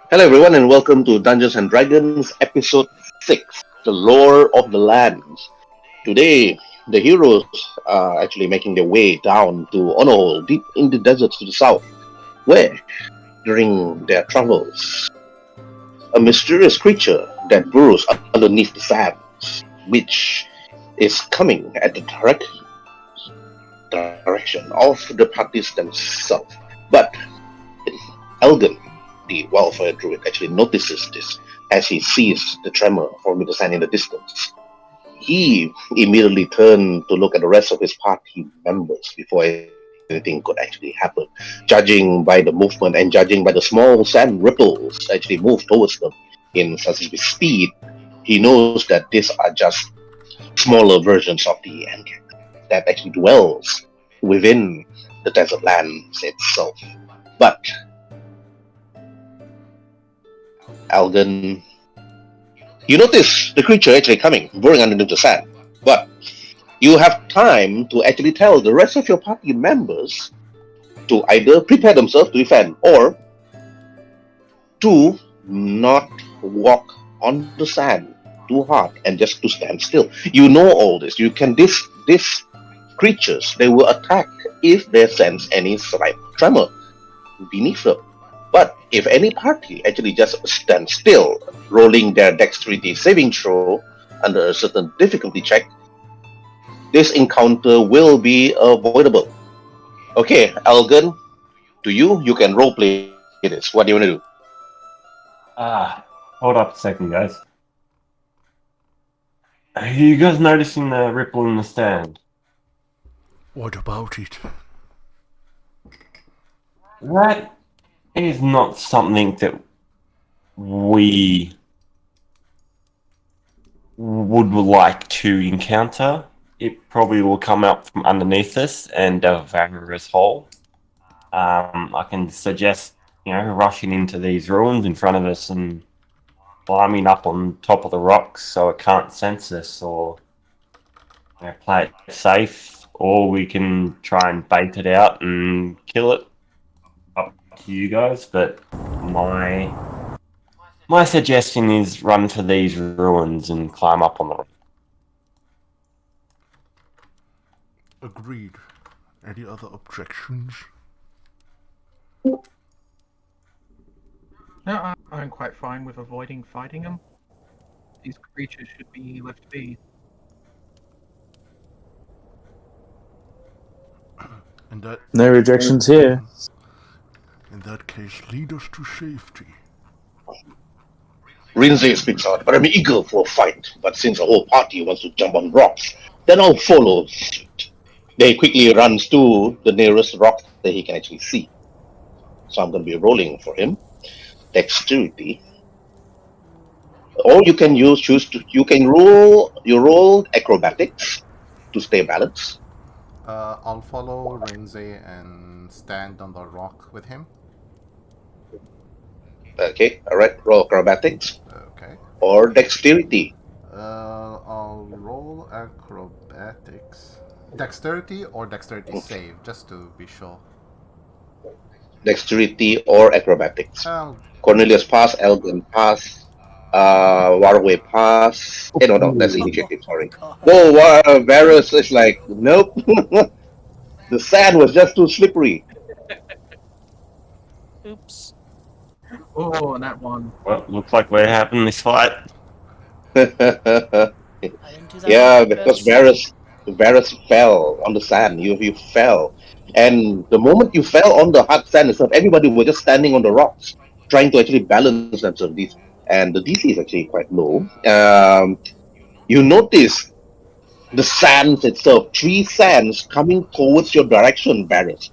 Hello, everyone, and welcome to Dungeons and Dragons Episode 6 The Lore of the Lands. Today, the heroes are actually making their way down to Onahole, deep in the deserts to the south, where, during their travels, a mysterious creature that burrows underneath the sands, which is coming at the direction of the parties themselves. But Elgen, the Wildfire druid, actually notices this as he sees the tremor from the sand in the distance. He immediately turned to look at the rest of his party members before anything could actually happen. Judging by the movement and judging by the small sand ripples actually move towards them in such a speed, he knows that these are just smaller versions of the enclave that actually dwells within the desert lands itself. But Alden, you notice the creature actually coming, burrowing underneath the sand. But you have time to actually tell the rest of your party members to either prepare themselves to defend or to not walk on the sand too hard and just to stand still. You know all this. You can these creatures, they will attack if they sense any slight tremor beneath them. But if any party actually just stands still, rolling their dexterity saving throw under a certain difficulty check, this encounter will be avoidable. Okay, Elgen, to you can roleplay this. What do you want to do? Hold up a second, guys. Are you guys noticing the ripple in the stand? What about it? That is not something that we would like to encounter. It probably will come out from underneath us and devour us whole. I can suggest, rushing into these ruins in front of us and climbing up on top of the rocks so it can't sense us, or play it safe, or we can try and bait it out and kill it. Up to you guys, but my suggestion is run for these ruins and climb up on the rock. Agreed. Any other objections? No, I'm quite fine with avoiding fighting them. These creatures should be left be. No rejections here. In that case, lead us to safety. Rinze speaks out, but I'm eager for a fight. But since the whole party wants to jump on rocks, then I'll follow suit. They quickly runs to the nearest rock that he can actually see. So I'm going to be rolling for him. Dexterity. Or you can roll acrobatics to stay balanced. I'll follow Rinze and stand on the rock with him. Okay, alright, roll acrobatics. Okay. Or dexterity. I'll roll acrobatics. Dexterity or dexterity save, just to be sure. Dexterity or acrobatics. Um, Cornelius pass, Elgen pass, Waruay pass. No, that's initiative, sorry. Whoa, Varus is like, nope. The sand was just too slippery. Oops. Oh, and that one. Well, looks like we're having this fight. I didn't do that. Yeah, because Varus fell on the sand. You fell. And the moment you fell on the hard sand and stuff, everybody was just standing on the rocks, trying to actually balance themselves. And the DC is actually quite low. You notice the sands itself, 3 sands coming towards your direction, Varus.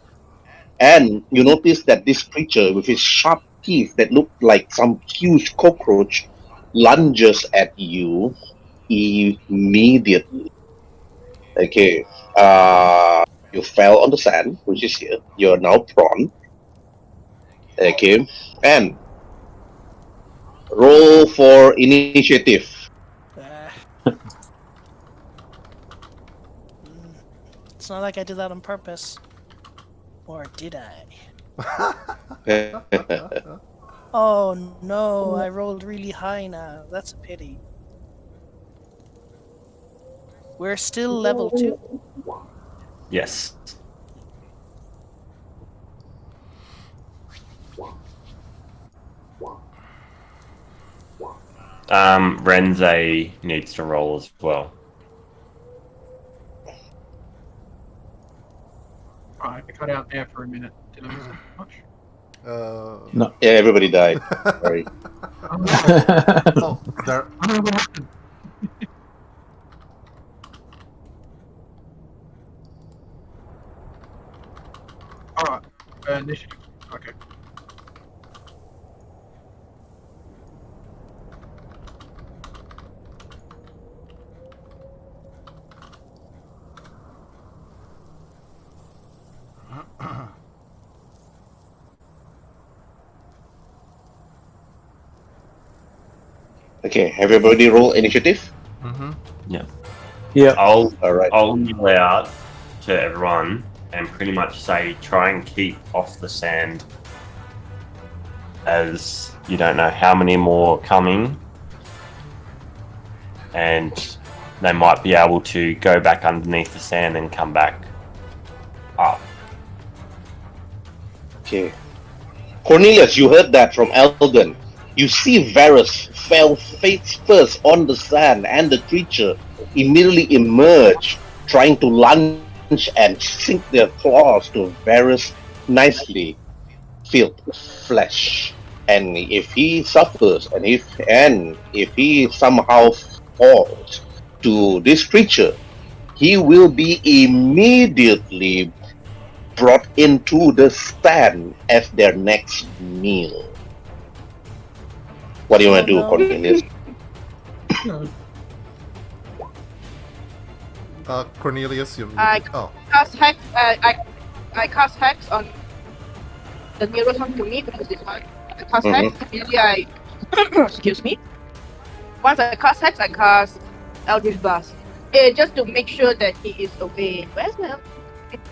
And you notice that this creature with his sharp teeth that look like some huge cockroach lunges at you immediately. Okay. You fell on the sand, which is here. You're now prone. Okay. And roll for initiative. It's not like I did that on purpose. Or did I? Oh no, I rolled really high now. That's a pity. We're still level 2. Yes. Renze needs to roll as well. I cut out there for a minute. Did I miss it much? No. Yeah, everybody died. Sorry. Oh, there. I don't know what happened. Alright, initiative. Okay. Okay, have everybody roll initiative? Mm-hmm. Yeah. I'll Alright. yell out to everyone and pretty much say, try and keep off the sand, as you don't know how many more are coming, and they might be able to go back underneath the sand and come back up. Okay. Cornelius, you heard that from Elgen. You see Varus fell face first on the sand, and the creature immediately emerged, trying to lunge and sink their claws to Varus' nicely filled flesh. And if he suffers, and if he somehow falls to this creature, he will be immediately brought into the stand as their next meal. What do you want to do, no. Cornelius? Cornelius, you. I- Oh, Cast hex. I cast hex on the nearest one to me because it's hard. I cast hex. Immediately I excuse me. Once I cast hex, I cast Outrage Blast. Just to make sure that he is away. Where's my?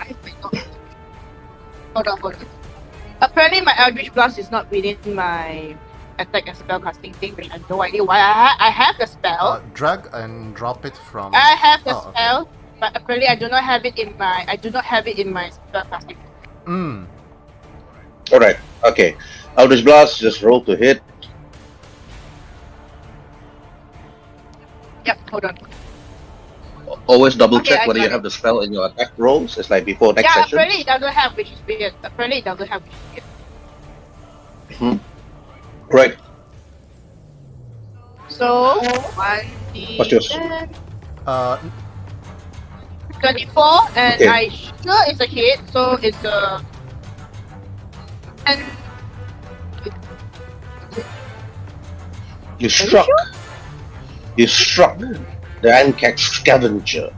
I forgot. Hold on. Apparently, my Eldritch Blast is not within my attack and spell casting thing, which I have no idea why. I have the spell. drag and drop it from. I have the Oh, okay. spell, but apparently I do not have it in my. I do not have it in my spell casting. Mm. Alright, okay. Eldritch Blast, just roll to hit. Yep. Hold on. Always double Okay, check I whether you got have the spell in your attack rolls. It's like before next Yeah, session. apparently it doesn't have, which is weird. Apparently it doesn't have, which is weird. Right. So 1d10, What's yours? 24, and Okay. I sure it's a hit, so it's a. And You struck. You struck the Ancax scavenger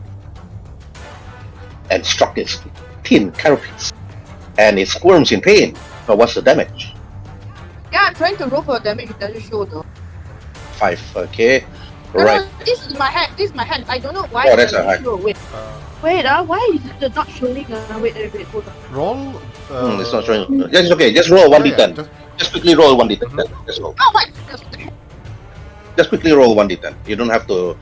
and struck its thin carapace, and it squirms in pain. But what's the damage? yeah, I'm trying to roll for damage. It doesn't show though. 5. Okay. No, Right. no, this is my hand. This is my hand. I don't know why. Oh, it that's a doesn't hack. show. Wait, why is it not showing? Wait, hold on. Roll. It's not showing. That's okay. Just roll 1d10. just- Just quickly roll 1d10. Just roll. Oh my! Just quickly roll 1d10. You don't have to.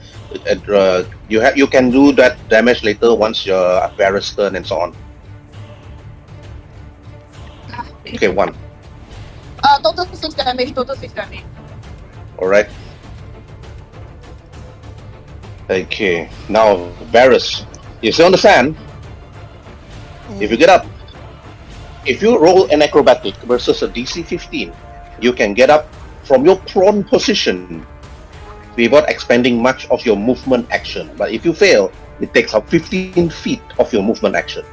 You can do that damage later once your Varus turn and so on. Okay, 1. Total 6 damage. Total 6 damage. Alright. Okay, now Varus, you see on the sand. If you get up, if you roll an acrobatic versus a DC 15, you can get up from your prone position without expending much of your movement action. But if you fail, it takes up 15 feet of your movement action.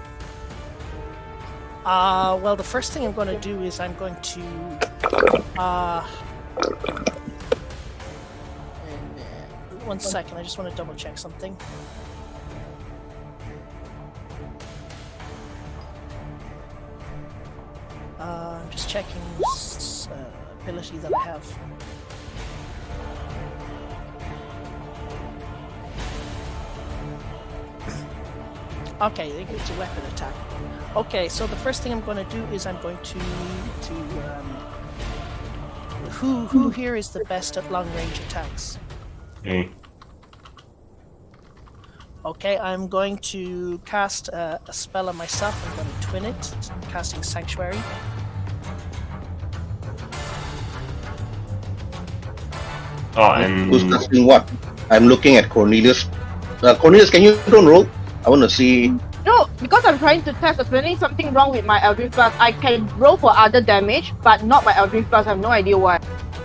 Well, the first thing I'm going to do is I'm going to one second, I just want to double check something. I'm just checking this ability that I have. Okay, I think it's a weapon attack. Okay, so the first thing I'm going to do is I'm going to Who here is the best at long range attacks? Me. Okay, I'm going to cast a spell on myself. I'm going to twin it, casting Sanctuary. Oh, and Who's casting what? I'm looking at Cornelius. Cornelius, can you don't roll? I want to see. No, because I'm trying to test. Apparently something wrong with my Eldritch Blast. I can roll for other damage, but not my Eldritch Blast. I have no idea why.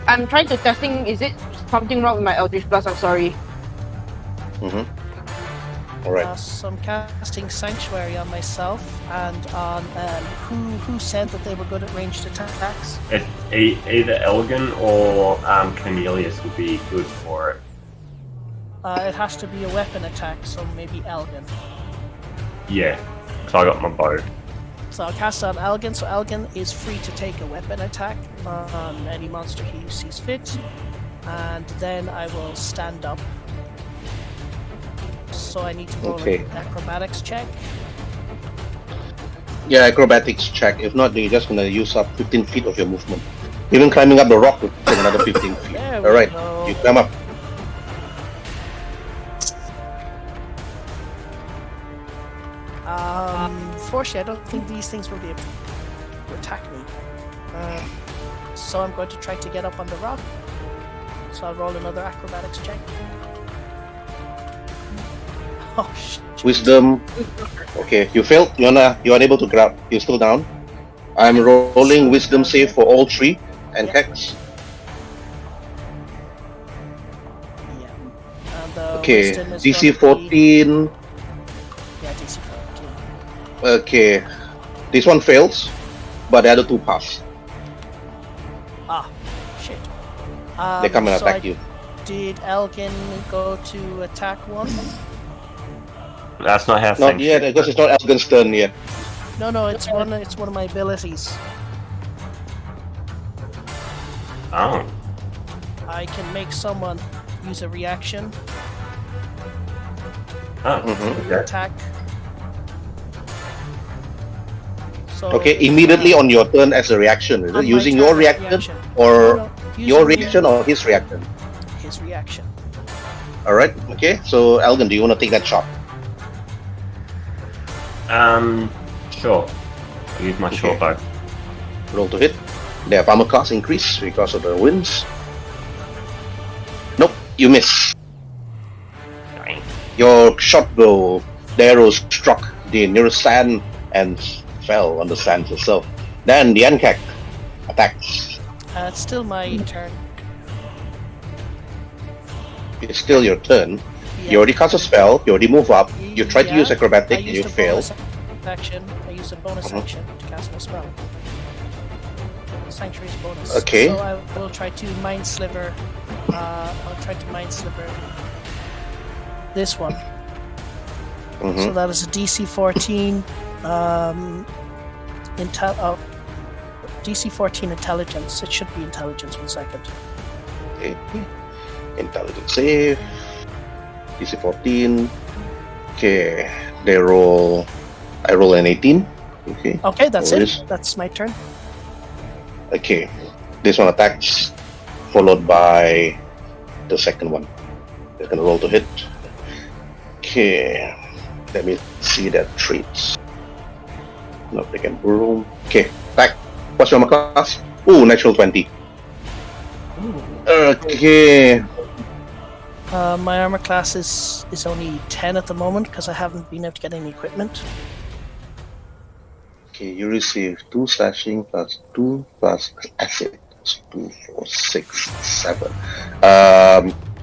I'm trying to testing. Is it something wrong with my Eldritch Blast? I'm sorry. All right. So I'm casting Sanctuary on myself and on who said that they were good at ranged attacks? either Elgen or Cornelius would be good for it. It has to be a weapon attack, so maybe Elgen. Yeah, so I got my bow. So I'll cast on Elgen, so Elgen is free to take a weapon attack on any monster he sees fit. And then I will stand up. So I need to roll an acrobatics check. Yeah, acrobatics check. If not, you're just gonna use up 15 feet of your movement. Even climbing up the rock will take another 15 feet. There All right, we go. you climb up. Fortunately, I don't think these things will be able to attack me. So I'm going to try to get up on the rock. So I'll roll another acrobatics check. Oh shit. Wisdom. Okay, you failed. You're unable to grab. You're still down. I'm rolling wisdom save for all three and hex. Yeah. And, Okay, wisdom is DC gonna be- 14. Yeah, DC 14. Okay, this one fails, but the other two pass. Ah, shit. They come and so attack you. Did Elgin go to attack one? That's not how Not sanctuary. yet, because it's not Elgin's turn yet. No, it's one of my abilities. Oh. I can make someone use a reaction Oh. Mhm. Okay. attack. So Okay, immediately on your turn as a reaction, is on it? my Using turn, your reaction or No, your using reaction or his reaction? his reaction. Alright, okay, so Elgin, do you want to take that shot? Sure. I'll use my short bow. Roll to hit. Their armor class increase because of the winds. Nope, you miss. Dang. Your shot bow, the arrow struck the nearest sand and fell on the sand itself. Then the Ankak attacks. It's still my turn. It's still your turn. Yeah. You already cast a spell, you already move up, you tried to Yeah, use I acrobatic and used you a failed. bonus action. I used a bonus action to cast my spell. Sanctuary's bonus. Okay. So I will try to mind sliver. I'll try to mind sliver this one. So that is a DC 14. DC 14 intelligence. It should be intelligence. 1 second. Okay. Intelligence save. DC 14. Okay. They roll. I roll an 18. Okay. Okay, that's No it. worries. That's my turn. Okay. This one attacks, followed by the second one. They're gonna roll to hit. Okay. Let me see their traits. No, they can roll. Okay. Attack. What's your armor class? Ooh, natural 20. Okay. My armor class is only 10 at the moment because I haven't been able to get any equipment. Okay, you receive 2 slashing plus 2 plus acid. That's 2, 4, 6, 7.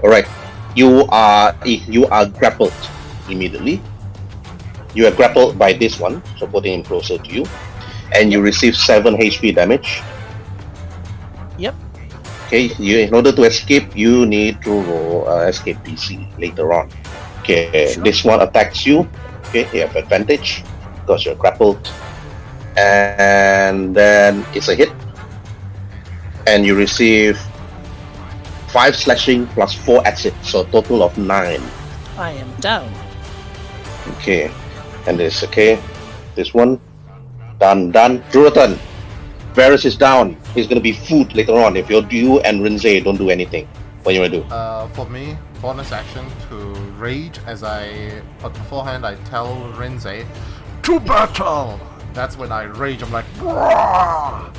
Alright. You are grappled immediately. You are grappled by this one, so putting him closer to you. And you receive 7 HP damage. Yep. Okay, in order to escape, you need to roll escape DC later on. Okay, Sure. this one attacks you. Okay, you have advantage because you're grappled. And then it's a hit. And you receive 5 slashing plus 4 acid, so a total of 9. I am down. Okay, and this one. Done. Druid turn. Varus is down. He's gonna be food later on if you and Rinze don't do anything. What you wanna do? For me, bonus action to rage but beforehand I tell Rinze, to battle! That's when I rage, I'm like, "Brah!"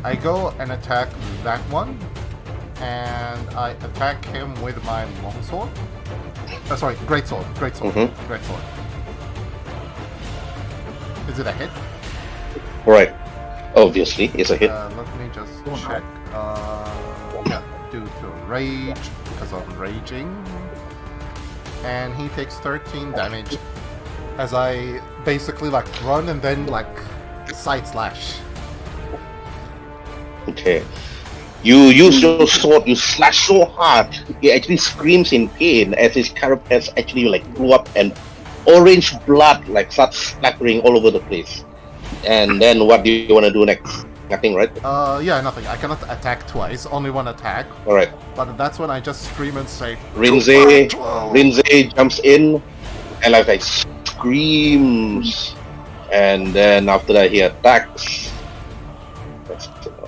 I go and attack that one, and I attack him with my longsword. Sorry, greatsword. Greatsword. Is it a hit? Alright. Obviously, it's a hit. Let me just check. Yeah, due to rage, because I'm raging. And he takes 13 damage as I basically like run and then like side slash. Okay. You use your sword, you slash so hard, he actually screams in pain as his carapace actually like blew up and orange blood like starts splattering all over the place. And then what do you want to do next? Nothing, right? Yeah, nothing. I cannot attack twice, only one attack. Alright. But that's when I just scream and say, Rinze jumps in and like screams. And then after that he attacks.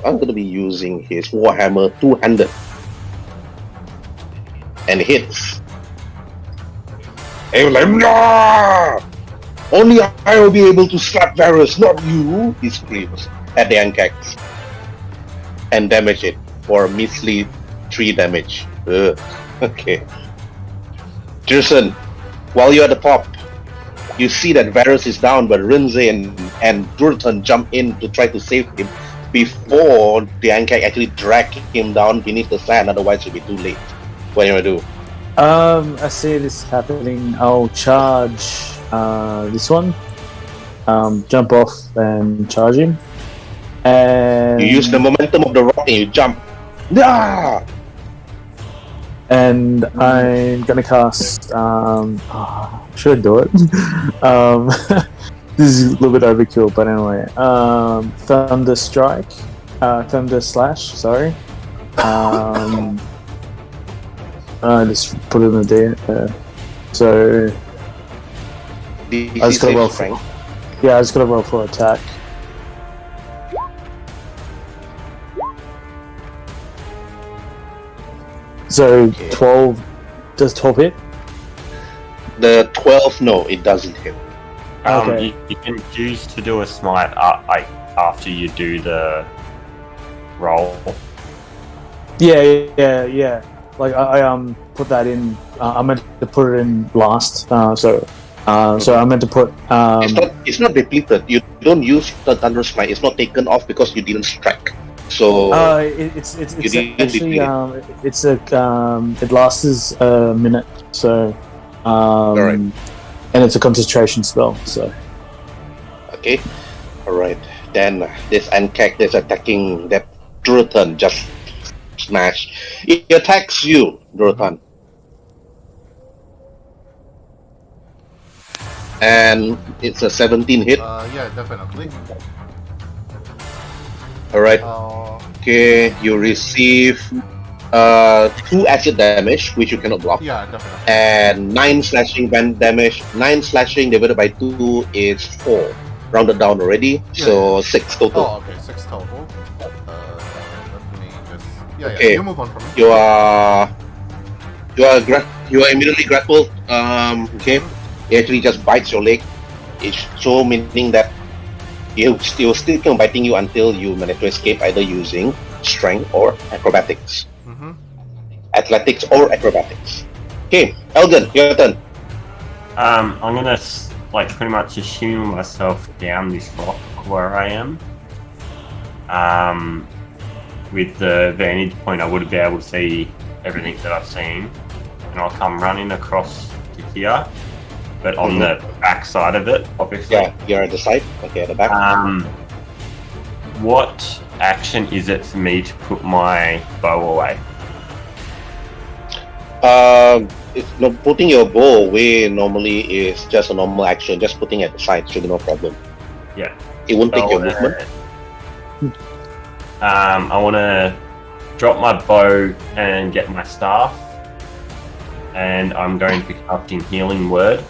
I'm gonna be using his Warhammer 200 and hits. And he was like, "Nah! Only I will be able to slap Varus, not you!" He screams at the Ankax and damage it for a measly 3 damage. Ugh. Okay. Tyrson, while you're at the top, you see that Varus is down, but Rinze and Druid jump in to try to save him before the Ankak actually drag him down beneath the sand, otherwise it'll be too late. What are you gonna do? I see this happening. I'll charge this one. Jump off and charge him. And You use the momentum of the rock and you jump. Yeah! And I'm gonna cast. Should I do it? This is a little bit overkill, but anyway. Thunderstrike. Thunder Slash, sorry. I just put it in the D. So. I just gotta roll for. Yeah, I just gotta roll for attack. So, 12. Does 12 hit? The 12, no, it doesn't hit. Okay. You can choose to do a smite after you do the roll. Yeah. Like I put that in. I meant to put it in last. So I meant to put. It's not depleted. You don't use the Thunderstrike. It's not taken off because you didn't strike. So it's actually it's a it lasts a minute. So Alright. And it's a concentration spell. So okay, all right. Then this Ankak that's attacking that Druid just smash. It attacks you, Druid. And it's a 17 hit. Yeah, definitely. Alright. Okay, you receive 2 acid damage, which you cannot block. Yeah, definitely. And 9 slashing damage. 9 slashing divided by 2 is 4. Rounded down already, so 6 total. Oh, okay, 6 total. Let me just. Yeah, Okay. you move on from me. You are immediately grappled. Okay. He actually just bites your leg. So meaning that he'll still keep biting you until you manage to escape, either using strength or acrobatics. Athletics or acrobatics. Okay, Elgen, your turn. I'm gonna pretty much just shimmy myself down this rock where I am. With the vantage point, I would be able to see everything that I've seen, and I'll come running across to here, but on the back side of it, obviously. Yeah, you're at the side. Okay, at the back. What action is it for me to put my bow away? Putting your bow away normally is just a normal action. Just putting it at the side should be no problem. Yeah. It won't take your movement. I want to drop my bow and get my staff, and I'm going to be casting Healing Word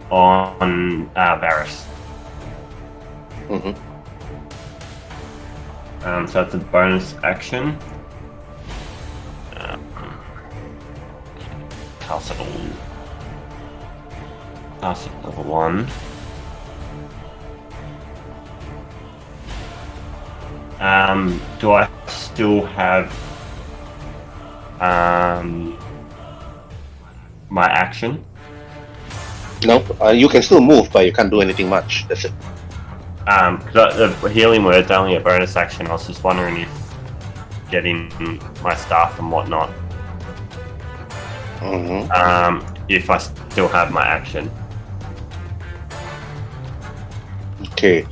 on Varus. So it's a bonus action. Cast it level 1. Do I still have my action? Nope. You can still move, but you can't do anything much. That's it. The healing word's only a bonus action. I was just wondering if getting my staff and whatnot. If I still have my action. Okay.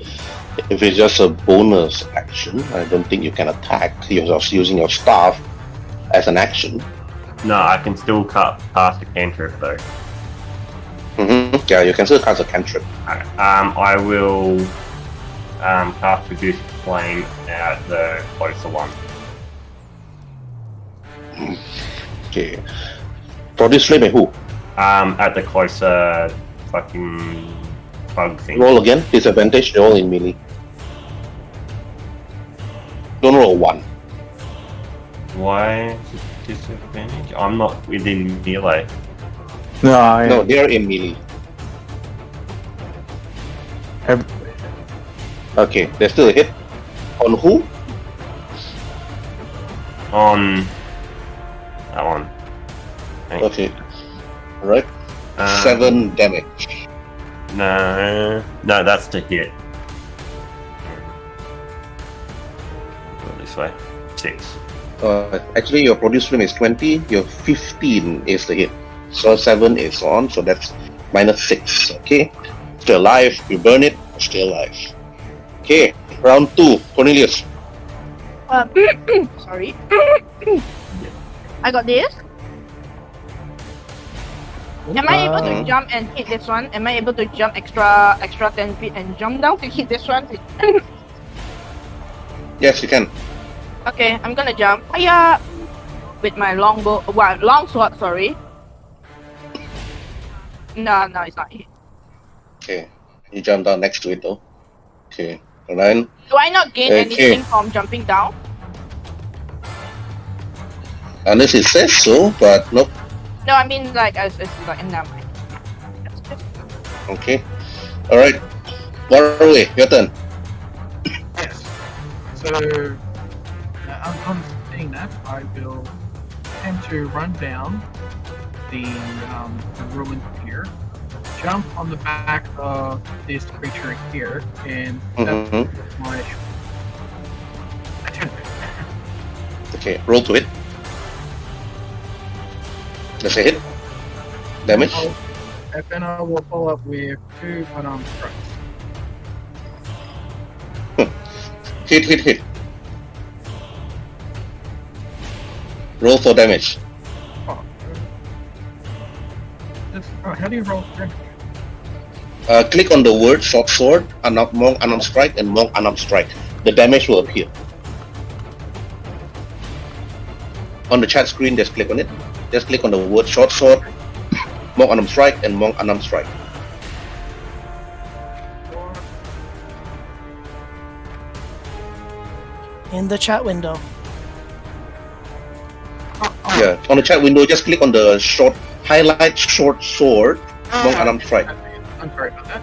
If it's just a bonus action, I don't think you can attack. You're just using your staff as an action. No, I can still cast a cantrip though. Yeah, you can still cast a cantrip. I will cast Reduce Flame at the closer one. Okay. Produce flame at who? At the closer fucking bug thing. Roll again. Disadvantage. Roll in melee. Don't roll 1. Why is it disadvantage? I'm not within melee. No, they're in melee. Okay, there's still a hit. On who? On that one. Okay. Alright. 7 damage. No, that's the hit. Go this way. 6. Actually, your produce flame is 20. Your 15 is the hit. So 7 is on. So that's -6. Okay. Still alive. You burn it. Still alive. Okay. Round 2. Cornelius. Sorry. I got this. Am I able to jump and hit this one? Am I able to jump extra 10 feet and jump down to hit this one? Yes, you can. Okay, I'm gonna jump. Hiya! With my long sword, sorry. No, it's not hit. Okay. You jump down next to it though. Okay. Alright. Do I not gain anything from jumping down? Unless it says so, but nope. No, I mean like as like never mind. Okay. Alright. Waruay, your turn. Yes. So, on saying that, I will attempt to run down the ruin here, jump on the back of this creature here, and that's my attempt. Okay, roll to it. Let's say hit. Damage. And then I will follow up with 2 unarmed strikes. Hit. Roll for damage. How do you roll damage? Click on the word short sword, monk unarmed strike, and monk unarmed strike. The damage will appear. On the chat screen, just click on it. Just click on the word short sword, monk unarmed strike, and monk unarmed strike. In the chat window. Yeah, on the chat window, just click on the highlight short sword, monk unarmed strike. I'm sorry about that.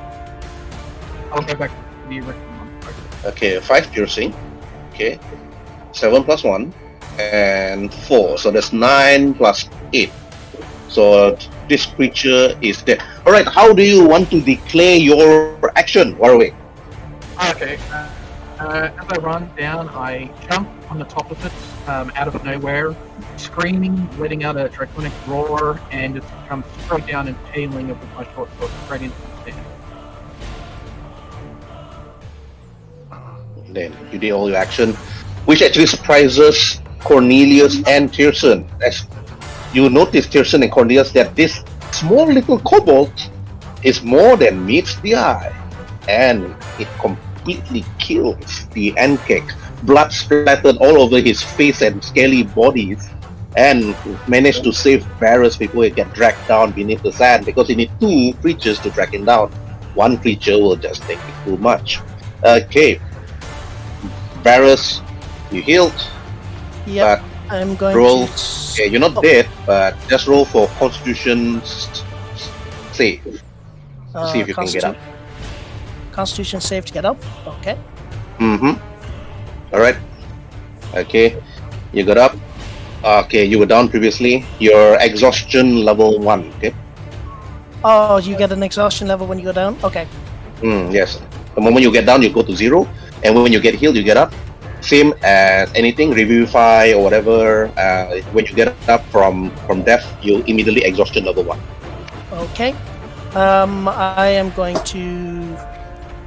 I'll go back to the original one. Okay, 5 piercing. Okay, 7 plus 1 and 4. So that's 9 plus 8. So this creature is dead. Alright, how do you want to declare your action, Waruay? Okay. As I run down, I jump on the top of it, out of nowhere, screaming, letting out a draconic roar, and just come straight down and tailing it with my short sword straight into the stand. Then you did all your action, which actually surprises Cornelius and Tyrson. As you notice, Tyrson and Cornelius, that this small little kobold is more than meets the eye, and it completely kills the enclave. Blood splattered all over his face and scaly bodies, and managed to save Varus before he get dragged down beneath the sand, because you need 2 creatures to drag him down. 1 creature will just take it too much. Okay. Varus, You healed. Yep. I'm going roll. to. Okay, you're not dead, but just roll for Constitution save. To see if you can get up. Constitution save to get up. Okay. Alright. Okay. You got up. Okay, you were down previously. Your exhaustion level 1, okay? Oh, you get an exhaustion level when you go down? Okay. Yes. The moment you get down, you go to 0. And when you get healed, you get up. Same as anything, revivify or whatever. When you get up from death, you immediately exhaustion level 1. Okay. I am going to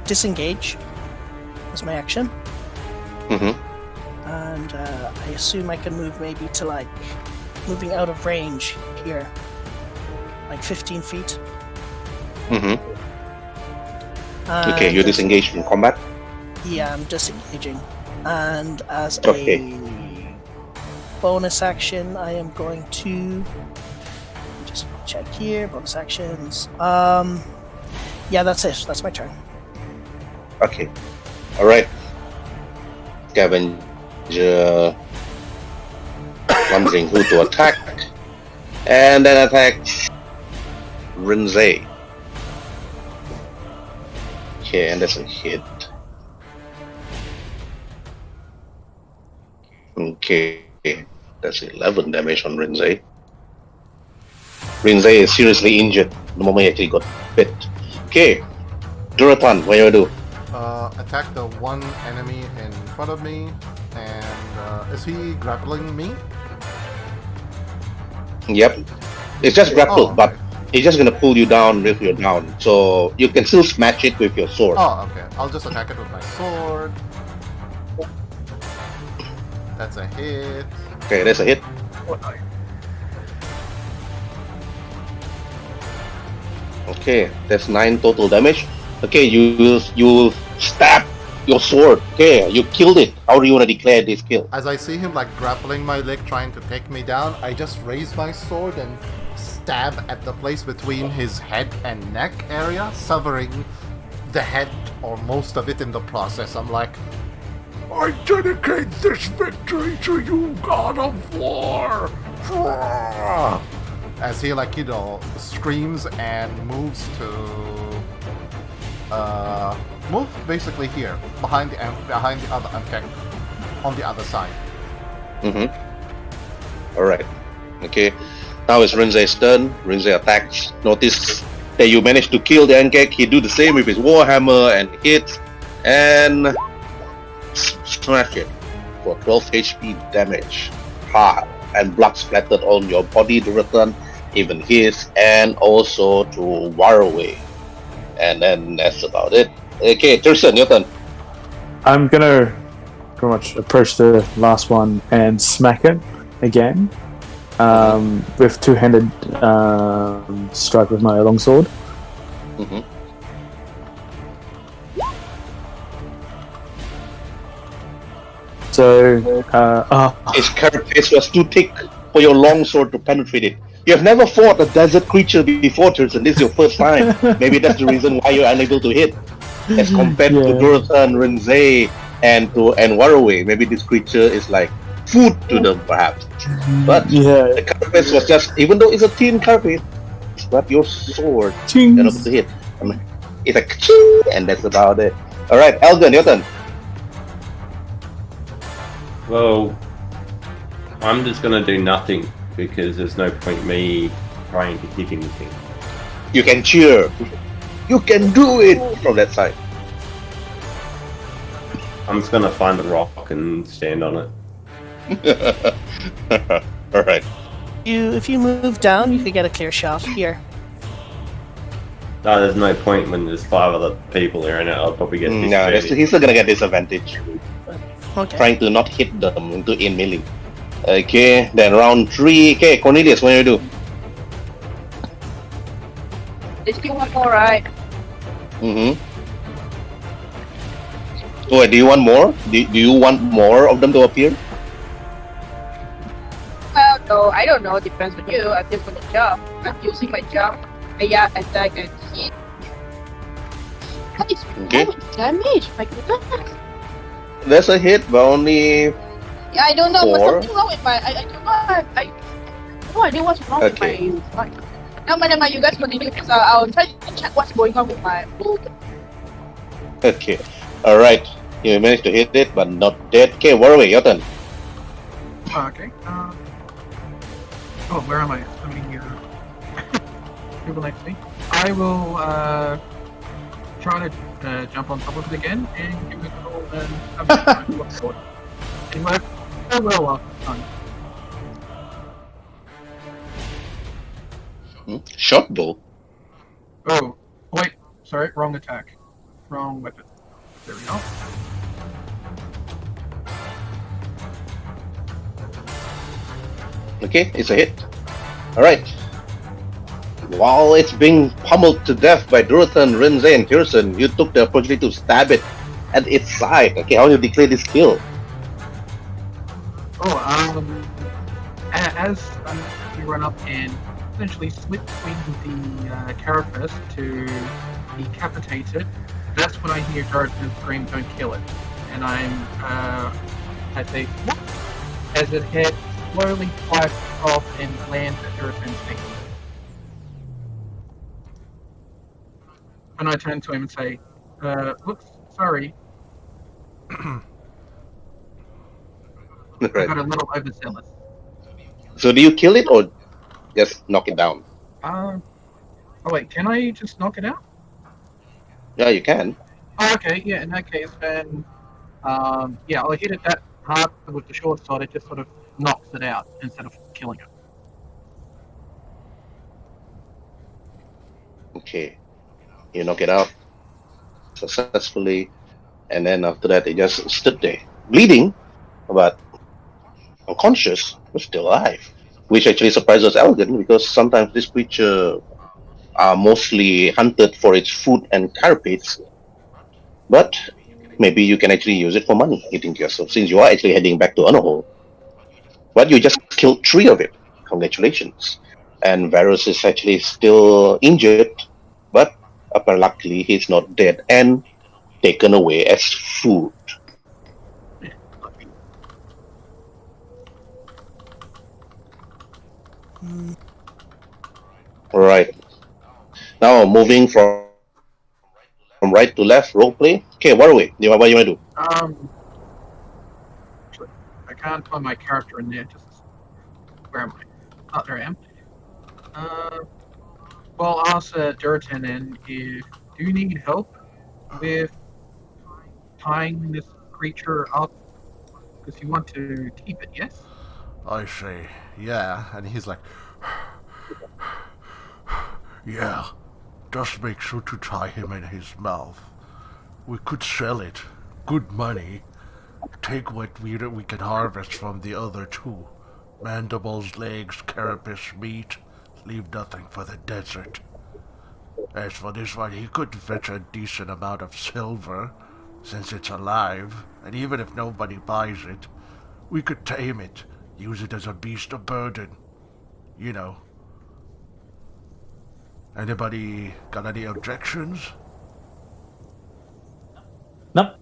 disengage as my action. And I assume I can move maybe to like moving out of range here, like 15 feet. Okay, you're disengaged from combat? Yeah, I'm disengaging. And as Okay. a bonus action, I am going to just check here. Bonus actions. Yeah, that's it. That's my turn. Okay. Alright. Scavenger wondering who to attack. And then attacks Rinzai. Okay, and that's a hit. Okay, that's 11 damage on Rinzai. Rinzai is seriously injured the moment he actually got bit. Okay, Duratan, what do you do? Attack the one enemy in front of me, and is he grappling me? Yep, it's just grappled, Oh, but okay. he's just gonna pull you down if you're down. So you can still smash it with your sword. Oh, okay. I'll just attack it with my sword. That's a hit. Okay, that's a hit. Okay, that's 9 total damage. Okay, you stab your sword. Okay, you killed it. How do you want to declare this kill? As I see him like grappling my leg, trying to take me down, I just raise my sword and stab at the place between his head and neck area, severing the head or most of it in the process. I'm like, I dedicate this victory to you, God of War! as he like, you know, screams and moves to move basically here behind the other unkeg on the other side. Alright. Okay. Now it's Rinzai's turn. Rinzai attacks. Notice that you managed to kill the Ankek. He do the same with his Warhammer and hits and smash it for 12 HP damage. Hard and blood splattered on your body, Duratan, even his, and also to Waruay. And then that's about it. Okay, Tyrson, your turn. I'm gonna pretty much approach the last one and smack it again with two-handed strike with my longsword. So, His carapace was too thick for your longsword to penetrate it. You have never fought a desert creature before, Tyrson. This is your first time. Maybe that's the reason why you're unable to hit. As compared to Duratan, Rinzai, and Waruay. Maybe this creature is like food to them, perhaps. But the carapace was just, even though it's a thin carapace, but your sword you're able to hit. It's like ching, and that's about it. Alright, Elgen, your turn. Well, I'm just gonna do nothing because there's no point me trying to hit anything. You can cheer. You can do it from that side. I'm just gonna find the rock and stand on it. Alright. If you move down, you could get a clear shot here. No, there's no point when there's 5 other people there in it. I'll probably get No, disadvantage. he's still gonna get disadvantage. Okay. Trying to not hit them into in melee. Okay, then round 3. Okay, Cornelius, what do you do? Let's do one more, right? Oh, do you want more? Do you want more of them to appear? Well, no, I don't know. Depends on you. I'm just gonna jump. I'm using my jump. Yeah, attack and hit. That is Okay. damage. My goodness. There's a hit, but only Yeah, I don't know. But Or- something wrong with my. I don't know. I no idea what's wrong Okay. with my. No, never mind. You guys continue. So I'll try to check what's going on with my roll. Okay. Alright. You managed to hit it, but not dead. Okay, Waruay, your turn. Okay. Oh, where am I? I mean, you're people next to me. I will try to jump on top of it again and give it a roll and have a try to look for it. It worked so well last time. Short bow. Oh, wait. Sorry, wrong attack. Wrong weapon. There we go. Okay, it's a hit. Alright. While it's being pummeled to death by Druidan, Rinze, and Tyrson, you took the opportunity to stab it at its side. Okay, how do you declare this kill? As you run up and essentially split between the carapace to decapitate it, that's when I hear Dartman scream, "Don't kill it!" And I say, "What?" As it head slowly flies off and lands at Dartman's feet. And I turn to him and say, "Whoops, sorry, I Right. got a little overzealous." So do you kill it or just knock it down? Oh wait, can I just knock it out? Yeah, you can. Oh, okay, yeah, in that case then, yeah, I'll hit it that hard with the short sword, it just sort of knocks it out instead of killing it. Okay. You knock it out successfully, and then after that it just stood there. Bleeding, but unconscious, but still alive. Which actually surprises Elgen because sometimes this creature are mostly hunted for its food and carapace. But maybe you can actually use it for money, you think to yourself, since you are actually heading back to Onahole. But you just killed 3 of it. Congratulations. And Varus is actually still injured, but luckily he's not dead and taken away as food. Alright. Now moving from right to left, roleplay. Okay, Waruay, what do you want to do? Actually, I can't find my character in there, just, where am I? Oh, there I am. Well, I'll ask Duratan then, do you need help with tying this creature up? Because you want to keep it, yes? I say, yeah, and he's like, yeah, just make sure to tie him in his mouth. We could sell it, good money. Take what we can harvest from the other 2. Mandibles, legs, carapace, meat. Leave nothing for the desert. As for this one, he could fetch a decent amount of silver, since it's alive, and even if nobody buys it, we could tame it, use it as a beast of burden. You know. Anybody got any objections? Nope.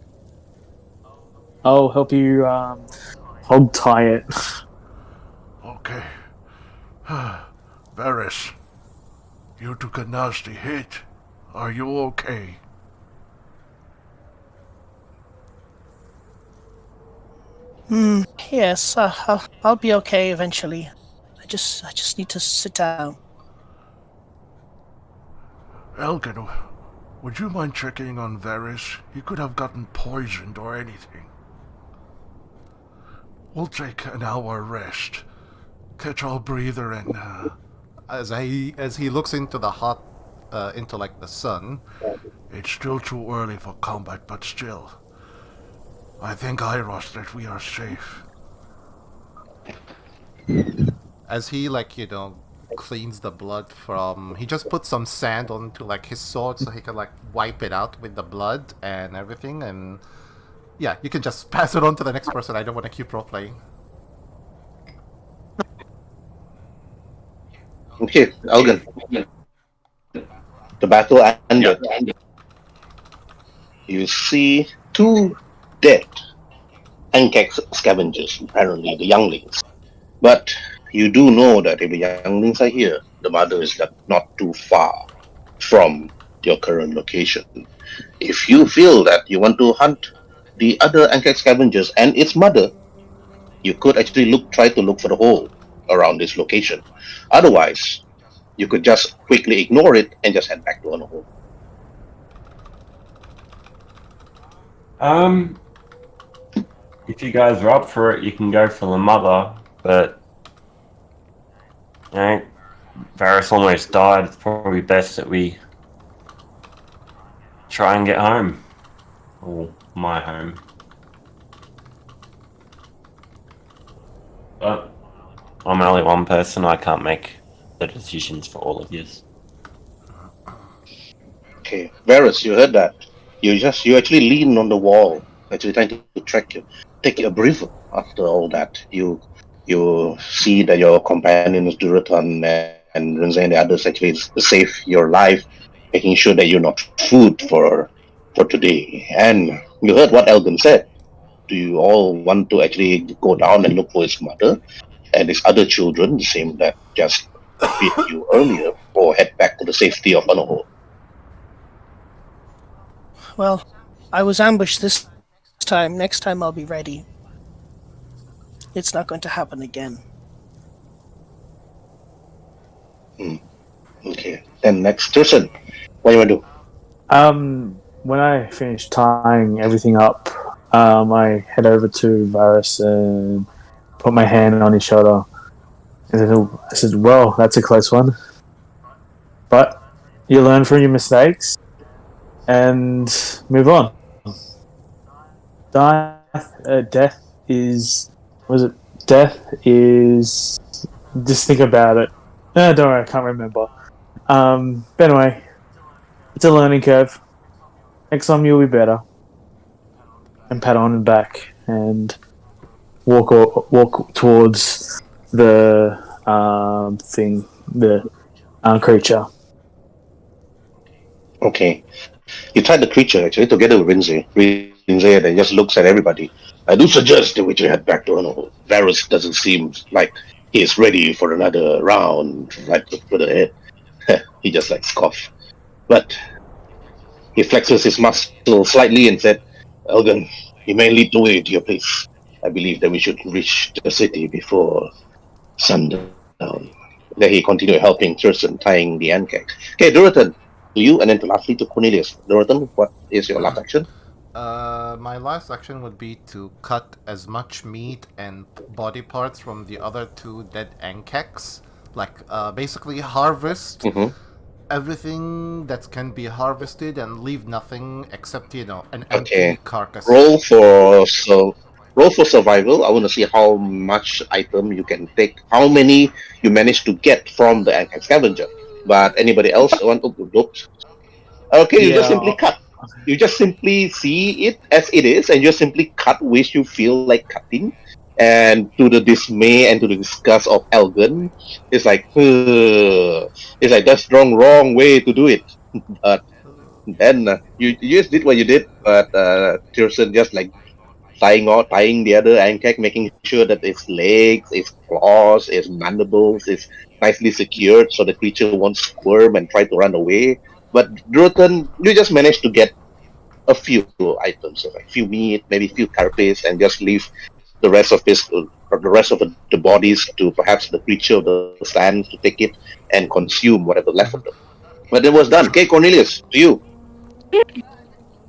I'll help you hog tie it. Okay. Varys, you took a nasty hit. Are you okay? Yes, I'll be okay eventually. I just need to sit down. Elgen, would you mind checking on Varys? He could have gotten poisoned or anything. We'll take an hour rest. Catch our breather and As he looks into the hot, into like the sun. it's still too early for combat, but still. I think Iros that we are safe. As he cleans the blood from, he just puts some sand onto like his sword so he can like wipe it out with the blood and everything, and yeah, you can just pass it on to the next person. I don't want to keep role playing. Okay, Elgen. The battle ended. You see 2 dead Ankek scavengers, apparently the younglings. But you do know that if the younglings are here, the mother is not too far from your current location. If you feel that you want to hunt the other Ankek scavengers and its mother, you could actually try to look for the hole around this location. Otherwise, you could just quickly ignore it and just head back to Onahole. If you guys are up for it, you can go for the mother, but you know, Varys almost died. It's probably best that we try and get home. Or my home. But I'm only one person, I can't make the decisions for all of you. Okay, Varys, you heard that. You actually lean on the wall, actually trying to take a breather after all that. You see that your companions Durotan and Rinze and the others actually save your life, making sure that you're not food for today. And you heard what Elgen said. Do you all want to actually go down and look for his mother and his other children, the same that just appeared to you earlier, or head back to the safety of Onahole? Well, I was ambushed this time. Next time I'll be ready. It's not going to happen again. Okay. Then next, Tyrson, what do you want to do? When I finish tying everything up, I head over to Varys and put my hand on his shoulder. And I said, well, that's a close one. But you learn from your mistakes and move on. Death is... Was it? Death is... Just think about it. No, don't worry, I can't remember. But anyway, it's a learning curve. Next time you'll be better. And pat on and back and walk towards the thing, the creature. Okay. You tie the creature actually together with Rinze. Rinze then just looks at everybody. I do suggest that we should head back to Onahole. Varys doesn't seem like he is ready for another round right further ahead. He just like scoffs. But he flexes his muscle slightly and said, Elgen, you may lead the way to your place. I believe that we should reach the city before sundown. Then he continued helping Tyrson tying the ankle. Okay, Durotan, to you, and then lastly to Cornelius. Durotan, what is your last action? My last action would be to cut as much meat and body parts from the other two dead Ankeks. Like, basically harvest everything that can be harvested and leave nothing except, an empty carcass. Roll for survival. I want to see how much item you can take, how many you manage to get from the Ankek scavenger. But anybody else want to look? Okay, you just simply cut. You just simply see it as it is, and you simply cut which you feel like cutting. And to the dismay and to the disgust of Elgen, it's like that's wrong way to do it. But then you just did what you did, but Tyrson just like tying the other Ankek, making sure that its legs, its claws, its mandibles is nicely secured so the creature won't squirm and try to run away. But Druton, you just managed to get a few items, so like few meat, maybe few carapace, and just leave the rest of the bodies to perhaps the creature of the sands to take it and consume whatever left of them. But it was done. Okay, Cornelius, to you.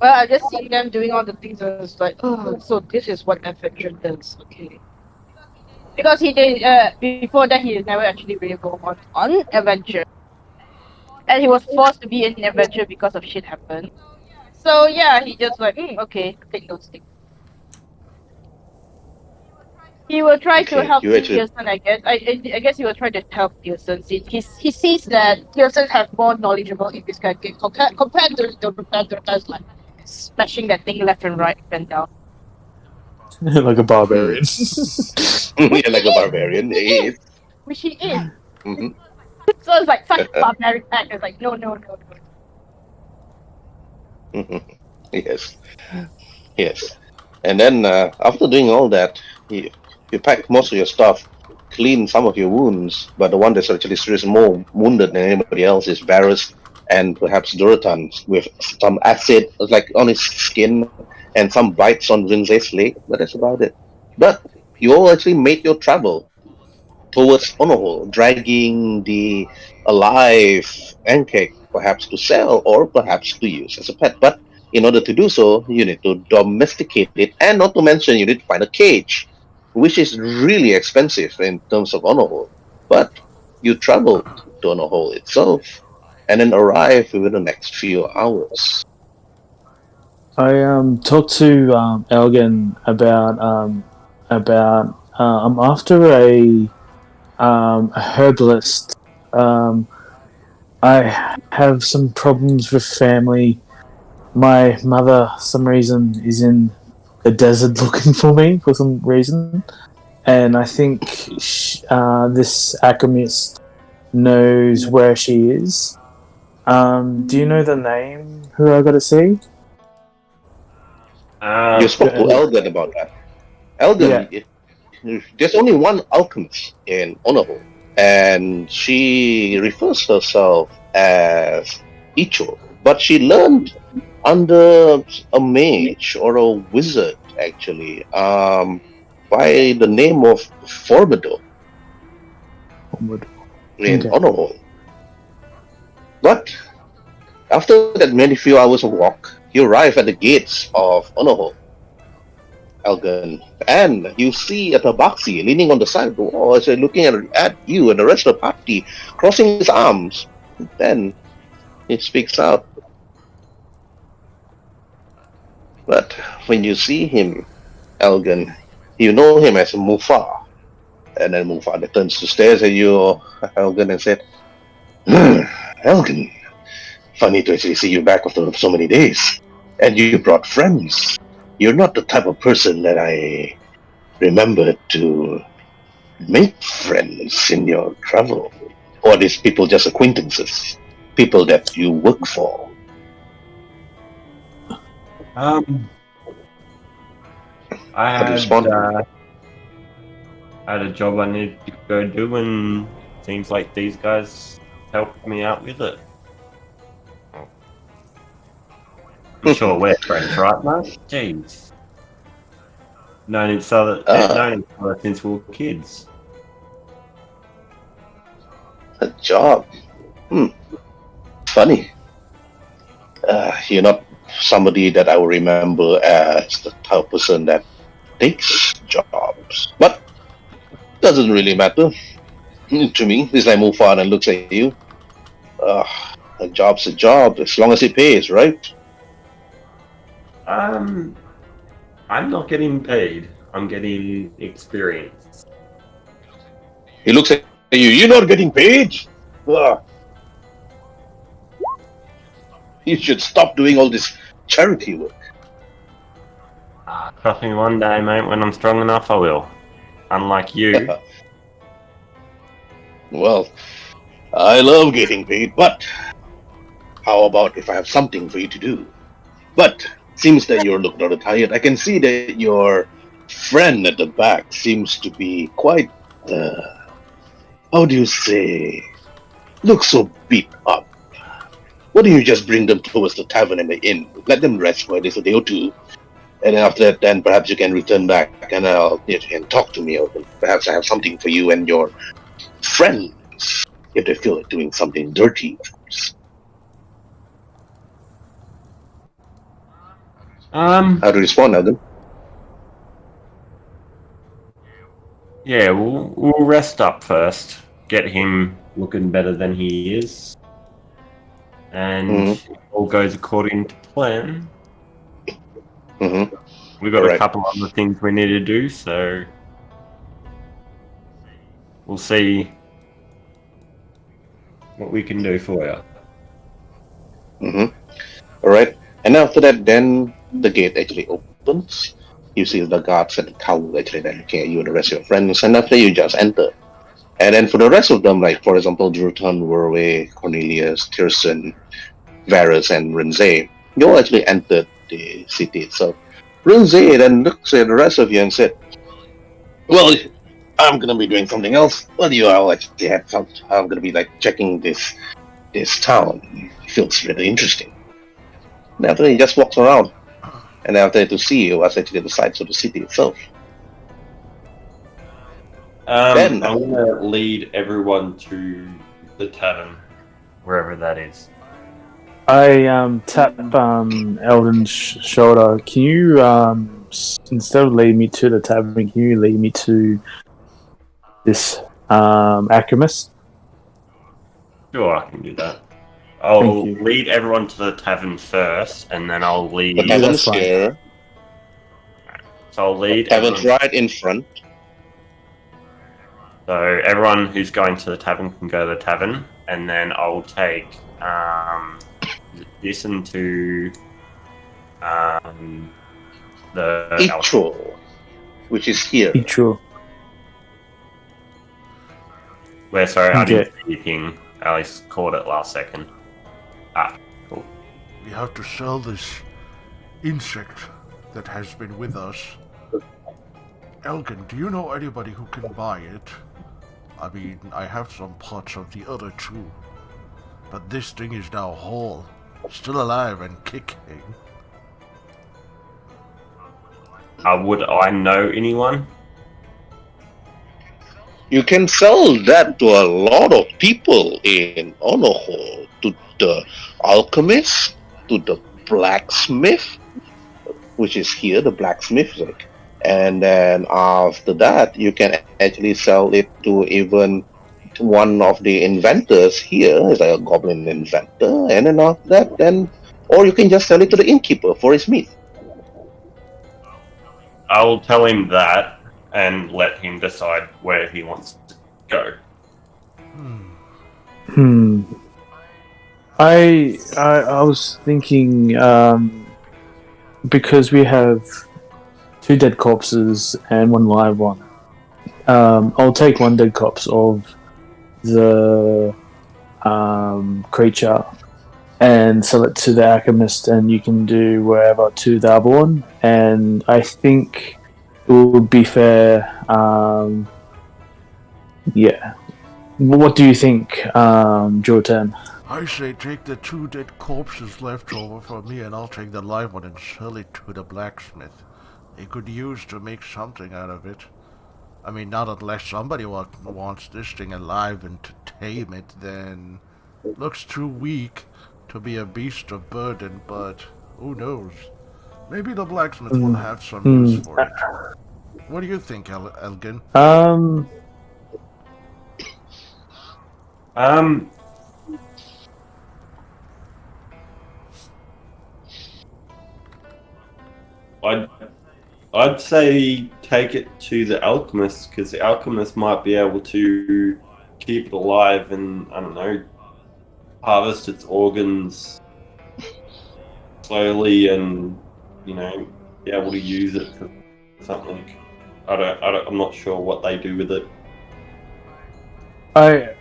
Well, I just see them doing all the things and it's like, oh, so this is what adventure does. Okay. Because he did, before that, he never actually really go on adventure. And he was forced to be in adventure because of shit happened. So yeah, he just like, okay, take those things. He will try to help Tyrson, I guess. I guess he will try to help Tyrson. He sees that Tyrson has more knowledgeable in this kind of game compared to the guys like smashing that thing left and right and down. Like a barbarian. Yeah, like a barbarian. Which he is. Mm-hmm. So it's like such a barbaric act. It's like, no. Yes. And then after doing all that, you pack most of your stuff, clean some of your wounds, but the one that's actually seriously more wounded than anybody else is Varus and perhaps Duratan with some acid like on his skin and some bites on Rinze's leg, but that's about it. But you all actually made your travel towards Onahole, dragging the alive enclave perhaps to sell or perhaps to use as a pet. But in order to do so, you need to domesticate it, and not to mention you need to find a cage, which is really expensive in terms of Onahole. But you traveled to Onahole itself, and then arrive within the next few hours. I talked to Elgen about I'm after a herbalist. I have some problems with family. My mother, some reason, is in the desert looking for me for some reason, and I think this alchemist knows where she is. Do you know the name? Who I got to see? You spoke to Elgen about that. Elgen, there's only one alchemist in Onahole, and she refers herself as Icho, but she learned under a mage or a wizard, actually, by the name of Formido in Onahole. But after that many few hours of walk, you arrive at the gates of Onahole, Elgen, and you see a tabaxi leaning on the side of the wall as looking at you and the rest of the party, crossing his arms. Then he speaks out. But when you see him, Elgen, you know him as Mufa. And then Mufa turns to stares at you, Elgen, and said, Elgen, funny to actually see you back after so many days. And you brought friends. You're not the type of person that I remember to make friends in your travel. Or are these people just acquaintances? People that you work for? I had a job I needed to go do, and seems like these guys helped me out with it. I'm sure we're friends, right, man? Jeez. Known each other since we were kids. A job? Funny. You're not somebody that I will remember as the type of person that takes jobs. But doesn't really matter. To me, this I move on and looks at you. A job's a job, as long as it pays, right? I'm not getting paid. I'm getting experience. He looks at you. You're not getting paid? You should stop doing all this charity work. Trust me, one day, mate, when I'm strong enough, I will. Unlike you. Well, I love getting paid, but how about if I have something for you to do? But seems that you're looking rather tired. I can see that your friend at the back seems to be quite, how do you say, looks so beat up. Why don't you just bring them towards the tavern and the inn? Let them rest for at least a day or two. And then after that, then perhaps you can return back and you can talk to me. Or perhaps I have something for you and your friends if they feel like doing something dirty. How to respond, Elden? Yeah, we'll rest up first. Get him looking better than he is. And if all goes according to plan. We've got a couple other things we need to do, so we'll see what we can do for you. Alright. And after that, then the gate actually opens. You see the guards at the tower actually then looking at you and the rest of your friends, and after you just enter. And then for the rest of them, like for example, Drutan, Waruay, Cornelius, Tyrson, Varus, and Rinze, you all actually entered the city itself. Rinze then looks at the rest of you and said, "Well, I'm gonna be doing something else. Well, you all actually have some. I'm gonna be like checking this town. It feels really interesting." And after he just walks around, and after to see what's actually the sights of the city itself. I'm gonna lead everyone to the tavern, wherever that is. I tap Eldon's shoulder. Can you instead of leading me to the tavern, can you lead me to this alchemist? Sure, I can do that. Thank I'll you. lead everyone to the tavern first, and then I'll lead. The tavern's fine. here. So I'll lead. Tavern's everyone. right in front. So everyone who's going to the tavern can go to the tavern, and then I'll take this into the Icho, which is here. Icho. Where sorry, I Okay. didn't see anything. I just caught it last second. Cool. We have to sell this insect that has been with us. Elgen, do you know anybody who can buy it? I mean, I have some parts of the other two. But this thing is now whole, still alive and kicking. Would I know anyone? You can sell that to a lot of people in Onahole, to the alchemist, to the blacksmith, which is here, the blacksmith. Like, and then after that, you can actually sell it to even one of the inventors here, is like a goblin inventor, and then after that, then, or you can just sell it to the innkeeper for his meat. I'll tell him that and let him decide where he wants to go. I was thinking because we have 2 dead corpses and 1 live one. I'll take 1 dead corpse of the creature and sell it to the alchemist, and you can do wherever to the other one. And I think it would be fair. Yeah. What do you think, Jordan? I say take the 2 dead corpses left over from me and I'll take the live one and sell it to the blacksmith. They could use to make something out of it. I mean, not unless somebody wants this thing alive and to tame it, then it looks too weak to be a beast of burden, but who knows? Maybe the blacksmith will have some use for it. What do you think, Elgen? I'd say take it to the alchemist, because the alchemist might be able to keep it alive and, I don't know, harvest its organs slowly and, you know, be able to use it for something. I'm not sure what they do with it. I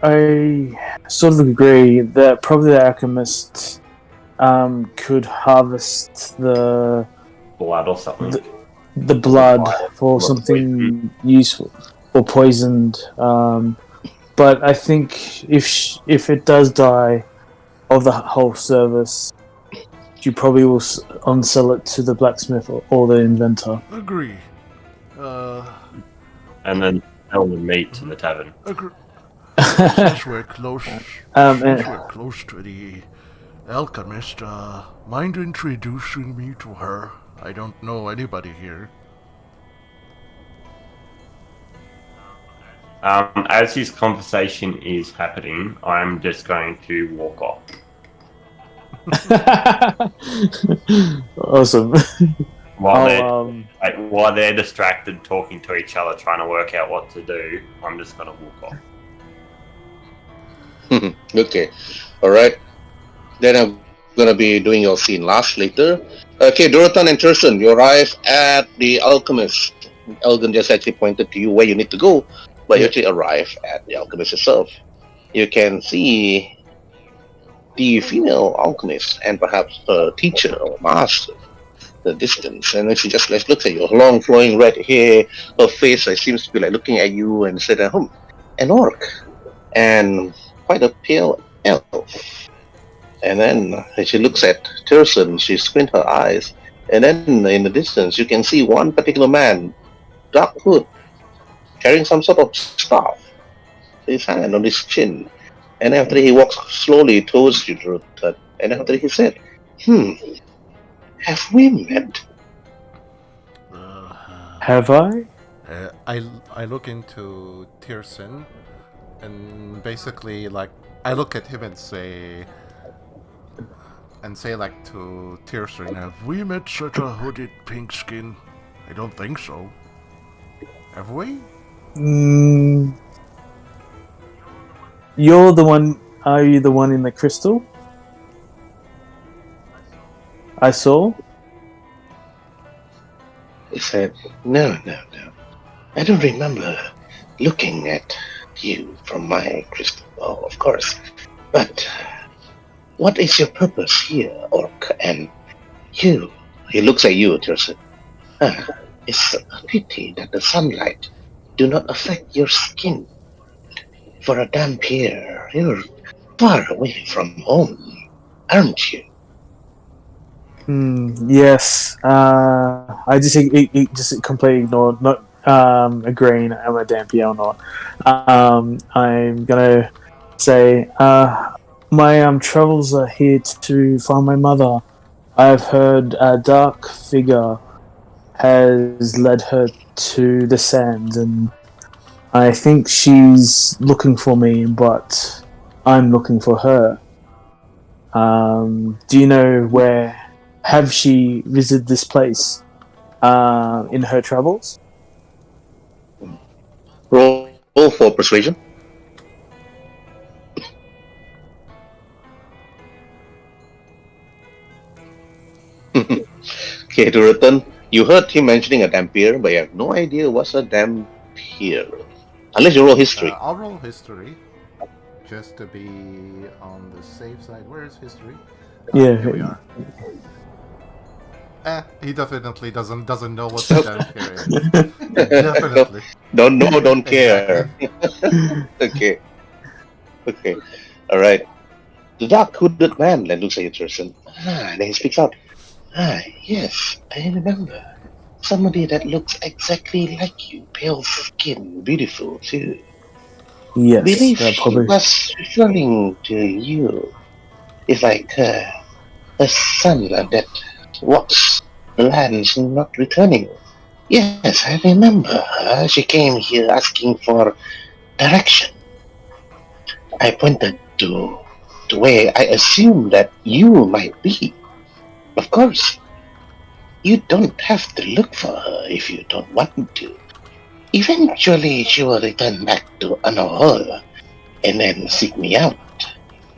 sort of agree that probably the alchemist could harvest the Blood or something. the blood for something useful or poisoned. But I think if it does die of the whole service, you probably will unsell it to the blacksmith or the inventor. Agree. And then sell the meat to the tavern. Agree. Since we're close, And- since we're close to the alchemist, mind introducing me to her? I don't know anybody here. As this conversation is happening, I'm just going to walk off. Awesome. While they're distracted talking to each other, trying to work out what to do, I'm just going to walk off. Okay, alright. Then I'm gonna be doing your scene last later. Okay, Dorotan and Tyrson, you arrive at the alchemist. Elgen just actually pointed to you where you need to go, but you actually arrive at the alchemist itself. You can see the female alchemist and perhaps a teacher or master the distance, and then she just like, looks at you, long flowing red hair, her face seems to be like looking at you and said, an orc, and quite a pale elf. And then she looks at Tyrson, she squints her eyes, and then in the distance you can see one particular man, dark hood, carrying some sort of staff, his hand on his chin. And after he walks slowly towards you, Druid, and after he said, have we met? Have I? I look into Tyrson, and basically, like, I look at him and say like to Tyrson, Have we met such a hooded pink skin? I don't think so. Have we? You're the one. Are you the one in the crystal? I saw. He said, No. I don't remember looking at you from my crystal ball, of course. But what is your purpose here, orc? And you? He looks at you, Tyrson. It's a pity that the sunlight do not affect your skin. For a Dhampir, you're far away from home, aren't you? Yes. I just completely ignored, not agreeing I'm a Dhampir or not. I'm gonna say, my travels are here to find my mother. I've heard a dark figure has led her to the sands, and I think she's looking for me, but I'm looking for her. Do you know where? Have she visited this place in her travels? Roll for persuasion. Okay, to return, you heard him mentioning a Dhampir, but you have no idea what's a Dhampir. Unless you roll history. I'll roll history, just to be on the safe side. Where is history? Yeah. Here we are. He definitely doesn't know what the Dhampir is. Definitely. Don't know, don't care. Okay. Alright. The dark hooded man then looks at you, Tyrson. And then he speaks out. Yes, I remember. Somebody that looks exactly like you. Pale skin, beautiful too. Yes, Believe that he probably. was referring to you. It's like a son that walks the lands not returning. Yes, I remember her. She came here asking for direction. I pointed to where I assumed that you might be. Of course, you don't have to look for her if you don't want to. Eventually, she will return back to Onahole and then seek me out.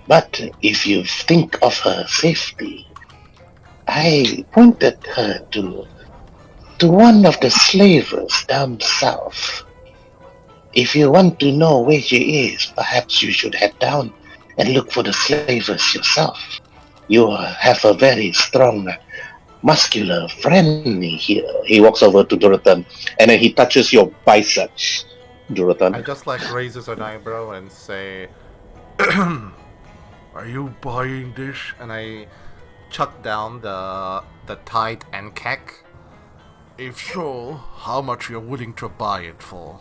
But if you think of her safety, I pointed her to one of the slavers down south. If you want to know where she is, perhaps you should head down and look for the slavers yourself. You have a very strong, muscular friend here. He walks over to Dorothon, and then he touches your biceps, Dorothon. I just like raises an eyebrow and say, Are you buying this? and I chuck down the tide and keck. If so, how much you're willing to buy it for?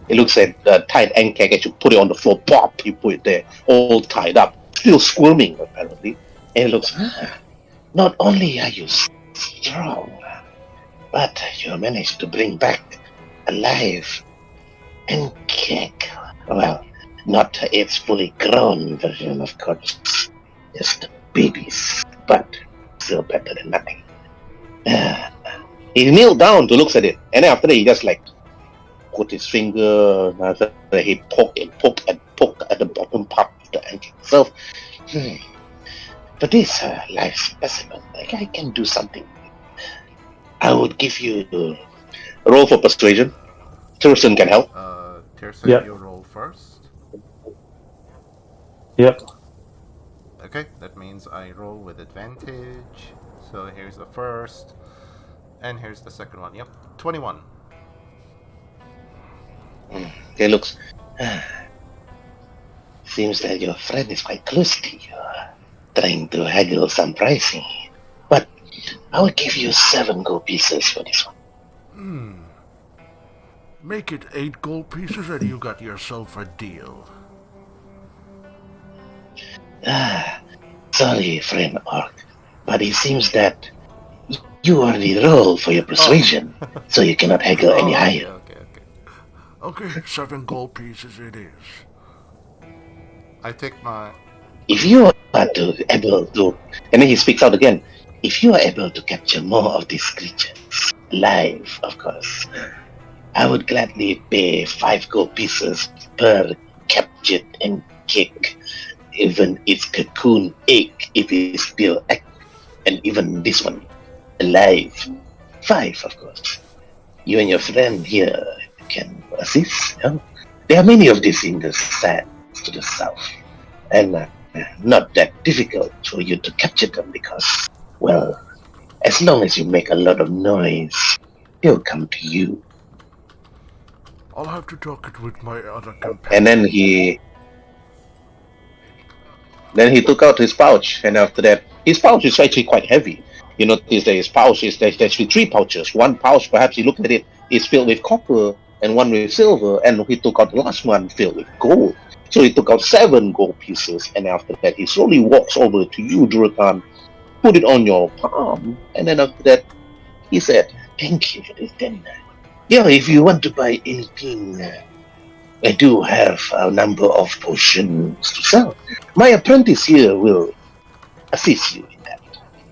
He looks at the tied ankle as you put it on the floor. Pop! You put it there, all tied up, still squirming apparently. And he looks, not only are you strong, but you managed to bring back alive and kick. Well, not its fully grown version, of course. Just babies, but still better than nothing. He kneeled down to look at it, and then after that he just like put his finger, after that he poked at the bottom part of the ankle itself. For this live specimen, like I can do something. I would give you a roll for persuasion. Tyrson can help. Tyrson, Yep. you roll first. Yep. Okay, that means I roll with advantage. So here's the first, and here's the second one. Yep, 21. Okay, looks. Seems that your friend is quite close to you, trying to haggle some pricing. But I will give you 7 gold pieces for this one. Make it 8 gold pieces and you got yourself a deal. Sorry, friend Orc, but it seems that you already rolled for your persuasion, so you cannot haggle any higher. Okay, 7 gold pieces it is. I take my... If you are able to, and then he speaks out again, if you are able to capture more of these creatures, alive, of course, I would gladly pay 5 gold pieces per captured and kick, even its cocoon egg if it is still active, and even this one, alive. 5, of course. You and your friend here can assist. You know? There are many of these in the sands to the south, and not that difficult for you to capture them because, well, as long as you make a lot of noise, they'll come to you. I'll have to talk it with my other companion. And then he took out his pouch, and after that, his pouch is actually quite heavy. You notice that his pouch is there's actually 3 pouches. One pouch, perhaps you look at it, is filled with copper, and one with silver, and he took out the last one filled with gold. So he took out 7 gold pieces, and after that, he slowly walks over to you, Druidan, put it on your palm, and then after that, he said, "Thank you for this." Then, yeah, if you want to buy anything, I do have a number of potions to sell. My apprentice here will assist you in that.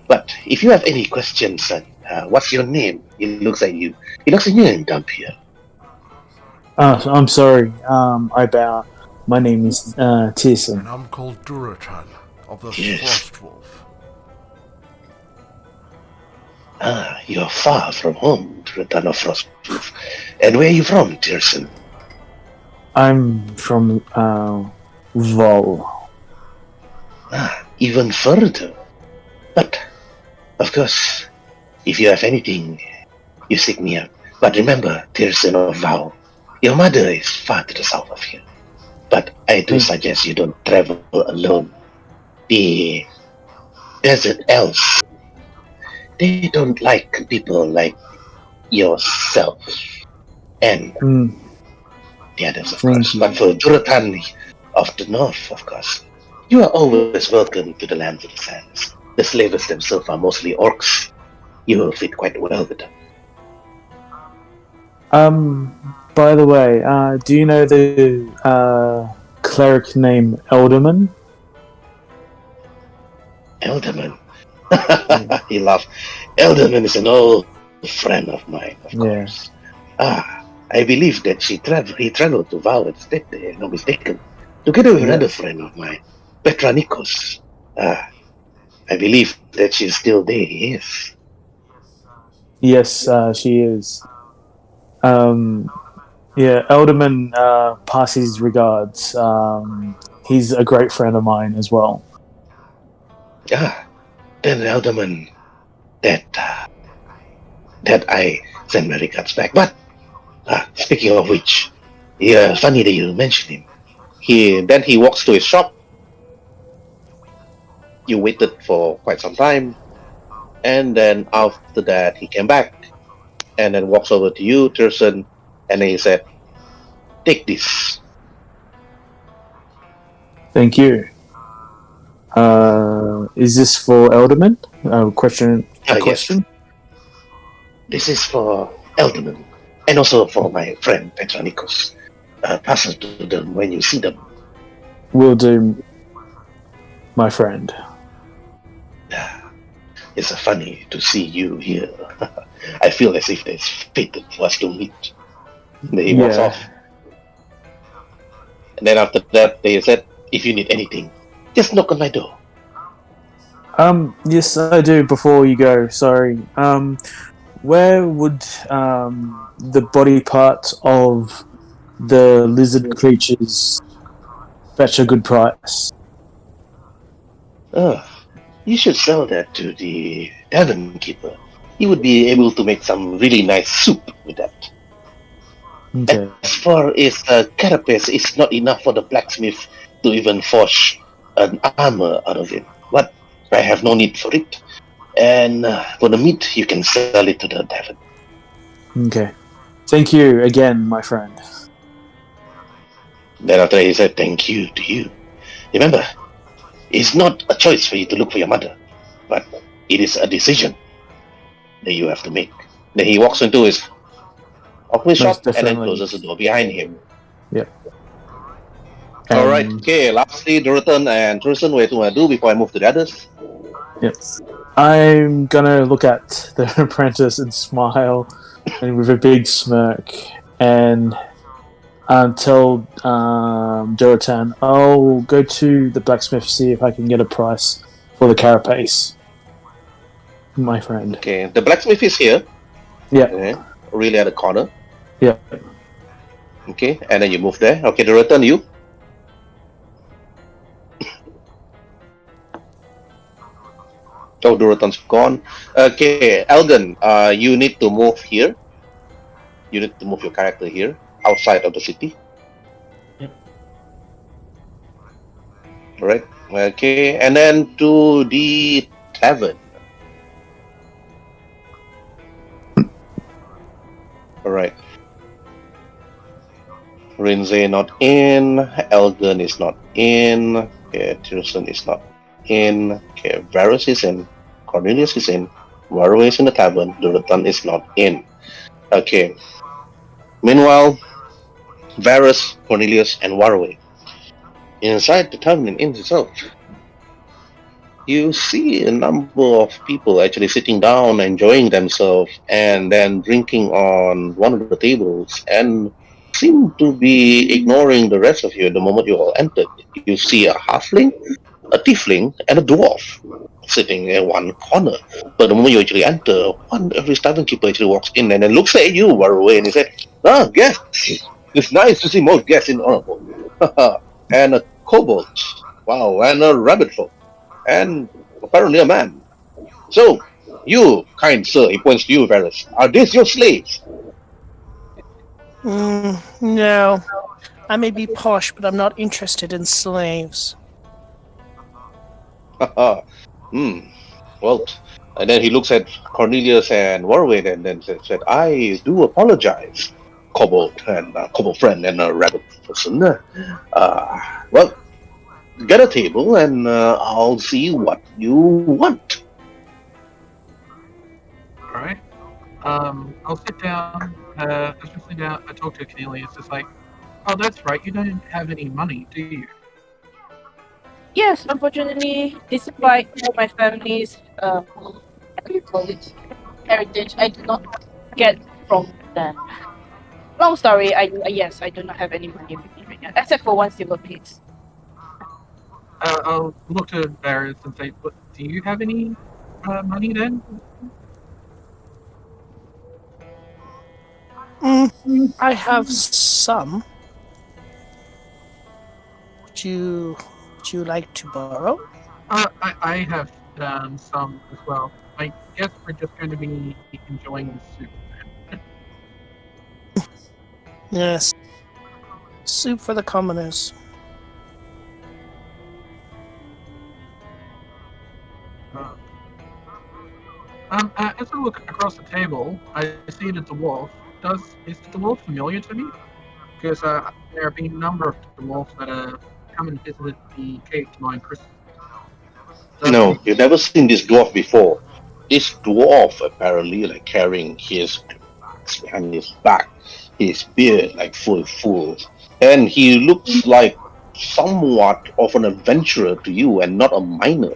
But if you have any questions, son, what's your name? He looks at you. He looks at you in Dhampir. I'm sorry. I bow. My name is Tyrson. And I'm called Druidan of the Yes. Frostwolf. You're far from home, Druidan of Frostwolf. And where are you from, Tyrson? I'm from Vol. Even further. But, of course, if you have anything, you seek me out. But remember, Tyrson of Val, your mother is far to the south of here. But I do suggest you don't travel alone. The desert elves, they don't like people like yourself and the others, of course. But for Druidan of the north, of course, you are always welcome to the lands of the sands. The slavers themselves are mostly orcs. You will fit quite well with them. By the way, do you know the cleric named Elderman? Elderman? He laughed. Elderman is an old friend of mine, of course. I believe that he traveled to Val instead, if I'm not mistaken, together with another friend of mine, Petranikos. I believe that she's still there, yes. Yes, she is. Elderman passes his regards. He's a great friend of mine as well. Then Elderman, that I send my regards back. But speaking of which, funny that you mentioned him. Then he walks to his shop. You waited for quite some time, and then after that he came back, and then walks over to you, Tyrson, and then he said, "Take this." Thank you. Is this for Elderman? Question. Yes. This is for Elderman, and also for my friend Petranikos. Pass it to them when you see them. Will do, my friend. It's funny to see you here. I feel as if it's fated for us to meet. And then he walks off. And then after that, they said, "If you need anything, just knock on my door." Yes, I do. Before you go, sorry. Where would the body parts of the lizard creatures fetch a good price? You should sell that to the tavern keeper. He would be able to make some really nice soup with that. Okay. As far as carapace, it's not enough for the blacksmith to even forge an armor out of it. But I have no need for it. And for the meat, you can sell it to the tavern. Okay. Thank you again, my friend. Then after he said, thank you to you. Remember, it's not a choice for you to look for your mother, but it is a decision that you have to make. Then he walks into his office Most shop and then definitely. closes the door behind him. And, Alright, okay, lastly, Dorothon and Tyrson, what do you want to do before I move to the others? Yep. I'm gonna look at the apprentice and smile, and with a big smirk, and tell Durotan, I'll go to the blacksmith see if I can get a price for the carapace. My friend. Okay, the blacksmith is here. Yeah. Okay, really at the corner. Yeah. Okay, and then you move there. Okay, Dorothon, you? Oh, Dorothon's gone. Okay, Elgen, you need to move here. You need to move your character here, outside of the city. Yep. Alright, okay, and then to the tavern. Alright. Rinze not in, Elgen is not in, okay, Tyrson is not in, okay, Varus is in, Cornelius is in, Waruay is in the tavern, Dorothon is not in. Okay. Meanwhile, Varus, Cornelius, and Waruay. Inside the tavern in itself, you see a number of people actually sitting down, enjoying themselves, and then drinking on one of the tables, and seem to be ignoring the rest of you the moment you all entered. You see a halfling, a tiefling, and a dwarf sitting in one corner. But the moment you actually enter, one every tavern keeper actually walks in and then looks at you, Waruay, and he said, guests! It's nice to see more guests in Onahole. And a kobold. Wow, and a Rabbitfolk. And apparently a man. So, you, kind sir, he points to you, Varus, are these your slaves? No. I may be posh, but I'm not interested in slaves. Well, and then he looks at Cornelius and Warwick and then said, I do apologize, Kobold and Kobold friend and a rabbit person. Well, get a table and I'll see what you want. Alright. I'll sit down. I just sit down. I talk to Cornelius. It's like, oh, that's right. You don't have any money, do you? Yes, unfortunately, despite my family's what do you call it, heritage, I do not get from them. Long story. Yes, I do not have any money with me right now, except for one silver piece. I'll look to Varus and say, "But do you have any money then?" I have some. Would you like to borrow? I have some as well. I guess we're just going to be enjoying the soup. Yes. Soup for the commoners. As I look across the table, I see the dwarf. Is the dwarf familiar to me? Because there have been a number of dwarves that have come and visited the cave to mine crystals. No, you've never seen this dwarf before. This dwarf apparently like carrying his axe behind his back, his beard like full, and he looks like somewhat of an adventurer to you and not a miner.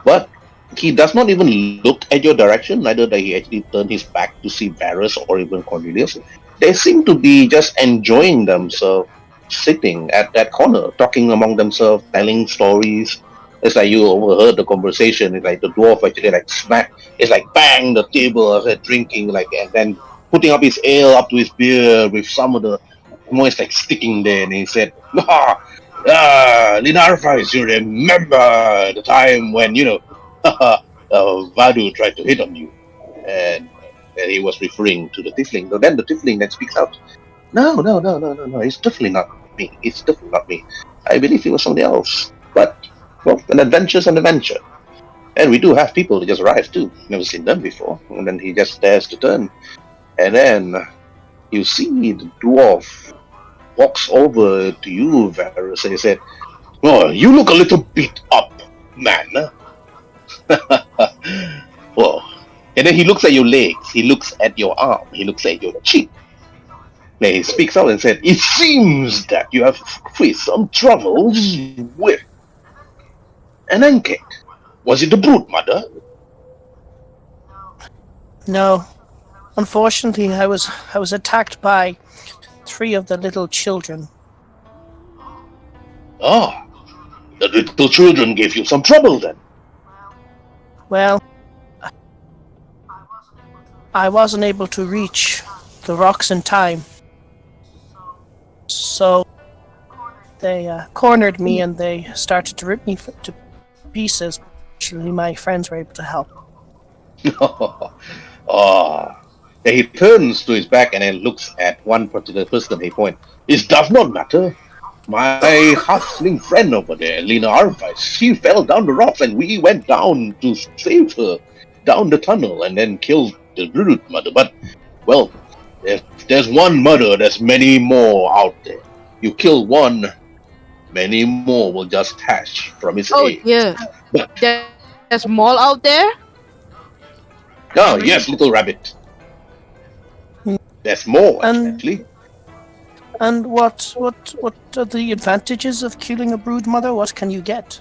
But he does not even look at your direction, neither does he actually turn his back to see Varus or even Cornelius. They seem to be just enjoying themselves, sitting at that corner, talking among themselves, telling stories. It's like you overheard the conversation. It's like the dwarf actually like smack. It's like bang the table, drinking like, and then putting up his ale up to his beer with some of the moist like sticking there. And he said, Linarfis, you remember the time when, Vadu tried to hit on you? And he was referring to the tiefling. So then the tiefling then speaks out. No, it's definitely not me. It's definitely not me. I believe it was somebody else. But, well, an adventure's an adventure. And we do have people that just arrived too. Never seen them before. And then he just dares to turn. And then you see the dwarf walks over to you, Varus, and he said, "Oh, you look a little beat up, man." Well, and then he looks at your legs, he looks at your arm, he looks at your cheek. Then he speaks out and said, "It seems that you have faced some troubles with an anklet. Was it the brood mother?" No. Unfortunately, I was attacked by 3 of the little children. Ah, the little children gave you some trouble then. Well, I wasn't able to reach the rocks in time. So they cornered me and they started to rip me to pieces. Actually, my friends were able to help. Then he turns to his back and then looks at one particular person. He points. It does not matter. My halfling friend over there, Lena Arvice, she fell down the rocks and we went down to save her down the tunnel and then killed the Druid mother. But, well, if there's one murder, there's many more out there. You kill one, many more will just hatch from his Oh, aid. yeah. There's more out there? Oh, yes, little rabbit. There's more, actually. And what are the advantages of killing a brood mother? What can you get?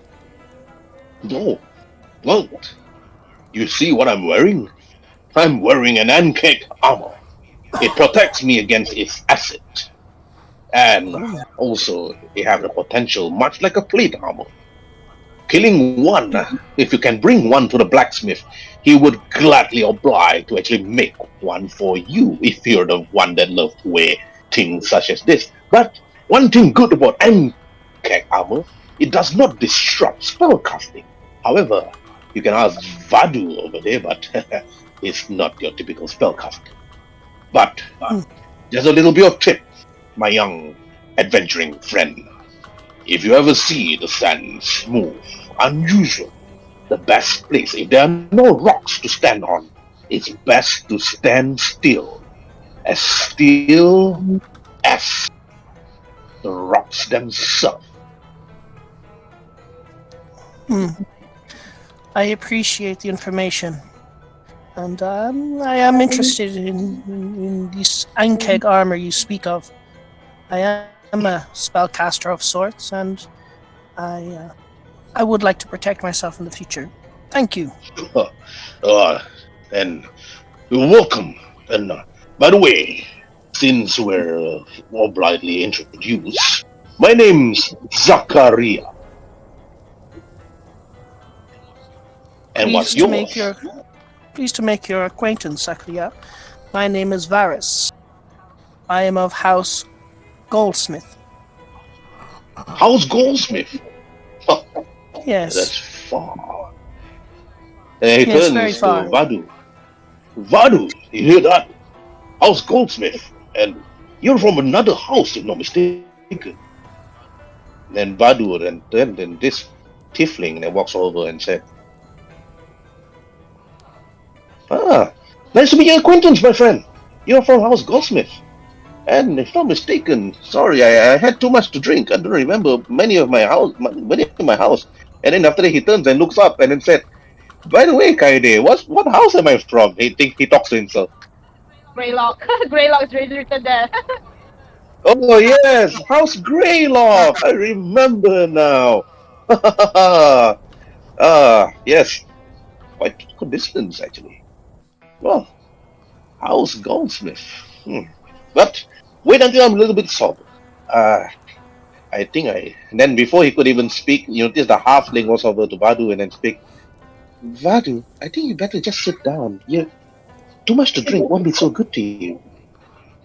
No. Well, you see what I'm wearing? I'm wearing an anklet armor. It protects me against its acid. And also, it has the potential much like a plate armor. Killing one, if you can bring one to the blacksmith, he would gladly oblige to actually make one for you if you're the one that loves to wear things such as this. But one thing good about anklet armor, it does not disrupt spellcasting. However, you can ask Vadu over there, but it's not your typical spellcaster. But there's a little bit of tip, my young adventuring friend. If you ever see the sand smooth, unusual, the best place, if there are no rocks to stand on, it's best to stand still as the rocks themselves. I appreciate the information. And I am interested in this ankeg armor you speak of. I am a spellcaster of sorts, and I would like to protect myself in the future. Thank you. And you're welcome. And by the way, since we're more blithely introduced, my name's Zachariah. And what's yours? Pleased to make your acquaintance, Zachariah. My name is Varus. I am of House Goldsmith. House Goldsmith? Yes. That's far. And he Yes, turns very far. to Vadu. Vadu, you hear that? House Goldsmith. And you're from another house, if not mistaken. Then Vadu, then this tiefling that walks over and said, nice to meet your acquaintance, my friend. You're from House Goldsmith. And if not mistaken, sorry, I had too much to drink. I don't remember many of my house. And then after that, he turns and looks up and then said, "By the way, Kaede, what house am I from?" He talks to himself. Greylock. Greylock is written there. Oh yes, House Greylock. I remember now. Yes, quite a distance actually. Well, House Goldsmith. But wait until I'm a little bit sober. I think then before he could even speak, you notice the halfling was over to Vadu and then speak. Vadu, I think you better just sit down. Too much to drink won't be so good to you.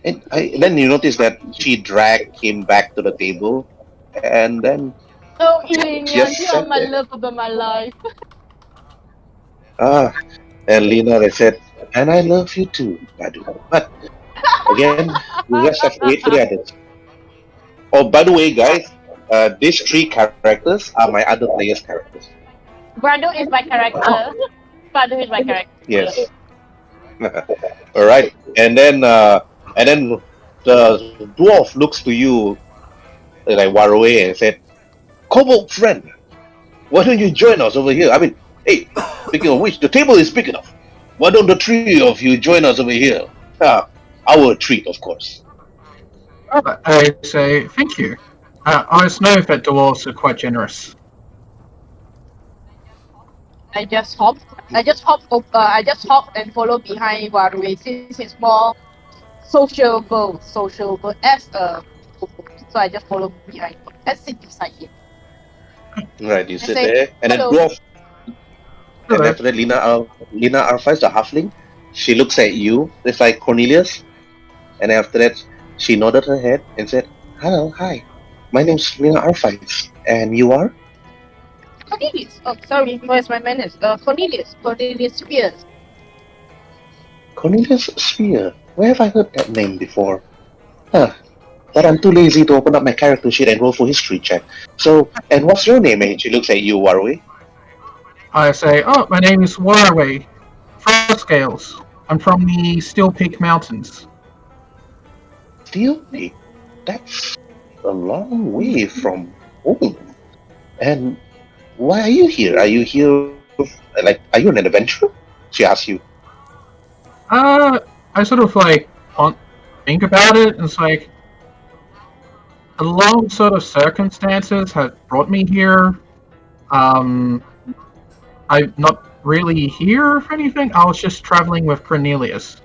And then you notice that she dragged him back to the table and then Oh, Elenia, just you are sat my there. love of my life. Ah, and Lena they said, and I love you too, Badu. But again, you just have to wait for the others. Oh, by the way, guys, these three characters are my other players' characters. Brando is my character. Brando is my character. Yes. All right, and then the dwarf looks to you like Waruay and said, "Kobold friend, why don't you join us over here? I mean, hey, speaking of which, the table is big enough. Why don't the three of you join us over here? Our treat, of course." I say thank you. I just know that dwarves are quite generous. I just hop and follow behind Waruay since it's more sociable as a so I just follow behind and sit beside him. Right, you I sit say, there, and then "Hello." dwarf, and Hello. after that, Lena Alpha is the halfling. She looks at you, it's like Cornelius, and after that, she nodded her head and said, "Hello, hi. My name's Lena Alpha, and you are?" Cornelius. Oh, sorry, where's my manners? Cornelius Spears. Cornelius Spear. Where have I heard that name before? Huh. But I'm too lazy to open up my character sheet and roll for history check. So, and what's your name? And she looks at you, Waruay. I say, oh, my name is Waruay, Scales. I'm from the Steel Peak Mountains. Steel Peak? That's a long way from home. And why are you here? Are you here, are you an adventurer? She asks you. I sort of like think about it, and it's like a long sort of circumstances have brought me here. I'm not really here for anything. I was just traveling with Cornelius.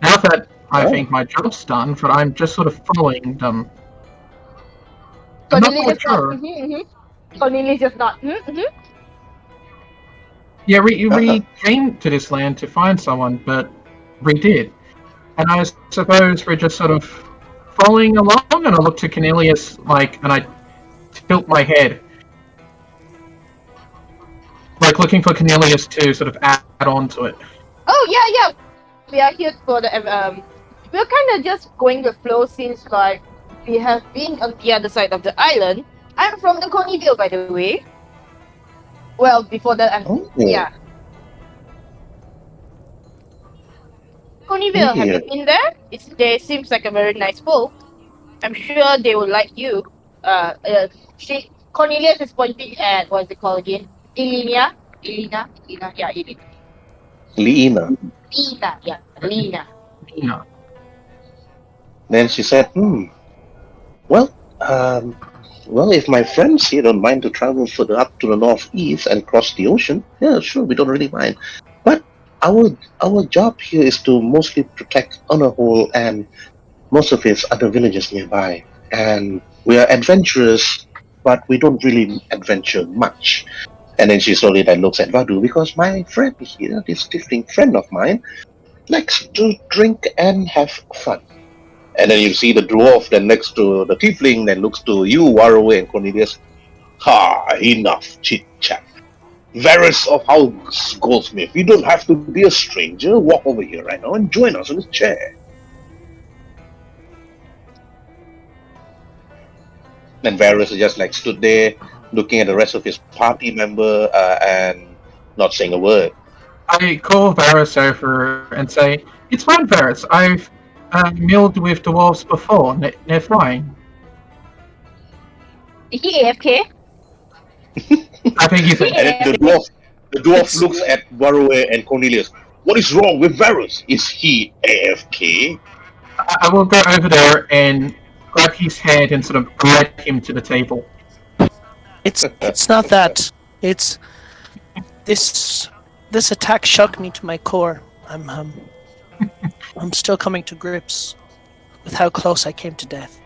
Now that I think my job's done, but I'm just sort of following them. I'm not quite sure. Cornelius just not. Yeah, we came to this land to find someone, but we did. And I suppose we're just sort of following along, and I look to Cornelius, and I tilt my head. Like, looking for Cornelius to sort of add on to it. Oh, yeah. We are here for the, we're kind of just going with flow since, we have been on the other side of the island. I'm from the Cornelius, by the way. Well, before that, yeah. Cornelius, have you been there? They seems like a very nice folk. I'm sure they will like you. Cornelius is pointing at, what is it called again? Elena. Lena. Then she said, well, if my friends here don't mind to travel further up to the northeast and cross the ocean, yeah, sure, we don't really mind. But our job here is to mostly protect Onahole and most of its other villages nearby. And we are adventurous, but we don't really adventure much. And then she slowly then looks at Vadu, because my friend here, this tiefling friend of mine, likes to drink and have fun. And then you see the dwarf then next to the tiefling, then looks to you, Waruay and Cornelius. Enough chit-chat. Varys of House Goldsmith, you don't have to be a stranger. Walk over here right now and join us in this chair. And Varys just stood there, looking at the rest of his party member and not saying a word. I call Varys over and say, "It's fine, Varys. I've milled with dwarves before. They're fine." Is he AFK? I think he's. And then the dwarf looks at Waruay and Cornelius. What is wrong with Varys? Is he AFK? I will go over there and grab his head and sort of drag him to the table. It's not that. It's this attack shocked me to my core. I'm still coming to grips with how close I came to death.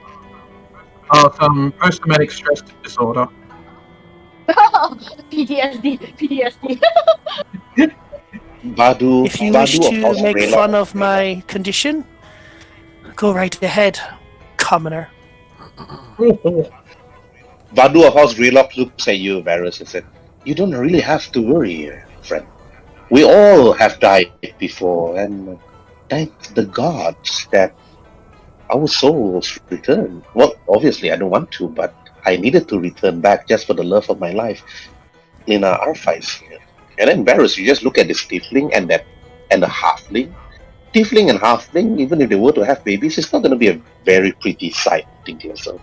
Some post-traumatic stress disorder. PTSD. Badu. If you wish to make fun of my condition, go right ahead, commoner. Vadu of House Greylock looks at you, Varus, and said, "You don't really have to worry, friend. We all have died before, and thank the gods that our souls return. Well, obviously I don't want to, but I needed to return back just for the love of my life. Lina Arfice here." And then Varus, you just look at this tiefling and the halfling. Tiefling and halfling, even if they were to have babies, it's not going to be a very pretty sight, think to yourself.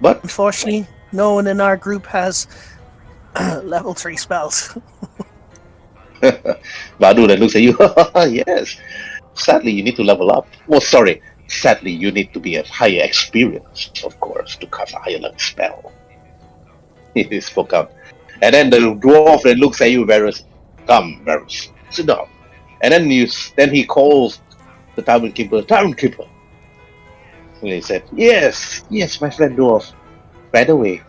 But Unfortunately, no one in our group has level 3 spells. Vadu then looks at you. Yes. Sadly, you need to level up. Well, sorry. Sadly, you need to be at higher experience, of course, to cast a higher level spell. He spoke up. And then the dwarf then looks at you, Varus. "Come, Varus, sit down." And then he calls the tavern keeper. "Tavern keeper." And he said, yes, my friend dwarf. Right away.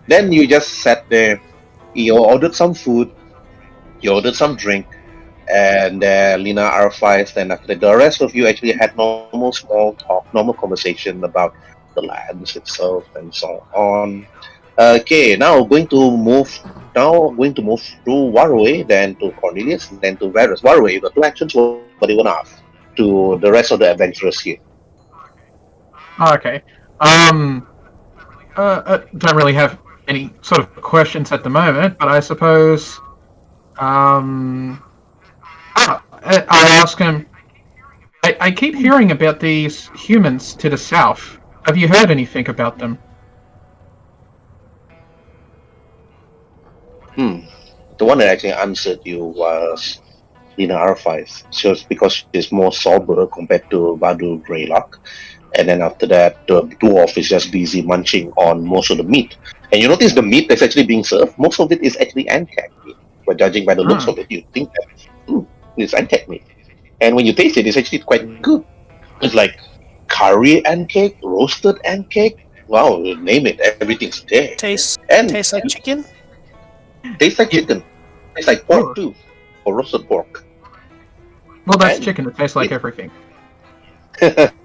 Then you just sat there. You ordered some food. You ordered some drink. And Lina Arfice, then after that, the rest of you actually had normal small talk, normal conversation about the lands itself and so on. Okay, now going to move through Waruay, then to Cornelius, then to Varus. Waruay, you got 2 actions. What do you want to ask to the rest of the adventurers here? Okay. Don't really have any sort of questions at the moment, but I suppose. I ask him. I keep hearing about these humans to the south. Have you heard anything about them? The one that actually answered you was Lina Arfice. Just because she's more sober compared to Vadu Greylock. And then after that, the dwarf is just busy munching on most of the meat. And you notice the meat that's actually being served, most of it is actually ancak meat. But judging by the looks of it, you think that it's ancak meat. And when you taste it, it's actually quite good. It's like curry ancak, roasted ancak. Wow, name it, everything's there. Tastes like chicken? Tastes like chicken. Tastes like pork too, or roasted pork. Well, that's chicken. It tastes like everything.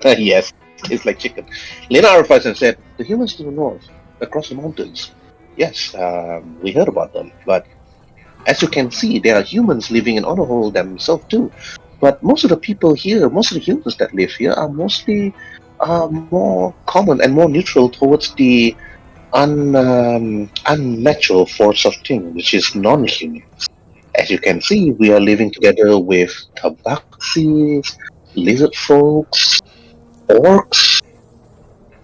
Yes, tastes like chicken. Lina Arfice said, "The humans to the north, across the mountains. Yes, we heard about them, but as you can see, there are humans living in Onahole themselves too. But most of the people here, most of the humans that live here are mostly more common and more neutral towards the unnatural force of thing, which is non-humans. As you can see, we are living together with tabaxis, lizard folks, orcs,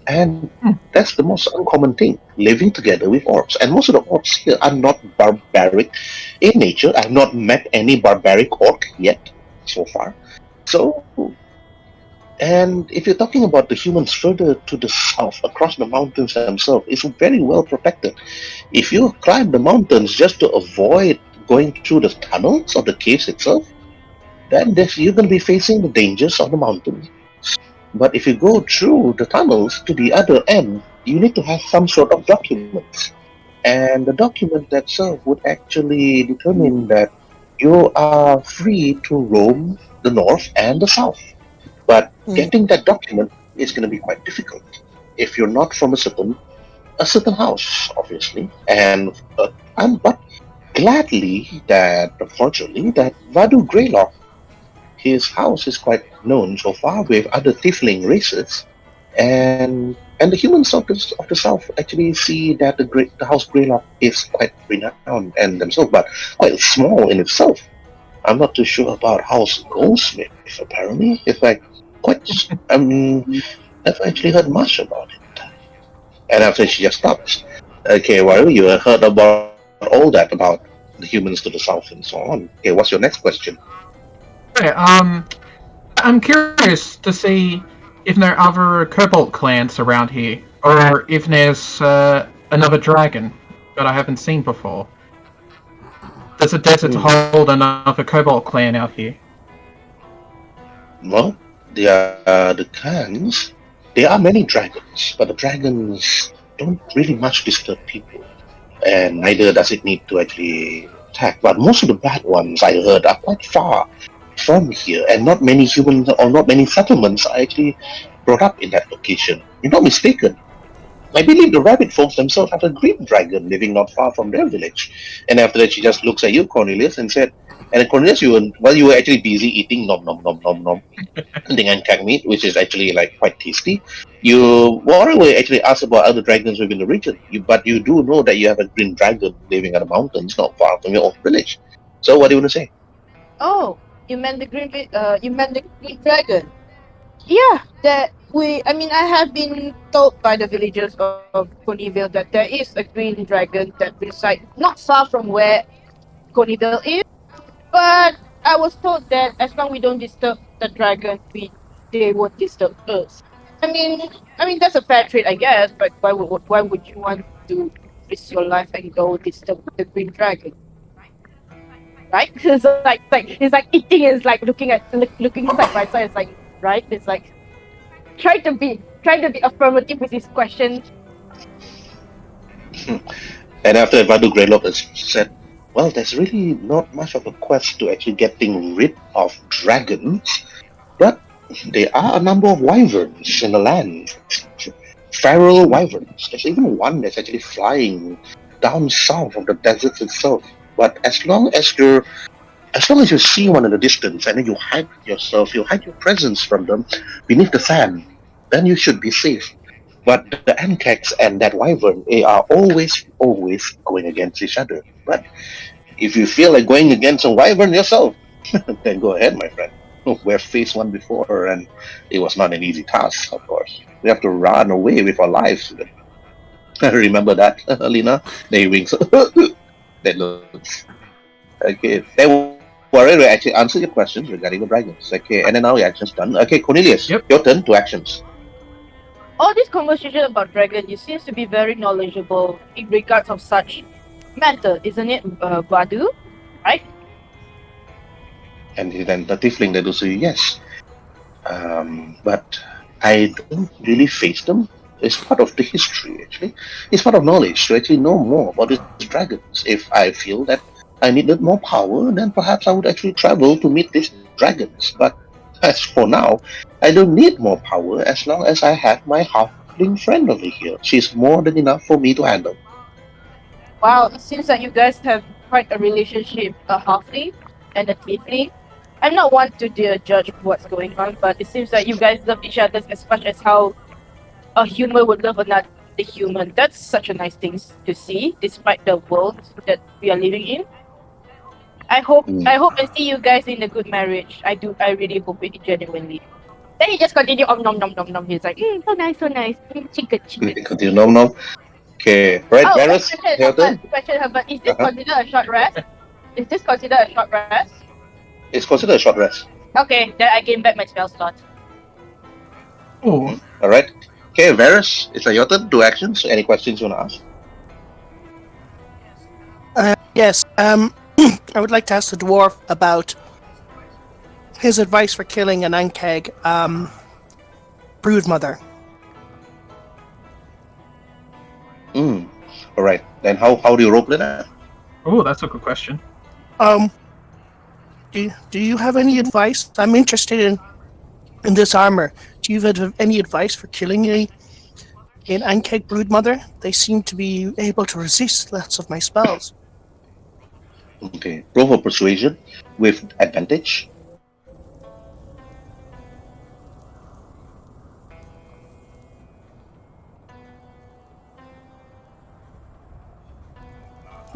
and that's the most uncommon thing, living together with orcs. And most of the orcs here are not barbaric in nature. I've not met any barbaric orc yet, so far. So, and if you're talking about the humans further to the south, across the mountains themselves, it's very well protected. If you climb the mountains just to avoid going through the tunnels of the caves itself, then you're going to be facing the dangers of the mountains. But if you go through the tunnels to the other end, you need to have some sort of documents. And the document itself would actually determine that you are free to roam the north and the south. But getting that document is going to be quite difficult if you're not from a certain house, obviously. And but gladly that, unfortunately, that Vadu Greylock, his house is quite known so far with other tiefling races, and the humans of the south actually see that the house Greylock is quite renowned and themselves, but quite small in itself. I'm not too sure about House Goldsmith. Apparently, it's like quite. Never actually heard much about it. And after she just stops. Okay, well, you heard about all that about the humans to the south and so on. Okay, what's your next question? Okay, I'm curious to see if there are other Kobold clans around here, or if there's another dragon that I haven't seen before. Does the desert hold another Kobold clan out here? Well, the clans, there are many dragons, but the dragons don't really much disturb people, and neither does it need to actually attack. But most of the bad ones I heard are quite far from here, and not many humans or not many settlements are actually brought up in that location. You're not mistaken. I believe the rabbit folks themselves have a green dragon living not far from their village. And after that, she just looks at you, Cornelius, and said, and Cornelius, while you were actually busy eating nom nom nom nom nom dengan cat meat, which is actually like quite tasty, Waruay actually asked about other dragons within the region. But you do know that you have a green dragon living in the mountains not far from your own village. So what do you want to say? Oh, you meant the green dragon. Yeah, I have been told by the villagers of Cornelius that there is a green dragon that resides not far from where Cornelius is. But I was told that as long we don't disturb the dragon, they won't disturb us. I mean that's a fair trade, I guess. But why would you want to risk your life and go disturb the green dragon? Right? It's like eating is like looking side by side. It's like right. It's like trying to be affirmative with his question. And after Vadu Greylock has said, well, there's really not much of a quest to actually getting rid of dragons, but there are a number of wyverns in the land. Feral wyverns. There's even one that's actually flying down south of the deserts itself. But as long as you see one in the distance and then you hide your presence from them beneath the sand, then you should be safe. But the ankex and that wyvern, they are always going against each other. But if you feel like going against a wyvern yourself, then go ahead, my friend. We've faced one before, and it was not an easy task, of course. We have to run away with our lives. Remember that, Lena? They wings. That looks. Okay, they were already actually answer your questions regarding the dragons. Okay, and then now your action's done. Okay, Cornelius, Yep. your turn to actions. All this conversation about dragon, you seems to be very knowledgeable in regards of such matter, isn't it, Vadu? Right? And then the tiefling that will say yes. But I don't really face them. It's part of the history, actually. It's part of knowledge to actually know more about these dragons. If I feel that I needed more power, then perhaps I would actually travel to meet these dragons. But as for now, I don't need more power as long as I have my halfling friend over here. She's more than enough for me to handle. Wow, it seems that you guys have quite a relationship, a halfling and a tiefling. I'm not one to judge what's going on, but it seems that you guys love each other as much as how a human would love another human. That's such a nice thing to see, despite the world that we are living in. I hope I see you guys in a good marriage. I really hope it genuinely. Then he just continue nom nom nom nom. He's like, so nice. Chicken. Continue, no. Okay, right, Varus, your turn. Question, but is this considered a short rest? Is this considered a short rest? It's considered a short rest. Okay, then I gain back my spell slot. Oh, Alright. Okay, Varus, it's your turn. 2 actions. Any questions you want to ask? Yes. I would like to ask the dwarf about his advice for killing an Ankeg broodmother. Alright. Then how do you roleplay that? oh, that's a good question. Do you have any advice? I'm interested in this armor. Do you have any advice for killing an Ankeg broodmother? They seem to be able to resist lots of my spells. Okay. Roll for persuasion with advantage.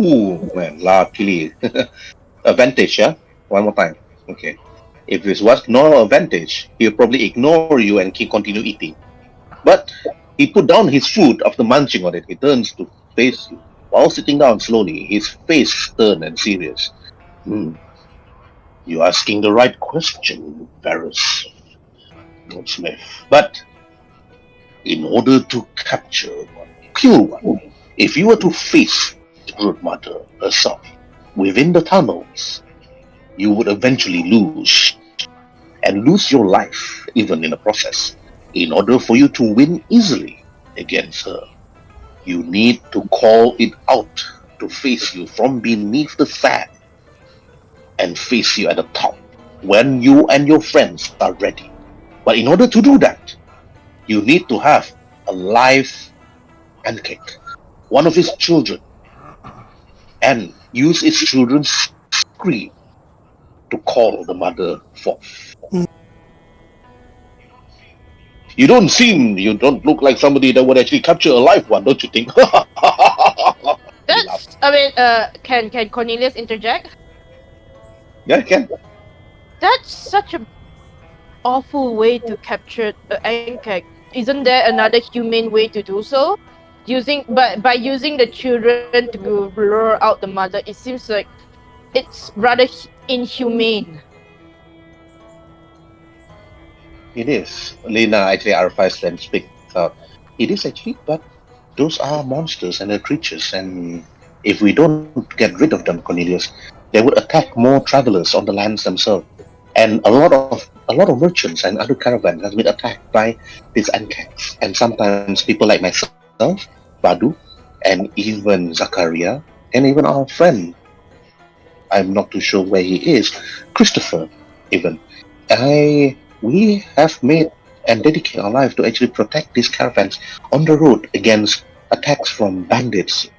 Ooh, man, luckily. Advantage, yeah? One more time. Okay. If it was no advantage, he'll probably ignore you and continue eating. But he put down his food after munching on it. He turns to face you. While sitting down slowly, his face stern and serious. You're asking the right question, Varus, Goldsmith. But in order to kill one, if you were to face the Broodmother herself within the tunnels, you would eventually lose your life, even in the process. In order for you to win easily against her, you need to call it out to face you from beneath the sand and face you at the top when you and your friends are ready. But in order to do that, you need to have a live Ankek, one of his children, and use its children's scream to call the mother forth. You don't look like somebody that would actually capture a live one, don't you think? That's. Can Cornelius interject? Yeah, I can. That's such a awful way to capture an ankek. Isn't there another humane way to do so? By using the children to lure out the mother, it seems like it's rather inhumane. It is. Lena actually R5 then speaks out. It is actually, but those are monsters and they're creatures, and if we don't get rid of them, Cornelius, they would attack more travelers on the lands themselves. And a lot of merchants and other caravans have been attacked by these ankeks. And sometimes people like myself, Badu, and even Zakaria, and even our friend, I'm not too sure where he is, Christopher, even. We have made and dedicated our life to actually protect these caravans on the road against attacks from bandits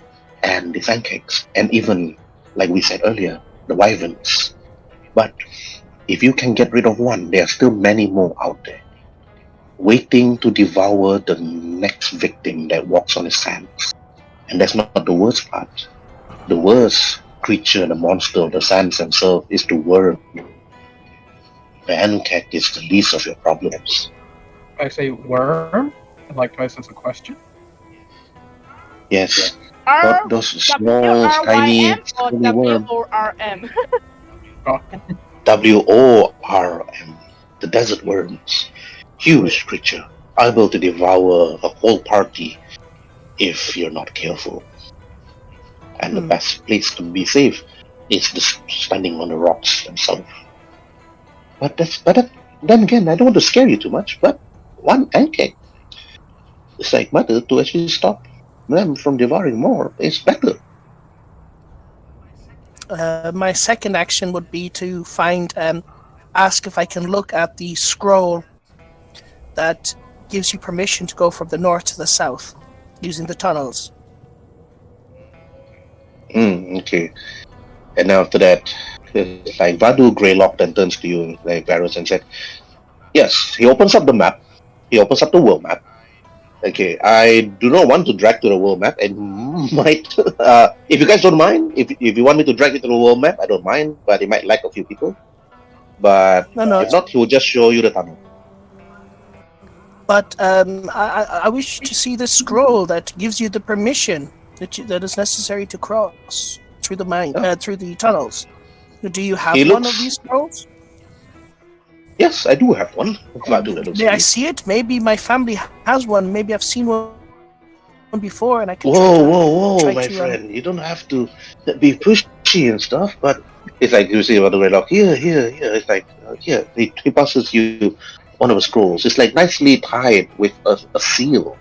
and the ankeks, and even, like we said earlier, the wyverns. But if you can get rid of one, there are still many more out there, waiting to devour the next victim that walks on his sands. And that's not the worst part. The worst creature, the monster of the sands themselves, is the worm. The ankek is the least of your problems. I say worm. I'd like to ask this a question. Yes, but those small, tiny, or tiny worms. WORM? WORM, the desert worms. Huge creature, able to devour a whole party if you're not careful. And the best place to be safe is just standing on the rocks themselves. But then again, I don't want to scare you too much, but one ankek, it's like matter to actually stop them from devouring more is better. My second action would be to ask if I can look at the scroll that gives you permission to go from the north to the south using the tunnels. Okay. And after that, it's like Vadu Greylock then turns to you, like Varus, and said, yes, he opens up the map. He opens up the world map. Okay, I do not want to drag to the world map, and might, if you guys don't mind, if you want me to drag it to the world map, I don't mind, but it might lack a few people. But if not, he will just show you the tunnel. But I wish to see the scroll that gives you the permission that is necessary to cross through the through the tunnels. Do you have one of these scrolls? Yes, I do have one. May I see it? Maybe my family has one. Maybe I've seen one before, and I can. Whoa, my friend! You don't have to be pushy and stuff, but it's like you see another Greylock. Here. It's like here. He passes you one of the scrolls. It's like nicely tied with a seal,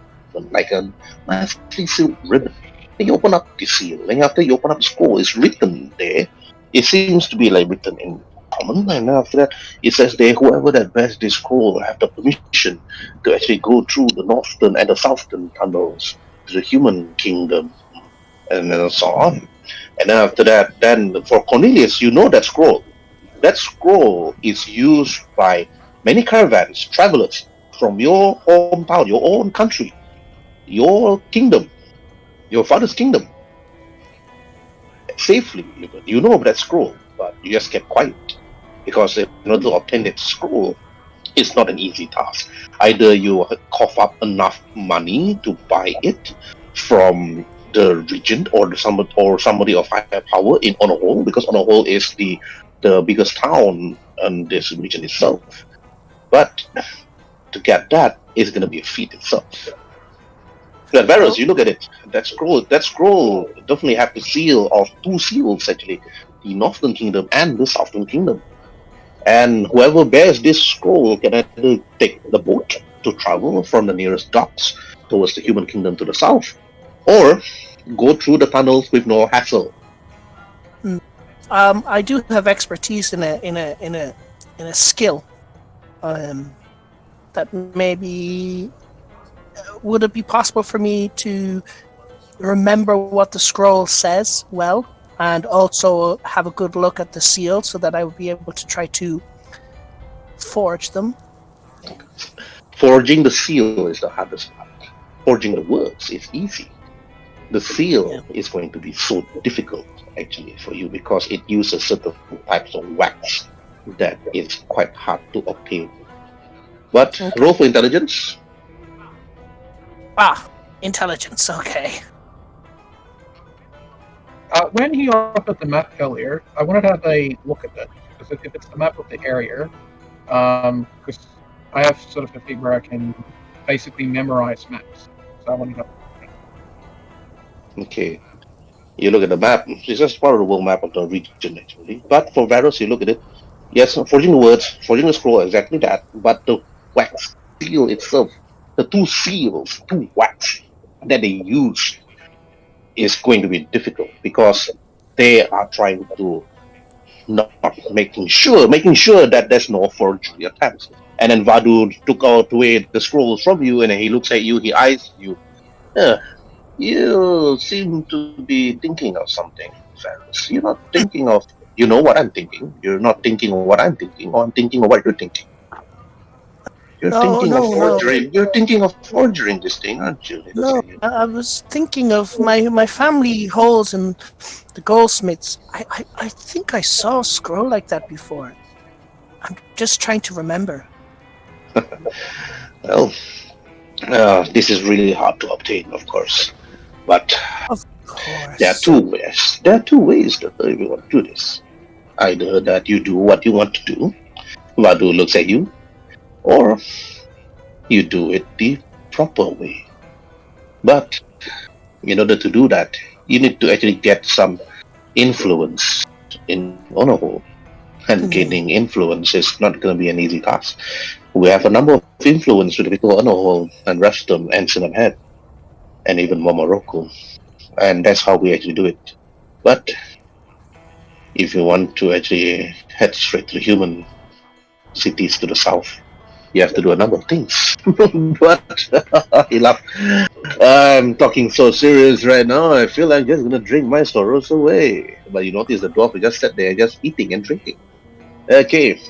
like a nicely sealed ribbon. And you open up the seal, and after you open up the scroll, it's written there. It seems to be like written in common, and after that it says there, whoever that bears this scroll will have the permission to actually go through the northern and the southern tunnels to the human kingdom, and then so on. And then after that, then for Cornelius, you know that scroll. That scroll is used by many caravans, travelers from your hometown, your own country, your kingdom, your father's kingdom. Safely, you know that scroll, but you just kept quiet. Because in order to obtain that scroll, it's not an easy task. Either you cough up enough money to buy it from the regent or somebody of higher power in Onahole, because Onahole is the biggest town in this region itself. But to get that is going to be a feat itself. Varus, you look at it. That scroll definitely have the seal of two seals actually, the Northern Kingdom and the Southern Kingdom. And whoever bears this scroll can either take the boat to travel from the nearest docks towards the human kingdom to the south, or go through the tunnels with no hassle. I do have expertise in a skill that maybe would it be possible for me to remember what the scroll says well, and also have a good look at the seal so that I would be able to try to forge them? Forging the seal is the hardest part. Forging the words is easy. The seal is going to be so difficult, actually, for you because it uses certain types of wax that is quite hard to obtain. But roll for intelligence. Intelligence, okay. When he offered the map earlier, I wanted to have a look at it, because if it's the map of the area, because I have sort of a thing where I can basically memorize maps, so I wanted to. Okay. You look at the map. It's just part of the world map of the region, actually. But for Varus, you look at it. Yes, forging the words, forging the scroll, exactly that. But the wax seal itself, the two seals, two wax that they use is going to be difficult because they are trying to not making sure that there's no forgery attempts. And then Vadu took away the scrolls from you, and then he looks at you, he eyes you. You seem to be thinking of something, Ferris. You're not thinking of, you know what I'm thinking. You're not thinking of what I'm thinking, or I'm thinking of what you're thinking. You're thinking of forging. You're thinking of forging this thing, aren't you? No, I was thinking of my family holes in the goldsmiths. I think I saw a scroll like that before. I'm just trying to remember. Well, this is really hard to obtain, of course. But Of course. there are two ways. There are two ways that you want to do this. Either that you do what you want to do, Vadu looks at you, or you do it the proper way. But in order to do that, you need to actually get some influence in Onahole. And gaining influence is not going to be an easy task. We have a number of influence with the people of Onahole and Restum and Cinnamhead, and even Momoroko. And that's how we actually do it. But if you want to actually head straight to the human cities to the south, you have to do a number of things. But he laughed. I'm talking so serious right now. I feel like I'm just gonna drink my sorrows away. But you notice the dwarf just sat there, just eating and drinking. Okay,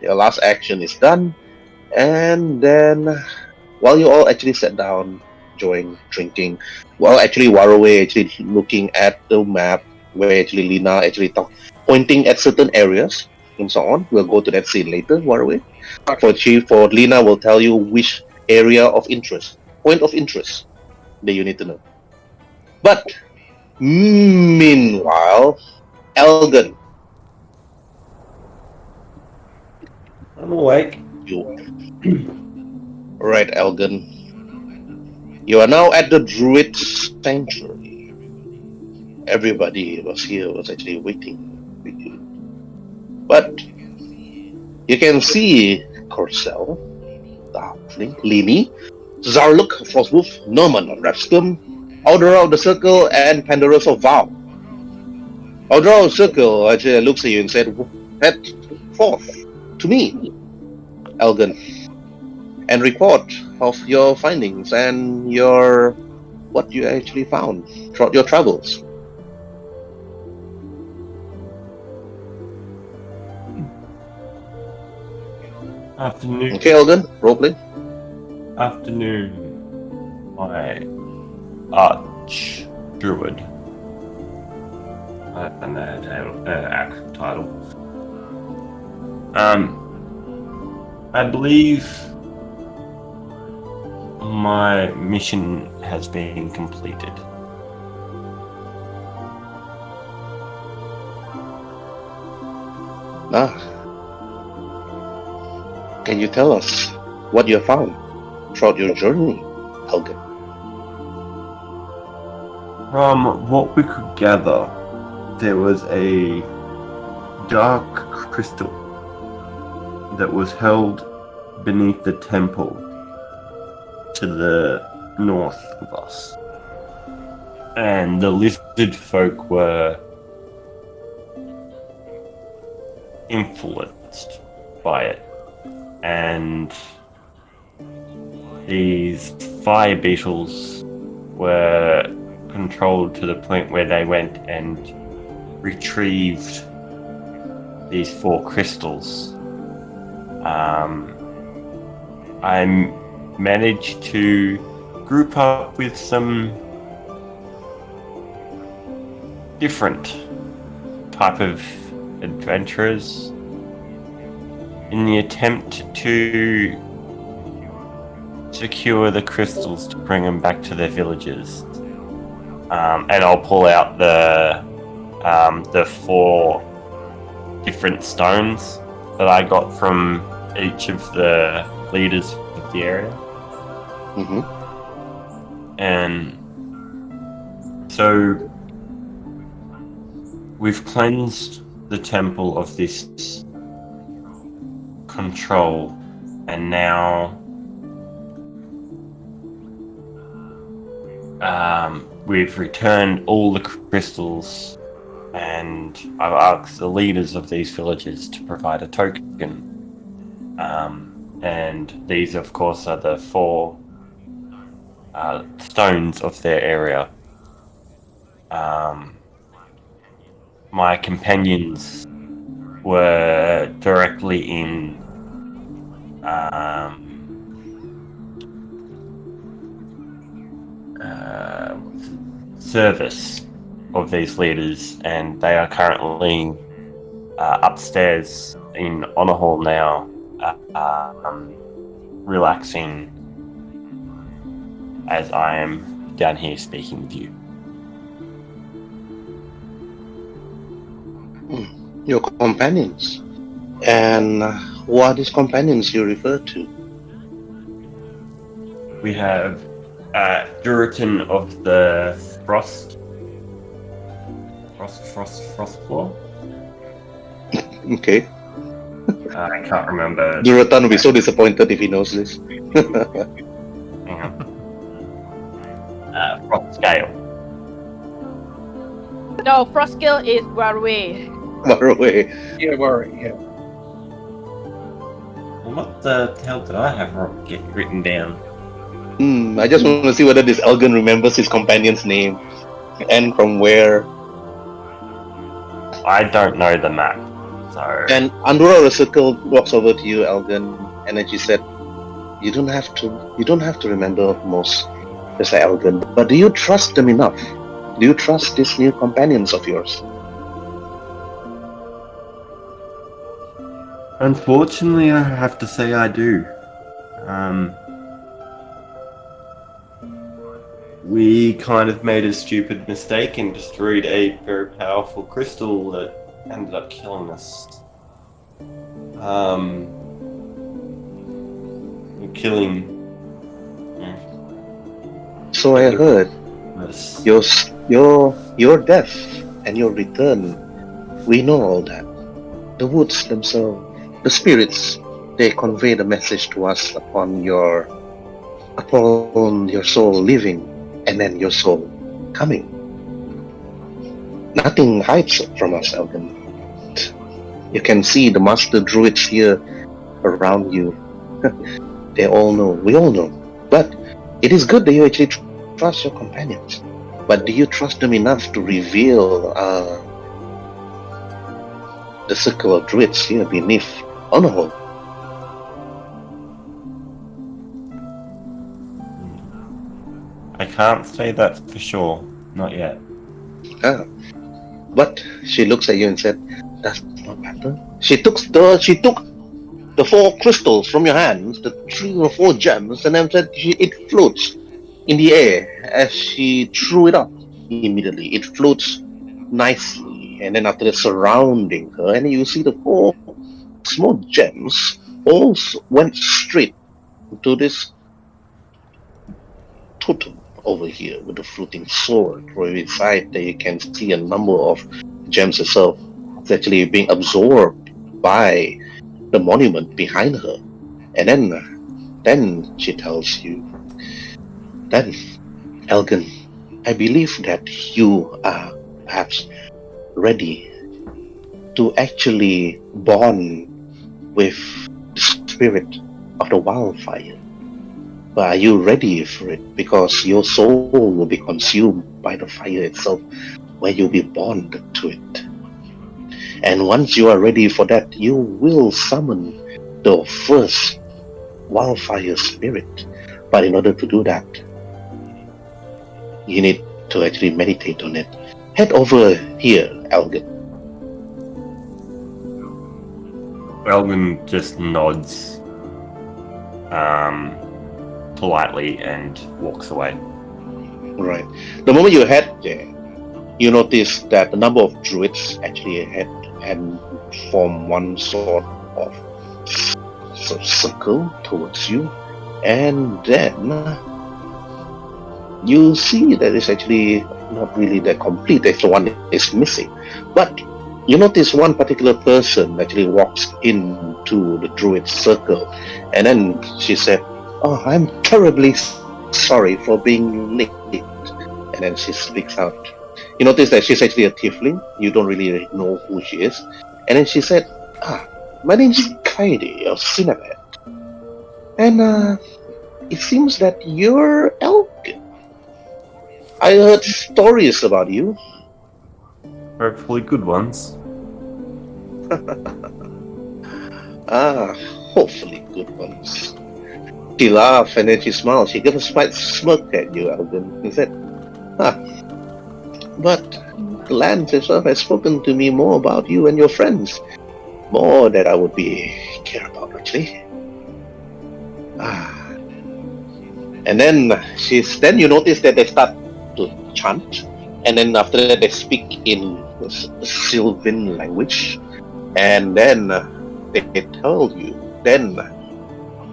your last action is done, and then while you all actually sat down, enjoying drinking, while actually Waruay actually looking at the map, where actually Lina actually pointing at certain areas and so on. We'll go to that scene later, Waruay. For Lina will tell you which area of interest, point of interest that you need to know. But meanwhile, Elgen, I'm awake. Right, Elgen. You are now at the Druid Century. Everybody was actually waiting with you. But you can see Corcel, the Halfling, Lini, Zarluk, Frostwolf, Norman of Rapscum, Aldera of the Circle, and Pandarus of Vow. Aldera of the Circle actually looks at you and said, "Head forth to me, Elgen, and report of your findings and what you actually found throughout your travels." Afternoon. Okay, Elgen, roleplay. Afternoon, my arch druid. And the actual title. I believe my mission has been completed. Can you tell us what you have found throughout your journey, Elgen? From what we could gather, there was a dark crystal that was held beneath the temple to the north of us. And the lizard folk were influenced by it. And these fire beetles were controlled to the point where they went and retrieved these 4 crystals. I managed to group up with some different type of adventurers in the attempt to secure the crystals to bring them back to their villages. And I'll pull out the 4 different stones that I got from each of the leaders of the area. Mm-hmm. And so we've cleansed the temple of this control, and now we've returned all the crystals, and I've asked the leaders of these villages to provide a token. And these, of course, are the 4 stones of their area. My companions were directly in service of these leaders, and they are currently upstairs in Onahole now, relaxing as I am down here speaking with you. Your companions. And what is companions you refer to? We have Druid of the Frost Floor. Okay. I can't remember. Duratan will be so disappointed if he knows this. Hang on. Frost Scale. No, frost skill is Waruay. Waruay. Yeah, worry. Yeah. What the hell did I have get written down? I just want to see whether this Elgen remembers his companion's name and from where. I don't know the map, so. And Andorra Circle walks over to you, Elgen, and then she said, "You don't have to remember most, Mr. Elgen. But do you trust them enough? Do you trust these new companions of yours?" Unfortunately, I have to say I do. We kind of made a stupid mistake and destroyed a very powerful crystal that ended up killing us. Killing. So I heard. Us. Your death and your return. We know all that. The woods themselves, the spirits, they convey the message to us upon your soul leaving, and then your soul coming. Nothing hides from us, Elgen. You can see the master druids here around you. They all know. We all know. But it is good that you actually trust your companions. But do you trust them enough to reveal the circle of druids here beneath Onahole? I can't say that for sure. Not yet. But she looks at you and said, "Does not matter." She took the 4 crystals from your hands, the 3 or 4 gems, and then said it floats in the air as she threw it up. Immediately, it floats nicely, and then after that, surrounding her, and you see the 4 small gems all went straight to this totem over here with the floating sword. Right inside there, you can see a number of gems itself. It's actually being absorbed by the monument behind her. And then she tells you, "Then, Elgen, I believe that you are perhaps ready to actually bond with the spirit of the wildfire. But are you ready for it? Because your soul will be consumed by the fire itself, where you'll be bonded to it. And once you are ready for that, you will summon the first Wildfire spirit. But in order to do that, you need to actually meditate on it. Head over here, Elgen. Elgen just nods politely and walks away. Right. The moment you head there, you notice that the number of druids actually had formed one sort of circle towards you, and then you see that it's actually not really that complete. There's one that is missing, but you notice one particular person actually walks into the druid circle, and then she said, "Oh, I'm terribly sorry for being late." And then she speaks out. You notice that she's actually a tiefling. You don't really know who she is. And then she said, "My name's Kaide of Cinnamon. And it seems that you're Elgen. I heard stories about you." Hopefully good ones. Hopefully good ones. She laughed and then she smiled. She gave a slight smirk at you, Elgen, and said, "But the land itself has spoken to me more about you and your friends. More that I would care about, actually." And then you notice that they start to chant, and then after that they speak in Sylvan language, and then they tell you. Then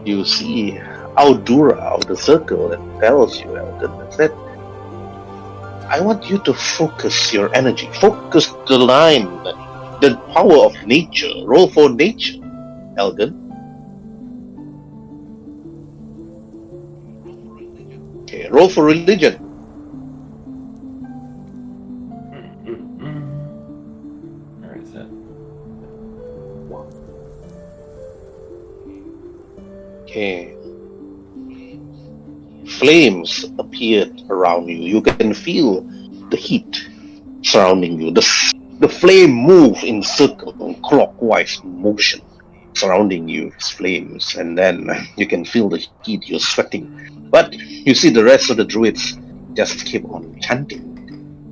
you see Audura of the circle that tells you, Elgen, that I want you to focus your energy, focus the line, the power of nature. Roll for nature, Elgen. Okay, roll for religion. Where is it? Okay. Flames appeared around you. You can feel the heat surrounding you. The flame move in circle, clockwise motion surrounding you. It's flames, and then you can feel the heat. You're sweating, but you see the rest of the druids just keep on chanting,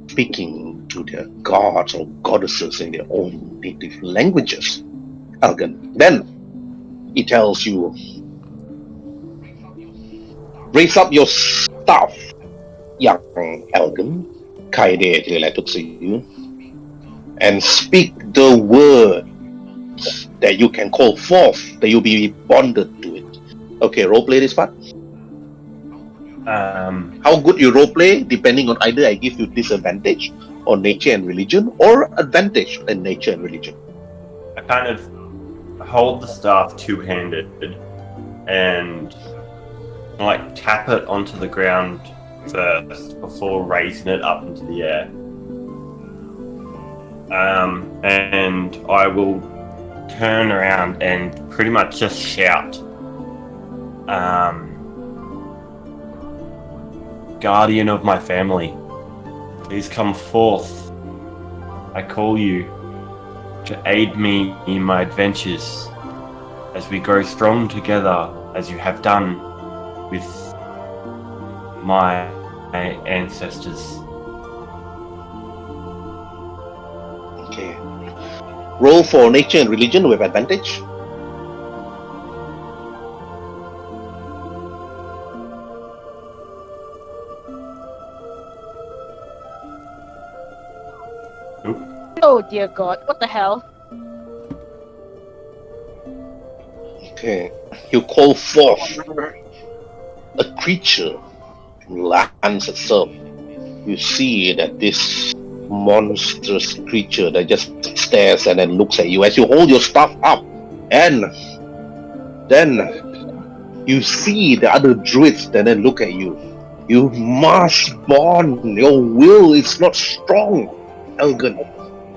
speaking to their gods or goddesses in their own native languages. Elgen. Then he tells you, "Raise up your staff, young Elgen." Kaide actually looks at you, and speak the words that you can call forth, that you'll be bonded to it. Okay, roleplay this part. How good you roleplay, depending on either I give you disadvantage on nature and religion, or advantage in nature and religion. I kind of hold the staff two-handed and tap it onto the ground first before raising it up into the air. And I will turn around and pretty much just shout, "Guardian of my family, please come forth. I call you to aid me in my adventures as we grow strong together, as you have done with my ancestors." Okay. Roll for nature and religion with advantage. Oh dear God, what the hell? Okay. You call forth a creature lands itself. You see that this monstrous creature that just stares and then looks at you as you hold your staff up, and then you see the other druids that then look at you. You must bond. Your will is not strong, Elgen.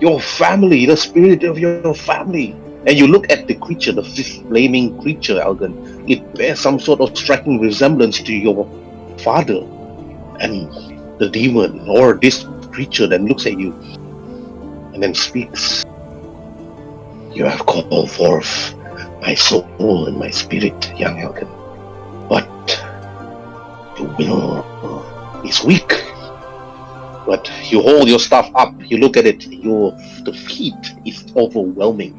Your family, the spirit of your family And you look at the creature, the flaming creature, Elgen. It bears some sort of striking resemblance to your father. And the demon, or this creature, then looks at you and then speaks. You have called forth my soul and my spirit, young Elgen. But your will is weak. But you hold your staff up, you look at it, the heat is overwhelming.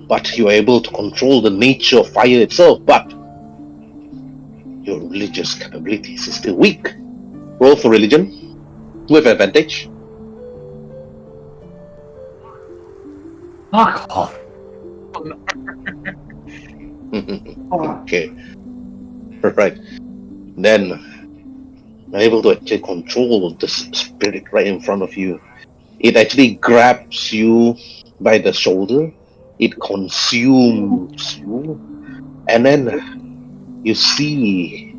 But you are able to control the nature of fire itself, but your religious capabilities is still weak. Roll for religion with advantage. Fuck off. Okay. Right. Then you're able to actually control the spirit right in front of you. It actually grabs you by the shoulder. It consumes you. And then you see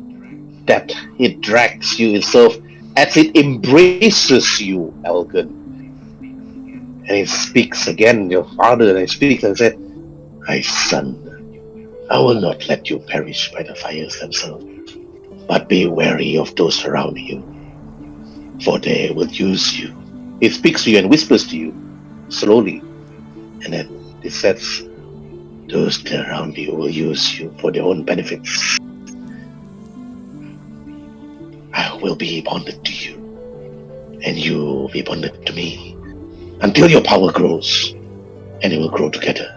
that it drags you itself as it embraces you, Elgen. And it speaks again, your father, and it speaks and said, my son, I will not let you perish by the fires themselves, but be wary of those surrounding you, for they will use you. It speaks to you and whispers to you, slowly, and then it says, those around you will use you for their own benefits. I will be bonded to you, and you will be bonded to me, until your power grows, and it will grow together.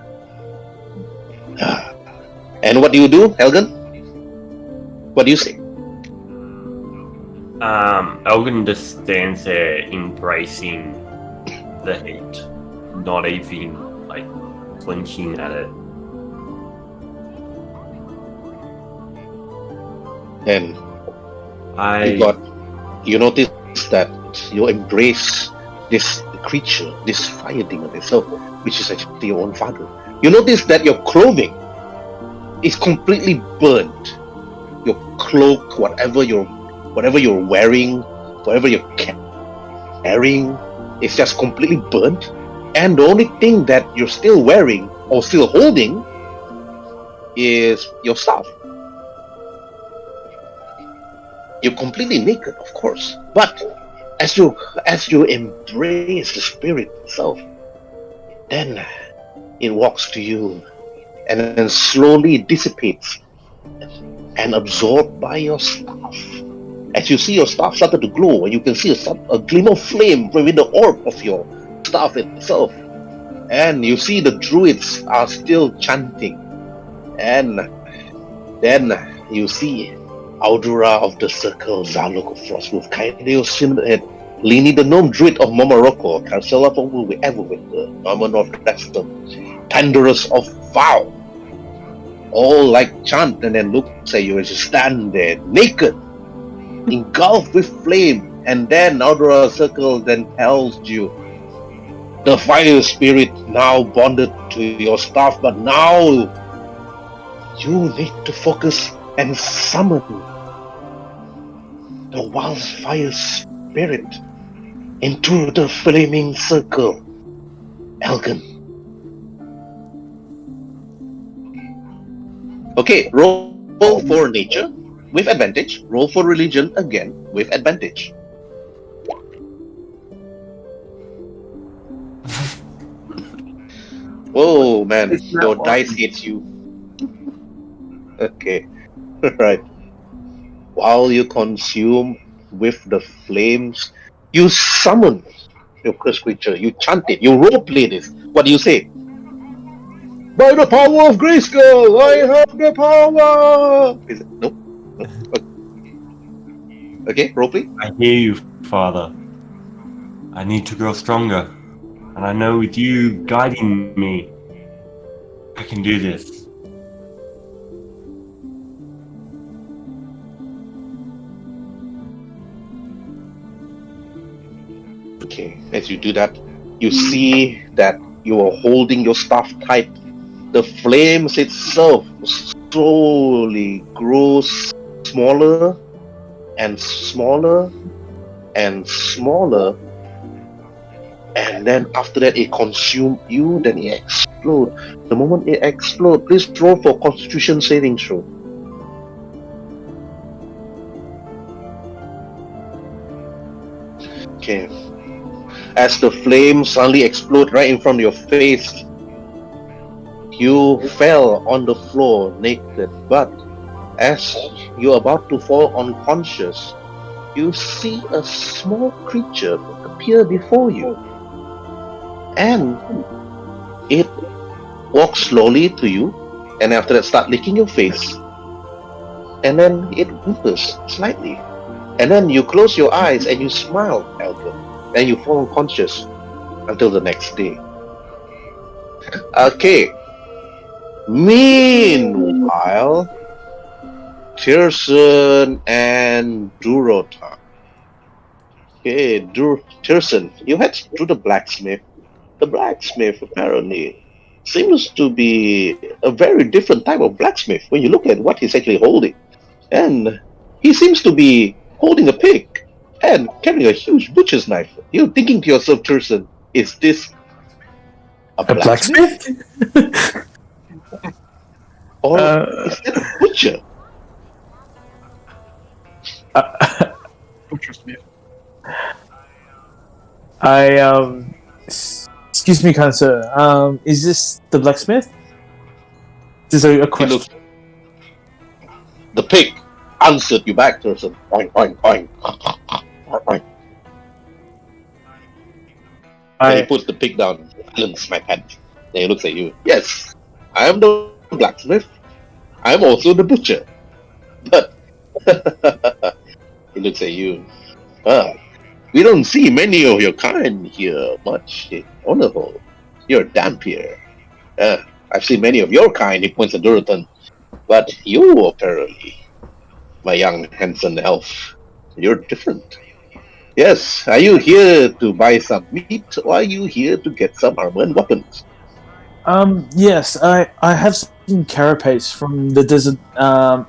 And what do you do, Elgen? What do you say? Elgen just stands there embracing the heat, not even like flinching at it. And you notice that you embrace this creature, this fire demon itself, which is actually your own father. You notice that your clothing is completely burnt. Your cloak, whatever you're wearing, whatever you're carrying, is just completely burnt. And the only thing that you're still wearing or still holding is your staff. You're completely naked, of course, but as you embrace the spirit itself, then it walks to you and then slowly dissipates and absorbed by your staff. As you see your staff started to glow, and you can see a glimmer of flame within the orb of your staff itself. And you see the druids are still chanting. And then you see Audura of the Circle, Zalok of Frostwolf, Kaideo Shinhead, Lini the Gnome Druid of Momoroko, Carcella of Everwind, Norman of Dexter, Pandorus of Vow, all like chant and then look at you as you stand there, naked, engulfed with flame, and then Audura Circle then tells you, the fire spirit now bonded to your staff, but now you need to focus and summon the wildfire spirit into the flaming circle. Elgen. Okay, roll for nature with advantage. Roll for religion again with advantage. Whoa, man, your dice hates you. Okay, right. While you consume with the flames, you summon your cursed creature. You chant it. You roleplay this. What do you say? By the power of Grayskull, I have the power. Is it? Nope. Okay, roleplay. I hear you, Father. I need to grow stronger, and I know with you guiding me, I can do this. Okay, as you do that, you see that you are holding your staff tight. The flames itself slowly grows smaller and smaller and smaller, and then after that it consumes you, then it explode. The moment it explodes, please roll for Constitution saving throw. Okay. As the flame suddenly explode right in front of your face, you fell on the floor naked. But as you're about to fall unconscious, you see a small creature appear before you. And it walks slowly to you, and after that start licking your face. And then it whimpers slightly. And then you close your eyes and you smile, Elgen. And you fall unconscious until the next day. Okay. Meanwhile, Tyrson and Durota. Okay, Tyrson, you head to the blacksmith. The blacksmith apparently seems to be a very different type of blacksmith when you look at what he's actually holding. And he seems to be holding a pig and carrying a huge butcher's knife. You're thinking to yourself, Tyrson, is this a blacksmith? Or is that a butcher? Butchersmith. Excuse me, kind sir. Is this the blacksmith? This is a question. The pig answered you back, Tyrson. Oink, oink, oink. Oink. Then he puts the pig down and smack hand. Then he looks at you. Yes, I am the blacksmith. I am also the butcher. But he looks at you. We don't see many of your kind here much in Onahole. You're Dhampir. I've seen many of your kind, he points at Duratan. But you apparently, my young handsome elf, you're different. Yes, are you here to buy some meat, or are you here to get some armor and weapons? Yes, I have some carapace from the desert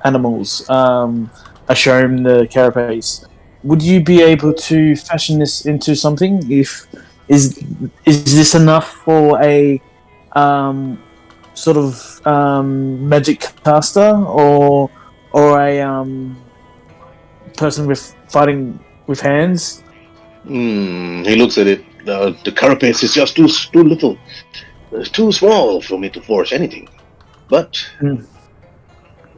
animals. I show him the carapace. Would you be able to fashion this into something? Is this enough for a sort of magic caster or a person with fighting with hands? He looks at it. The carapace is just too little. It's too small for me to forge anything. But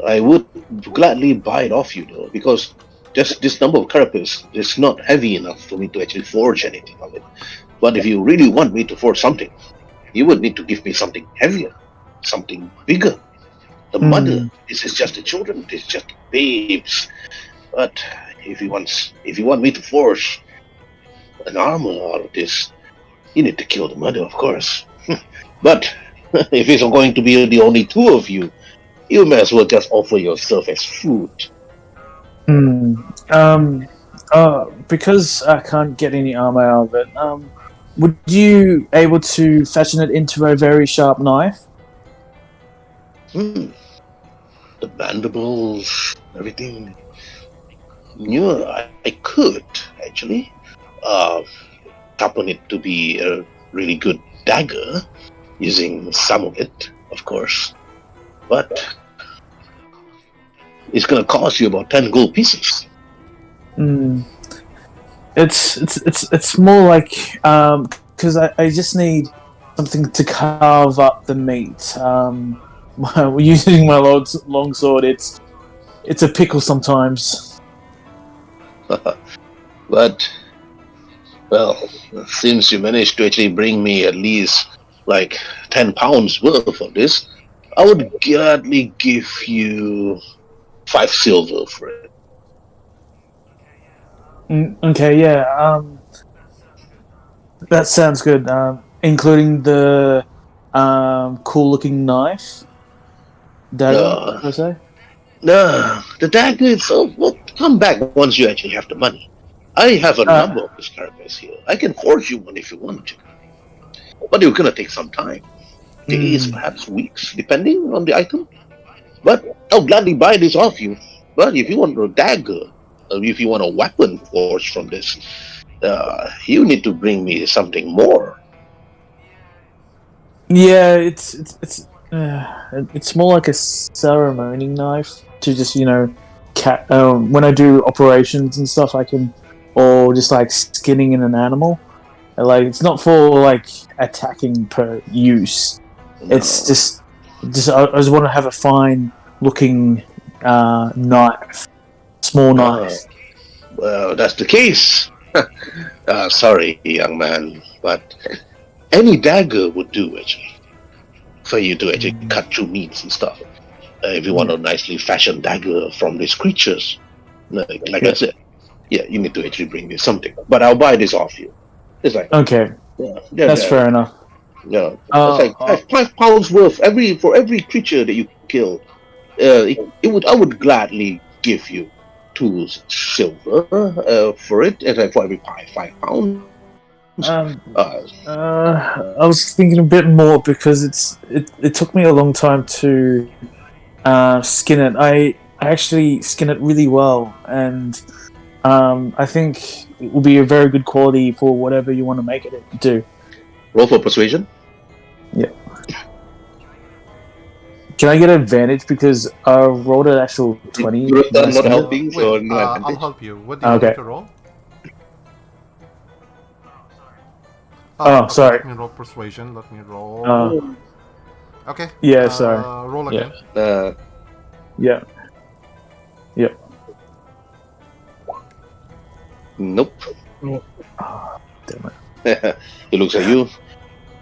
I would gladly buy it off you, though, because just this number of carapace is not heavy enough for me to actually forge anything of it. But if you really want me to forge something, you would need to give me something heavier, something bigger. The mother, this is just the children, this is just the babes. But if you want me to forge an armor out of this, you need to kill the mother, of course. But if it's going to be the only two of you, you may as well just offer yourself as food. Because I can't get any armor out of it, would you able to fashion it into a very sharp knife? The mandibles, everything. Yeah, I could actually happen it to be a really good dagger, using some of it, of course. But it's gonna cost you about 10 gold pieces. It's more like because I just need something to carve up the meat. Using my long sword, it's a pickle sometimes. But well, since you managed to actually bring me at least like 10 pounds worth of this, I would gladly give you 5 silver for it. Okay, yeah. That sounds good. Including the cool-looking knife. Dagger, per se. No, the dagger itself will come back once you actually have the money. I have a number of these carapace here. I can forge you one if you want to. But it's gonna take some time. Days, perhaps weeks, depending on the item. But I'll gladly buy this off you. But if you want a dagger, or if you want a weapon forged from this, you need to bring me something more. Yeah, it's more like a ceremony knife to just when I do operations and stuff, I can, or just like skinning in an animal. Like it's not for like attacking per use. It's just I just want to have a fine looking knife, small knife. Well, that's the case. Sorry, young man, but any dagger would do actually for you to actually cut through meats and stuff. If you want a nicely fashioned dagger from these creatures, like I said, you need to actually bring me something. But I'll buy this off you. It's like Okay, that's fair enough. Yeah, it's like £5 worth for every creature that you kill. I would gladly give you 2 silver for it, and like for every £5. I was thinking a bit more because it took me a long time to skin it. I actually skin it really well, and I think it will be a very good quality for whatever you want to make it do. Roll for persuasion. Yeah. Can I get advantage because I rolled an actual 20? You're not helping, so no I'll advantage. help you. What do you want me to roll? Sorry. Let me roll persuasion. Let me roll. Okay. Yeah, sorry. Roll again. Yeah. Yep. Nope. Damn it. It looks like you.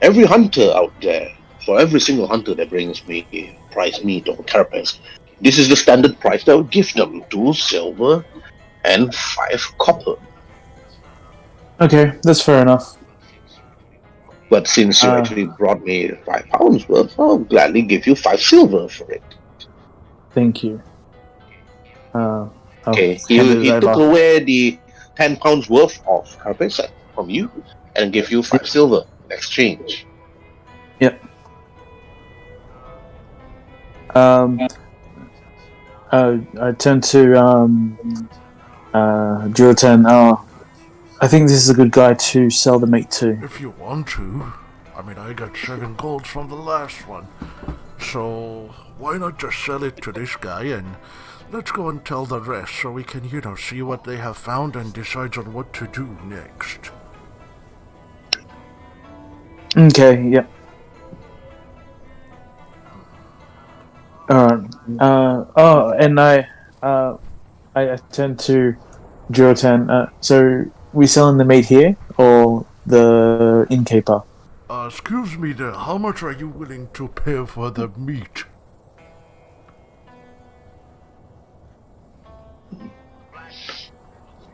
Every hunter out there, for every single hunter that brings me prize meat or carapace, this is the standard price that I would give them: 2 silver and 5 copper. Okay, that's fair enough. But since you actually brought me £5 worth, I'll gladly give you 5 silver for it. Thank you. Okay, he took away the £10 worth of carapace from you and give you 5 silver in exchange. Yep. I turn to Druid 10. I think this is a good guy to sell the meat to. If you want to. I mean, I got 7 golds from the last one. So, why not just sell it to this guy and let's go and tell the rest so we can, see what they have found and decide on what to do next. Okay, yep. And I turn to Druid 10. So, we selling the meat here or the innkeeper? Excuse me there, how much are you willing to pay for the meat?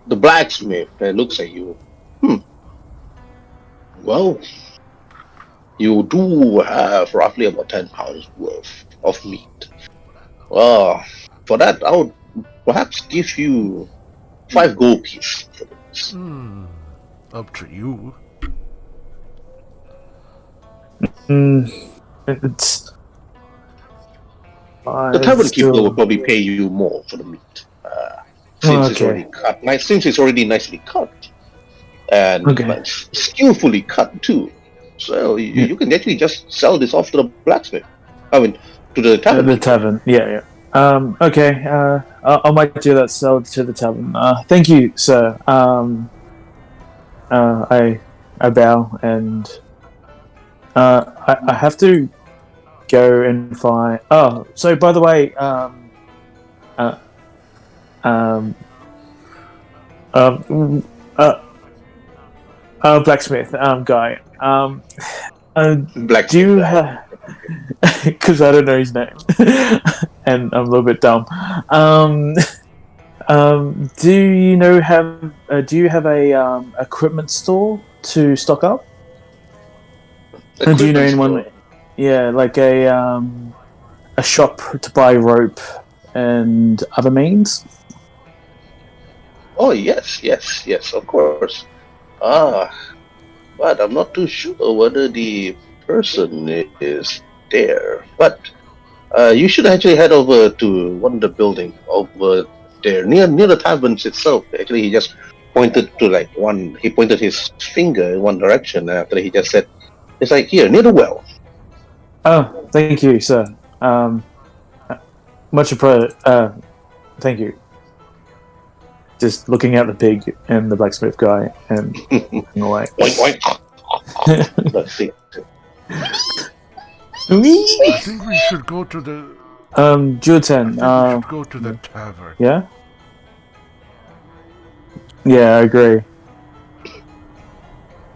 The blacksmith looks at you. Well, you do have roughly about £10 worth of meat. Well, for that, I would perhaps give you 5 gold pieces for this. Up to you. It's... The tavern keeper will probably pay you more for the meat. Since it's already nicely cut. And skillfully cut too. So you can actually just sell this off to the blacksmith. I mean, to the tavern. The tavern, yeah. Okay, I might do that, sell to the tavern. Thank you, sir. I bow and I have to go and find. Oh, so by the way, blacksmith guy. Blacksmith. Do you have? Because I don't know his name, and I'm a little bit dumb. Do you have a equipment store to stock up? Do you know anyone? Yeah, like a shop to buy rope and other means. Oh yes, of course. But I'm not too sure whether the person is there. But you should actually head over to one of the buildings over there near the taverns itself. Actually, he just pointed to He pointed his finger in one direction. After he just said, "It's like here near the well." Oh, thank you, sir. Much appreciated. Thank you. Just looking at the pig and the blacksmith guy and walking away. Oink, oink. Let's see. I think we should go to the. Jutan, I think we should go to the tavern. yeah? Yeah, I agree.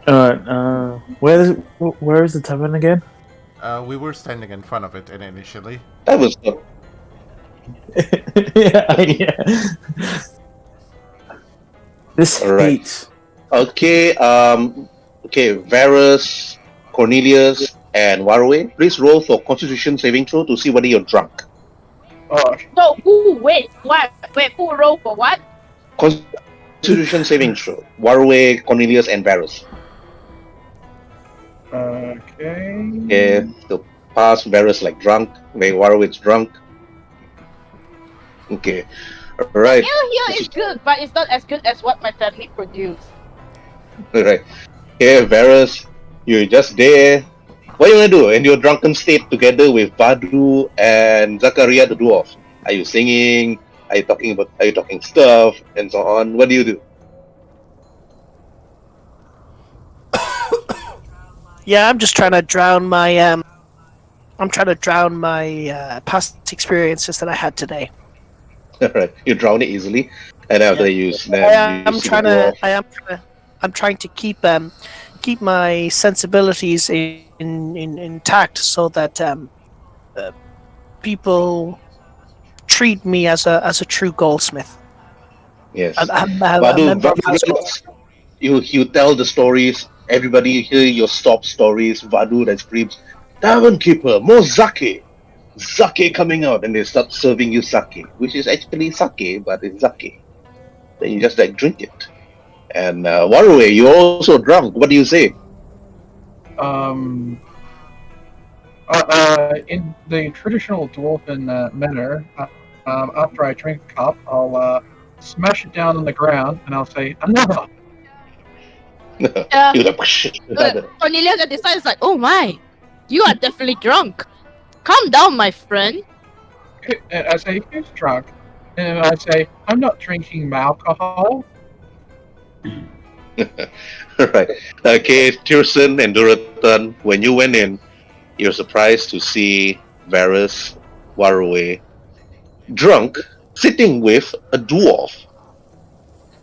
Alright, where is the tavern again? We were standing in front of it initially. That was yeah. This Alright. heat. okay. Okay, Varus, Cornelius, and Waruay, please roll for Constitution saving throw to see whether you're drunk. So who? Wait, what? Wait, who roll for what? Constitution saving throw. Waruay, Cornelius, and Varus. Okay. Okay, so pass Varus like drunk. Waruay's drunk. Okay, alright. Here is good, but it's not as good as what my family produced. Alright. Okay, Varus, you're just there. What are you gonna do in your drunken state together with Badu and Zakaria the dwarf? Are you singing? Are you talking stuff and so on? What do you do? Yeah, I'm just trying to drown my past experiences that I had today. Alright, you drown it easily, and after you I'm trying to keep my sensibilities intact so that people treat me as a true goldsmith. Yes. Badu, you tell the stories. Everybody hear your stop stories. Vadu that screams, "Tavern keeper, more sake! Sake coming out!" And they start serving you sake, which is actually sake, but it's sake. Then you just like drink it. And Waruay, you're also drunk. What do you say? In the traditional dwarven manner, after I drink a cup, I'll smash it down on the ground and I'll say, "Another." Cornelius at this time is like, "Oh my, you are definitely drunk. Calm down, my friend." And I say, "Who's drunk?" And I say, "I'm not drinking alcohol." Right. Okay, Tyrson and Duratan, when you went in, you're surprised to see Varus, Waruay, drunk, sitting with a dwarf,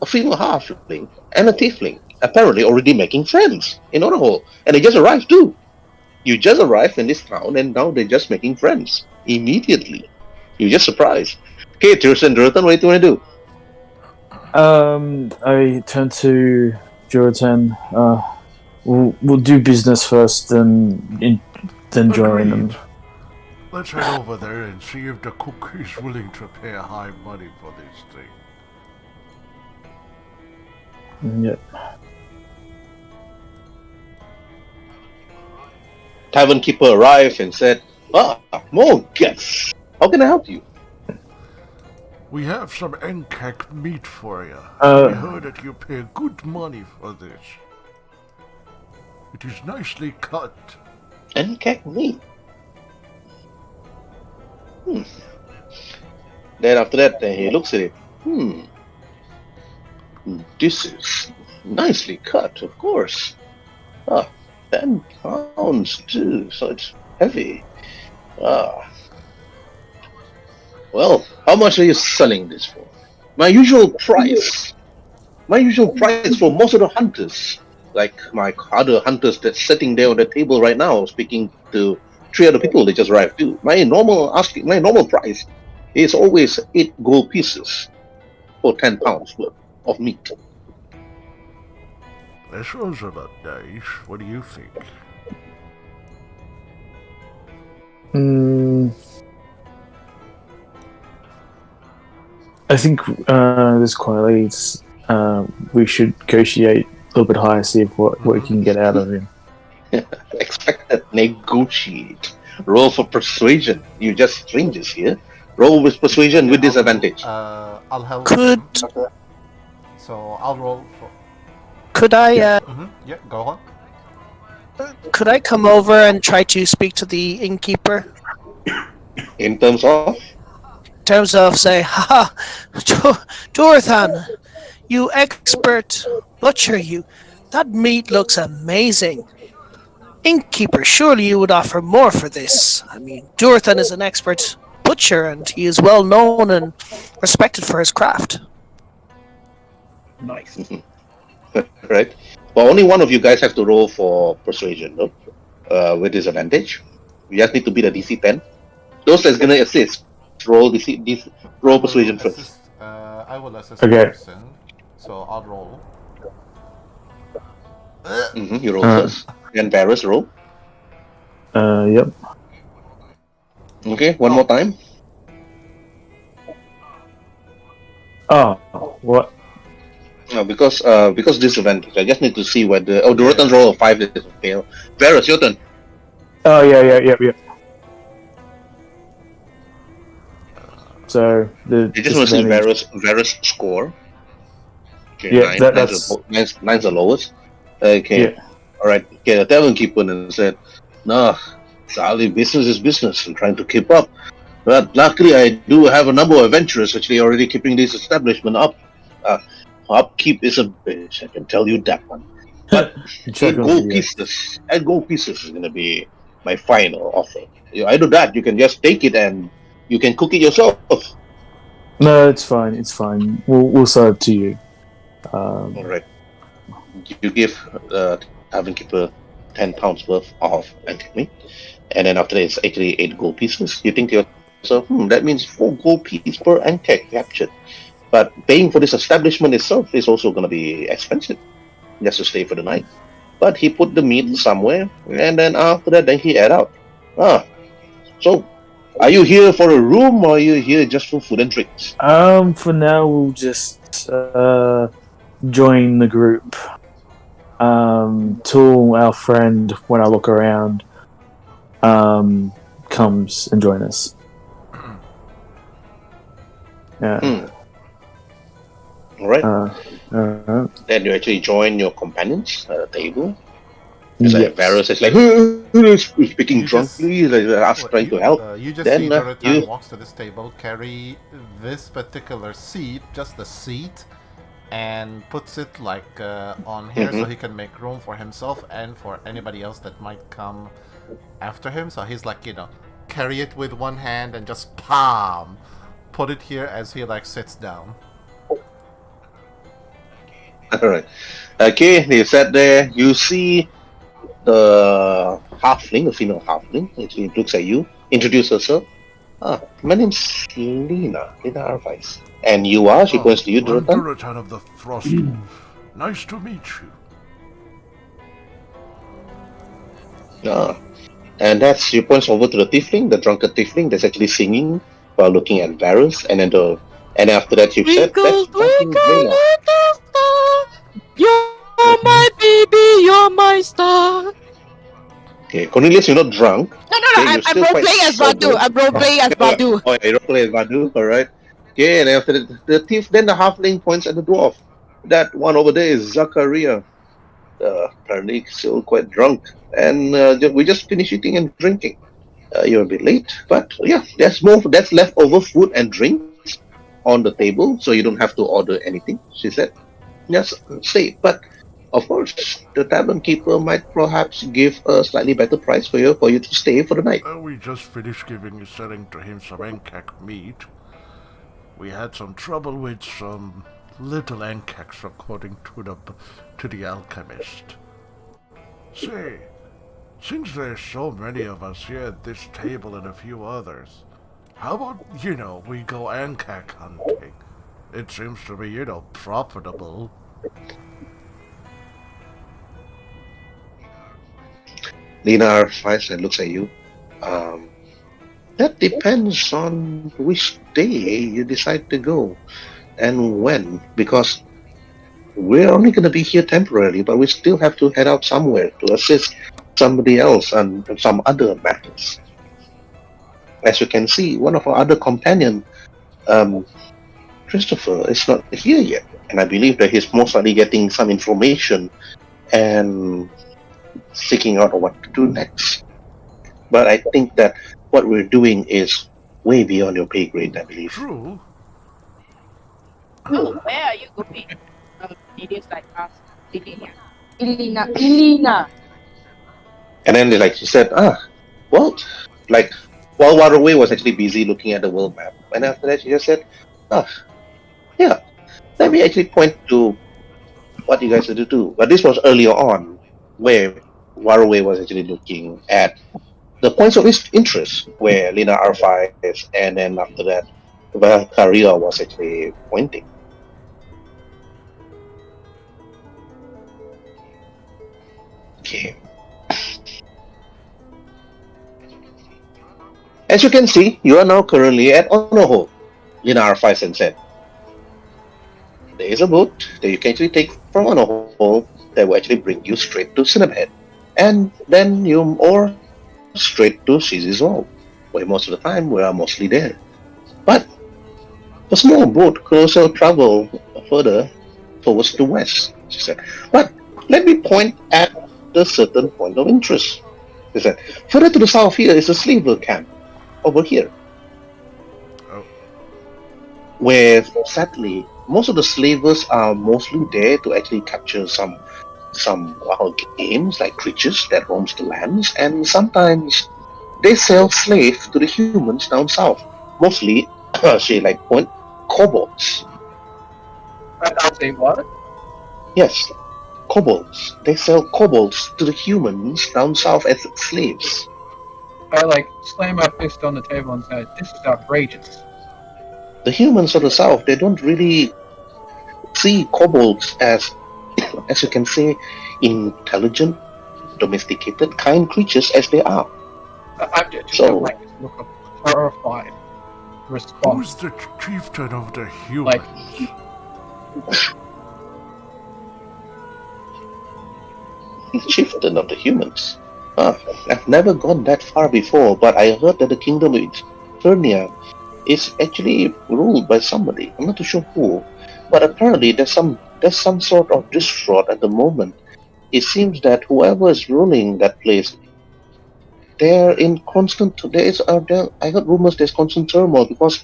a female halfling, and a tiefling, apparently already making friends in Onahole. And they just arrived too. You just arrived in this town, and now they're just making friends immediately. You're just surprised. Okay, Tyrson, Duratan, what do you want to do? I turn to Juritan. We'll do business first, then join them. Agreed. Let's head over there and see if the cook is willing to pay high money for this thing. Yep. Tavern keeper arrived and said, more guests. How can I help you? We have some enclave meat for you. We heard that you pay good money for this. It is nicely cut. Enclave meat? Then after that, he looks at it. This is nicely cut, of course. 10 pounds too, so it's heavy. Well, how much are you selling this for? My usual price for most of the hunters, like my other hunters that's sitting there on the table right now, speaking to 3 other people that just arrived too. My normal price is always 8 gold pieces for 10 pounds worth of meat. That sounds about nice. What do you think? I think this quietly, we should negotiate a little bit higher, see if what we can get out of him. Expect that negotiate. Roll for persuasion. You're just strangers here. Roll with persuasion with disadvantage. I'll help. Could So I'll roll for. could I Yeah, go on. Could I come over and try to speak to the innkeeper? In terms of? In terms of, say, haha, Dorothan, you expert butcher, you. That meat looks amazing. Innkeeper, surely you would offer more for this. I mean, Dorothan is an expert butcher, and he is well known and respected for his craft. Nice. Right. Well, only one of you guys have to roll for persuasion, no? With disadvantage. You just need to beat a DC 10. Those that's gonna assist, roll roll persuasion first. I will assist Okay. Tyrson, so I'll roll. You roll first. Then Varus roll. Yep. Okay, one more time. Oh, what? No, because disadvantage. I just need to see whether. Oh, Dorothan's roll of 5 is a fail. Varus, your turn. Oh, yeah. So the You just want to see disadvantage- Varus score. Okay, Yeah, that's nine's the lowest. Okay. Yeah. Alright. Okay, the tavern keeper then said, "No, Charlie, business is business. I'm trying to keep up. But luckily I do have a number of adventurers actually already keeping this establishment up. Upkeep is a bitch, I can tell you that one. But Check on gold the- pieces. And gold pieces is gonna be my final offer. Either that, you can just take it and you can cook it yourself. No, it's fine. It's fine. We'll sell it to you. Alright. You give tavern keeper £10 worth of antique meat, and then after that it's actually 8 gold pieces. You think to yourself, that means 4 gold pieces per antique captured. But paying for this establishment itself is also going to be expensive, just to stay for the night. But he put the meat somewhere, and then after that, then he head out. So, are you here for a room, or are you here just for food and drinks? For now, we'll just join the group. Till our friend, when I look around, comes and join us. Yeah. Alright. Alright. Then you actually join your companions at a table. Yes. Like Varus is like speaking You drunkly, trying to help. You just Then, see Dorothan you- walks to this table, carry this particular seat, just the seat, and puts it like on here so he can make room for himself and for anybody else that might come after him. So he's like, carry it with one hand and just put it here as he like sits down. Alright. Okay, they sat there. You see the halfling, the female halfling, actually looks at you, introduce herself. My name's Lena Arvice. And you are? She points to you, I'm Dorothan. Dorothan of the Frostwolf. Nice to meet you. And she points over to the tiefling, the drunken tiefling that's actually singing while looking at Varus, and then after that you said, "That's fucking Lena." You're my baby, you're my star. Okay, Cornelius, you're not drunk. No, Okay, I'm you're still role quite playing as sober. Badu. I'm role playing as Badu. Oh, yeah, you don't play as Badu, alright. Okay, and after that, the thief, then the halfling points at the dwarf. That one over there is Zachariah. Apparently still quite drunk. And we just finished eating and drinking. You're a bit late, but yeah, that's leftover food and drinks on the table, so you don't have to order anything, she said. Just stay. But of course, the tavern keeper might perhaps give a slightly better price for you to stay for the night. We just finished selling to him some Ankak meat. We had some trouble with some little Ankaks, according to the alchemist. Say, since there's so many of us here at this table and a few others, how about, we go Ankak hunting? It seems to be, profitable. Lena flies and looks at you. That depends on which day you decide to go and when, because we're only going to be here temporarily, but we still have to head out somewhere to assist somebody else on some other matters. As you can see, one of our other companion, Christopher, is not here yet, and I believe that he's most likely getting some information and seeking out what to do next. But I think that what we're doing is way beyond your pay grade, I believe. True. Oh, where are you going? Cornelius like asked Elena. And then she said, well, like, while Waruay was actually busy looking at the world map, and after that she just said, yeah, let me actually point to what you guys have to do. But this was earlier on, where Waruay was actually looking at the points of his interest, where Lina R5 is, and then after that, Valkyria was actually pointing. Okay. As you can see, you are now currently at Onahole, Lina R5 said. There is a boat that you can actually take from Onahole that will actually bring you straight to Cinnamhead, and then or straight to Shizzy's Wall, where most of the time we are mostly there. But a small boat could also travel further towards the west, she said. But let me point at the certain point of interest. She said, further to the south here is a slaver camp, over here. Oh. Where, sadly, most of the slavers are mostly there to actually capture some wild games like creatures that roams the lands, and sometimes they sell slaves to the humans down south. Mostly, she point kobolds. I'll say what? Yes, kobolds. They sell kobolds to the humans down south as slaves. I slam my fist on the table and say, "This is outrageous." The humans of the south, they don't really see kobolds as you can say, intelligent, domesticated, kind creatures as they are. I'm just So- like this look of horrified response. Who's the chieftain of the humans? Chieftain of the humans. I've never gone that far before, but I heard that the kingdom of Eternia is actually ruled by somebody. I'm not too sure who, but apparently there's some sort of distraught at the moment. It seems that whoever is ruling that place, they're in constant. I heard rumors there's constant turmoil because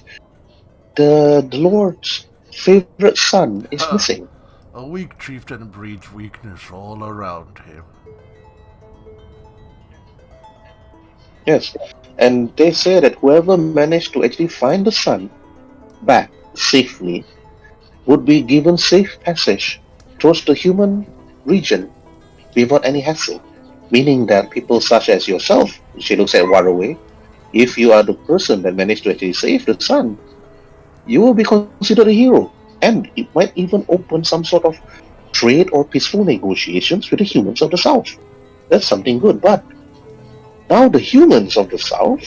the Lord's favorite son is missing. A weak chieftain breeds weakness all around him. Yes, and they say that whoever managed to actually find the son back safely would be given safe passage towards the human region without any hassle. Meaning that people such as yourself, she looks at Waruay, if you are the person that managed to actually save the son, you will be considered a hero. And it might even open some sort of trade or peaceful negotiations with the humans of the south. That's something good, but now the humans of the south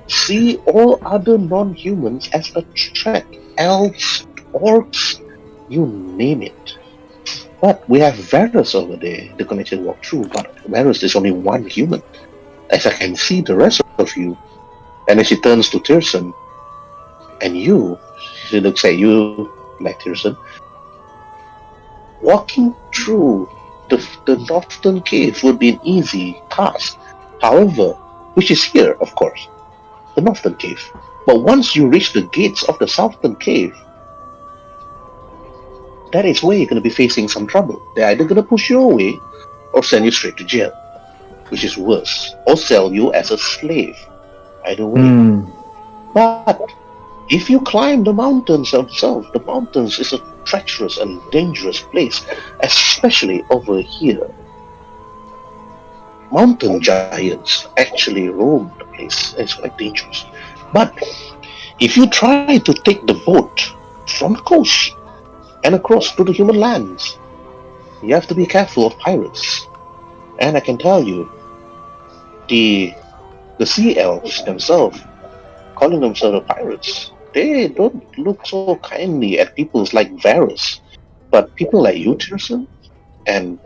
see all other non-humans as a threat. Elves, orcs, you name it. But we have Varus over there that can actually walk through, but Varus is only one human. As I can see the rest of you. And then she turns to Tyrson. And you, she looks at you like Tyrson. Walking through the northern cave would be an easy task. However, which is here, of course, the northern cave. But once you reach the gates of the southern cave, that is where you're going to be facing some trouble. They're either going to push you away or send you straight to jail, which is worse, or sell you as a slave. Either way. But if you climb the mountains themselves, the mountains is a treacherous and dangerous place, especially over here. Mountain giants actually roam the place. It's quite dangerous. But if you try to take the boat from the coast and across to the human lands, you have to be careful of pirates. And I can tell you, the sea elves themselves, calling themselves pirates, they don't look so kindly at people like Varus. But people like you, Tyrson, and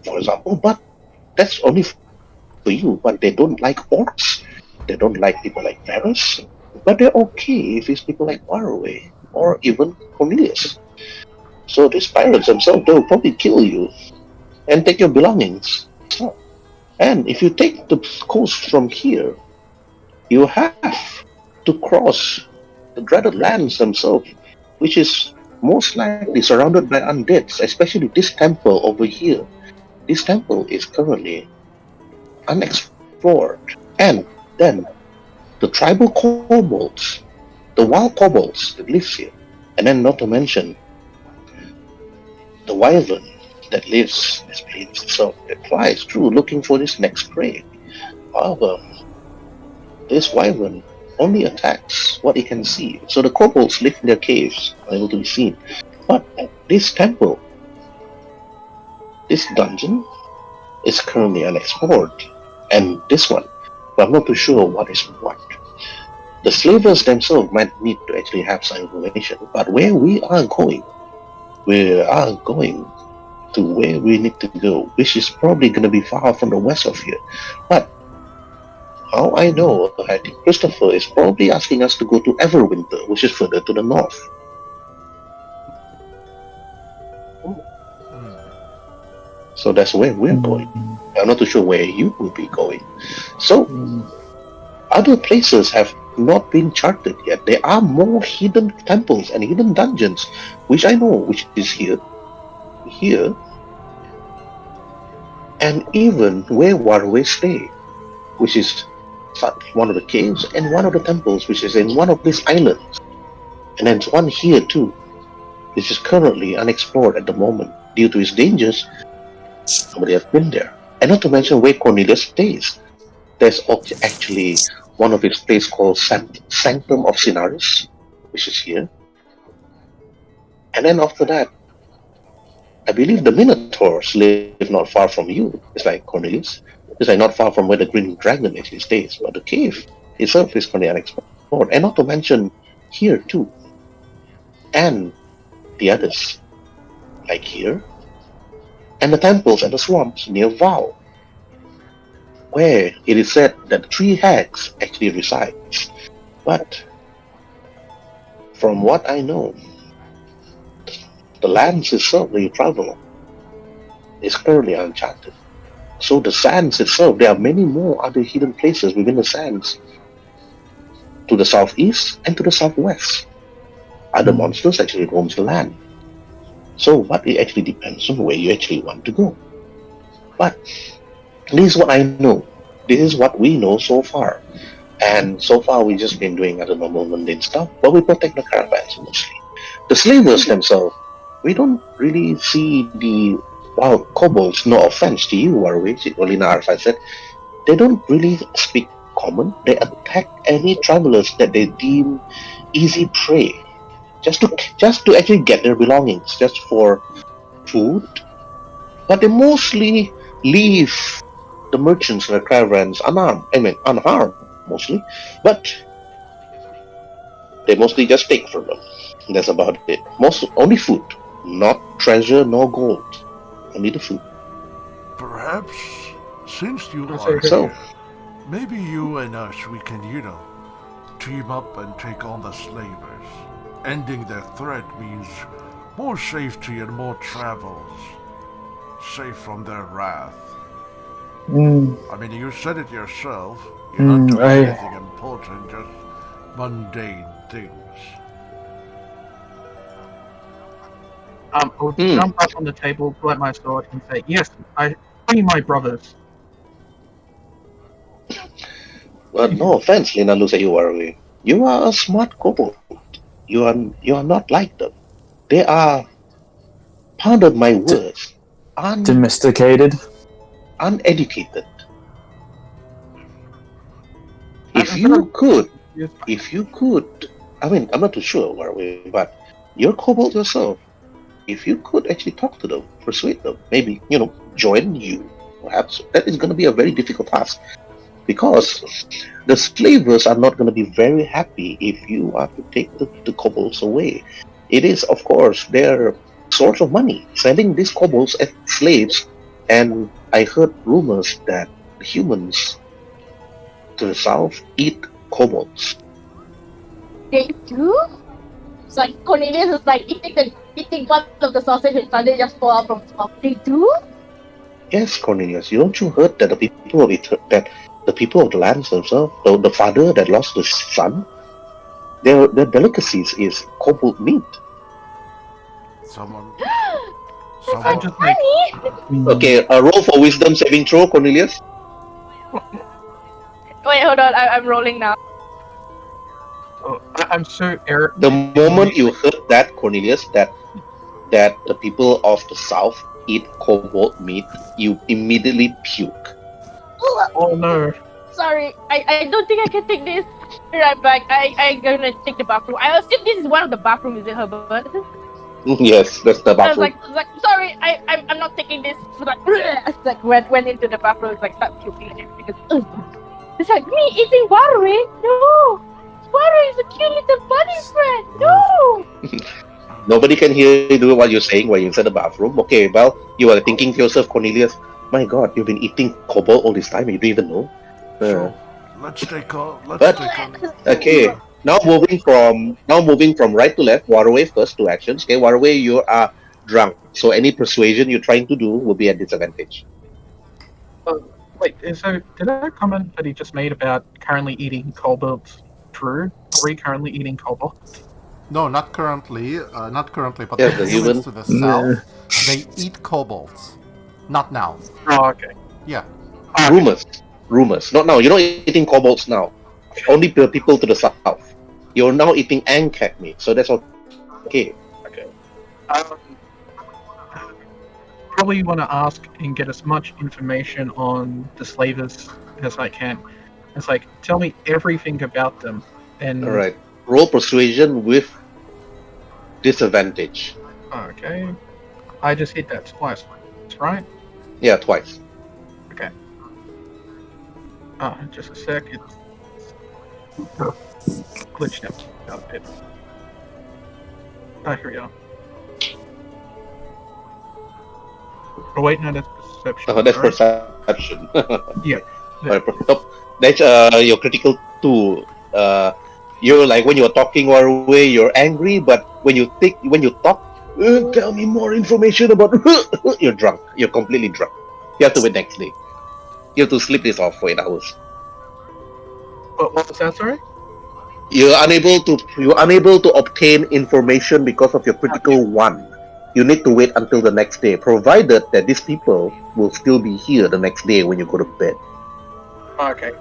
for example, but that's only for you, but they don't like orcs. They don't like people like Varus. But they're okay if it's people like Waruay or even Cornelius. So these pirates themselves, they'll probably kill you and take your belongings. So, And if you take the coast from here, you have to cross the dreaded lands themselves, which is most likely surrounded by undeads, especially this temple over here. This temple is currently unexplored. And then the tribal kobolds, the wild kobolds that lives here. And then not to mention the wyvern that lives, this place itself, that flies through looking for this next prey. However, this wyvern only attacks what it can see. So the kobolds live in their caves, unable to be seen. But this temple, this dungeon, is currently unexplored. And this one, but I'm not too sure what is what. The slavers themselves might need to actually have some information. But where we are going to where we need to go, which is probably going to be far from the west of here. But how I know, I think Christopher is probably asking us to go to Everwinter, which is further to the north. So that's where we're going. I'm not too sure where you will be going. So, other places have not been charted yet. There are more hidden temples and hidden dungeons, which I know, which is here, and even where Waruay stay, which is one of the caves and one of the temples, which is in one of these islands. And then one here too, which is currently unexplored at the moment due to its dangers. Nobody has been there. And not to mention where Cornelius stays. There's actually one of his places called Sanctum of Sinaris, which is here. And then after that, I believe the Minotaurs live not far from you. It's like Cornelius. It's like not far from where the Green Dragon actually stays. But the cave itself is currently unexplored. And not to mention here too. And the others, like here. And the temples and the swamps near Vow, where it is said that the three hags actually resides. But from what I know, the lands itself that you travel is currently uncharted. So the sands itself, there are many more other hidden places within the sands to the southeast and to the southwest. Other monsters actually roams the land. So what it actually depends on where you actually want to go. But this is what I know. This is what we know so far. And so far we've just been doing other normal mundane stuff, but we protect the caravans mostly. The slavers themselves, we don't really see the wild kobolds, no offense to you, Waruay, Olina, as I said, they don't really speak common. They attack any travelers that they deem easy prey. Just to actually get their belongings, just for food. But they mostly leave the merchants and the caravans unharmed mostly. But they mostly just take from them. That's about it. Only food, not treasure, nor gold. Only the food. Perhaps, since you That's are okay. So, here, maybe you and us, we can, team up and take on the slavers. Ending their threat means more safety and more travels. Safe from their wrath. I mean, you said it yourself. You're not doing anything important, just mundane things. I'll jump up on the table, pull out my sword, and say, "Yes, I see my brothers." well, no offense, Lina looks at you, Waruay. You are a smart kobold. You are not like them. They are, pardon my words, Domesticated. uneducated. If you could, I mean, I'm not too sure, Waruay, but you're kobold yourself. If you could actually talk to them, persuade them, maybe, join you, perhaps, that is going to be a very difficult task. Because the slavers are not going to be very happy if you are to take the kobolds away. It is, of course, their source of money, selling these kobolds as slaves. And I heard rumors that humans to the south eat kobolds. They do? It's like Cornelius is like eating part of the sausage and suddenly just fall out from his mouth. They do? Yes, Cornelius. Don't you heard that the people of the people of the lands themselves, the father that lost the son, their delicacies is kobold meat. Someone. I'm just like, Okay, a roll for wisdom saving throw, Cornelius. Wait, hold on. I'm rolling now. I'm so arrogant. The moment you heard that, Cornelius, that the people of the south eat kobold meat, you immediately puke. Oh no. Sorry, I don't think I can take this. Be right back. I'm gonna take the bathroom. I assume this is one of the bathrooms, is it, Herbert? Yes, that's the I was bathroom. like, sorry, I'm not taking this. It was like, it's like went into the bathroom. It's like start puking because it's like me eating Waruay. No, Waruay is a cute little bunny friend. No. Nobody can hear you do what you're saying while you're inside the bathroom. Okay, well, you are thinking to yourself, Cornelius, my God, you've been eating kobold all this time and you don't even know. So, let's take a. Okay, now moving from right to left, Waruay first, 2 actions. Okay, Waruay, you are drunk, so any persuasion you're trying to do will be at disadvantage. Wait, so did I comment that he just made about currently eating kobolds true? Are we currently eating kobold? No, not currently. Not currently, but Yeah, the the humans human. to the south, they eat kobolds. Not now. Oh, okay. Yeah. Rumors. Not now. You're not eating kobolds now. Only the people to the south. You're now eating ankeg meat, so that's okay. Okay. Probably want to ask and get as much information on the slavers as I can. It's like, tell me everything about them. And All right. Roll persuasion with disadvantage. Okay. I just hit that twice, right? Yeah, twice. Okay. Just a sec. It's glitched out a bit. Here we go. Oh wait, no, that's perception. That's right? perception. Yeah. That's your critical 2. You're like when you're talking Waruay, you're angry, but when you talk, tell me more information about. You're drunk. You're completely drunk. You have to wait next day. You have to sleep this off for 8 hours. What was that, sorry? You're unable to obtain information because of your critical 1. You need to wait until the next day, provided that these people will still be here the next day when you go to bed. Okay.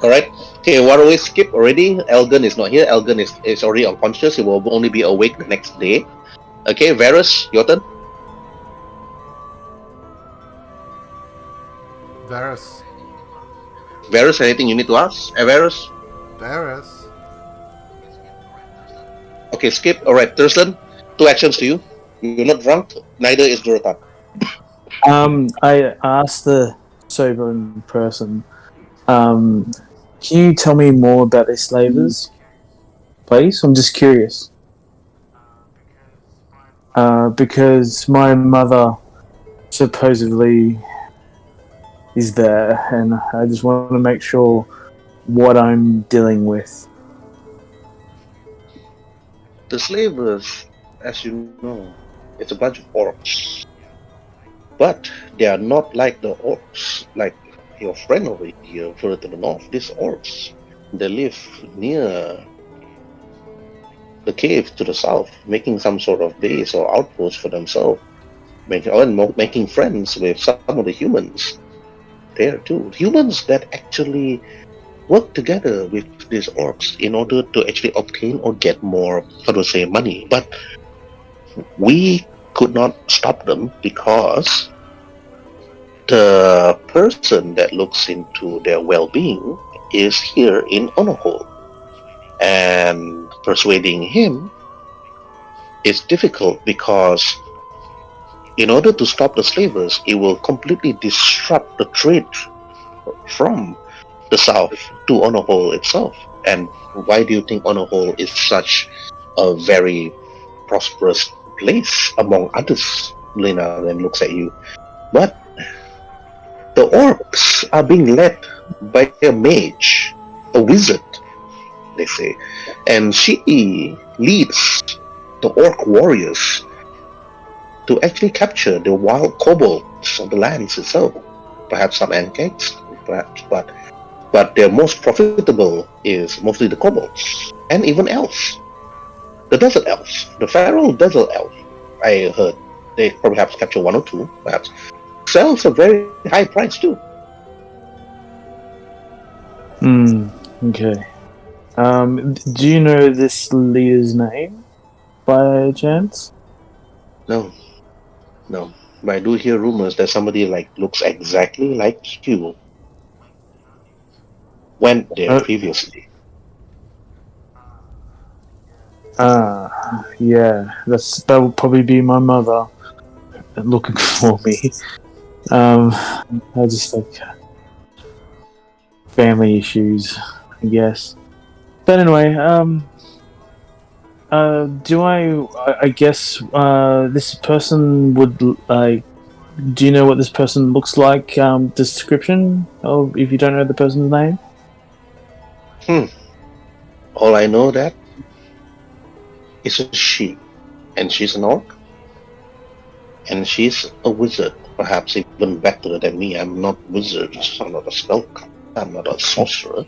Alright. Okay, Waruay skip already. Elgen is not here. Elgen is already unconscious. He will only be awake the next day. Okay, Varus, your turn. Varus, anything you need to ask? Varus? Okay, skip. Alright, Tyrson, 2 actions to you. You're not drunk, neither is Dorotan. I asked the sober person, can you tell me more about these slavers, please? I'm just curious. Because my mother supposedly is there, and I just want to make sure what I'm dealing with. The slavers, as you know, it's a bunch of orcs. But they are not like the orcs, like your friend over here, further to the north. These orcs, they live near the cave to the south, making some sort of base or outpost for themselves, making friends with some of the humans there too. Humans that actually work together with these orcs in order to actually obtain or get more, money. But we could not stop them because the person that looks into their well-being is here in Onahole, and persuading him is difficult because in order to stop the slavers, it will completely disrupt the trade from the south to Onahole itself. And why do you think Onahole is such a very prosperous place among others? Lena then looks at you. But the orcs are being led by a mage, a wizard, they say, and she leads the orc warriors to actually capture the wild kobolds of the lands itself. Perhaps some enclaves, perhaps, but their most profitable is mostly the kobolds and even elves. The desert elves, the feral desert elf. I heard they perhaps capture one or two, perhaps. Sells a very high price too. Okay. Do you know this leader's name by chance? No. But I do hear rumors that somebody looks exactly like you went there previously. Yeah, that would probably be my mother looking for me. I just family issues, I guess. But anyway, I guess this person would do you know what this person looks like? Description of if you don't know the person's name. All I know that is a she, and she's an orc, and she's a wizard, perhaps even better than me. I'm not wizard, I'm not a spellcaster, I'm not a sorcerer,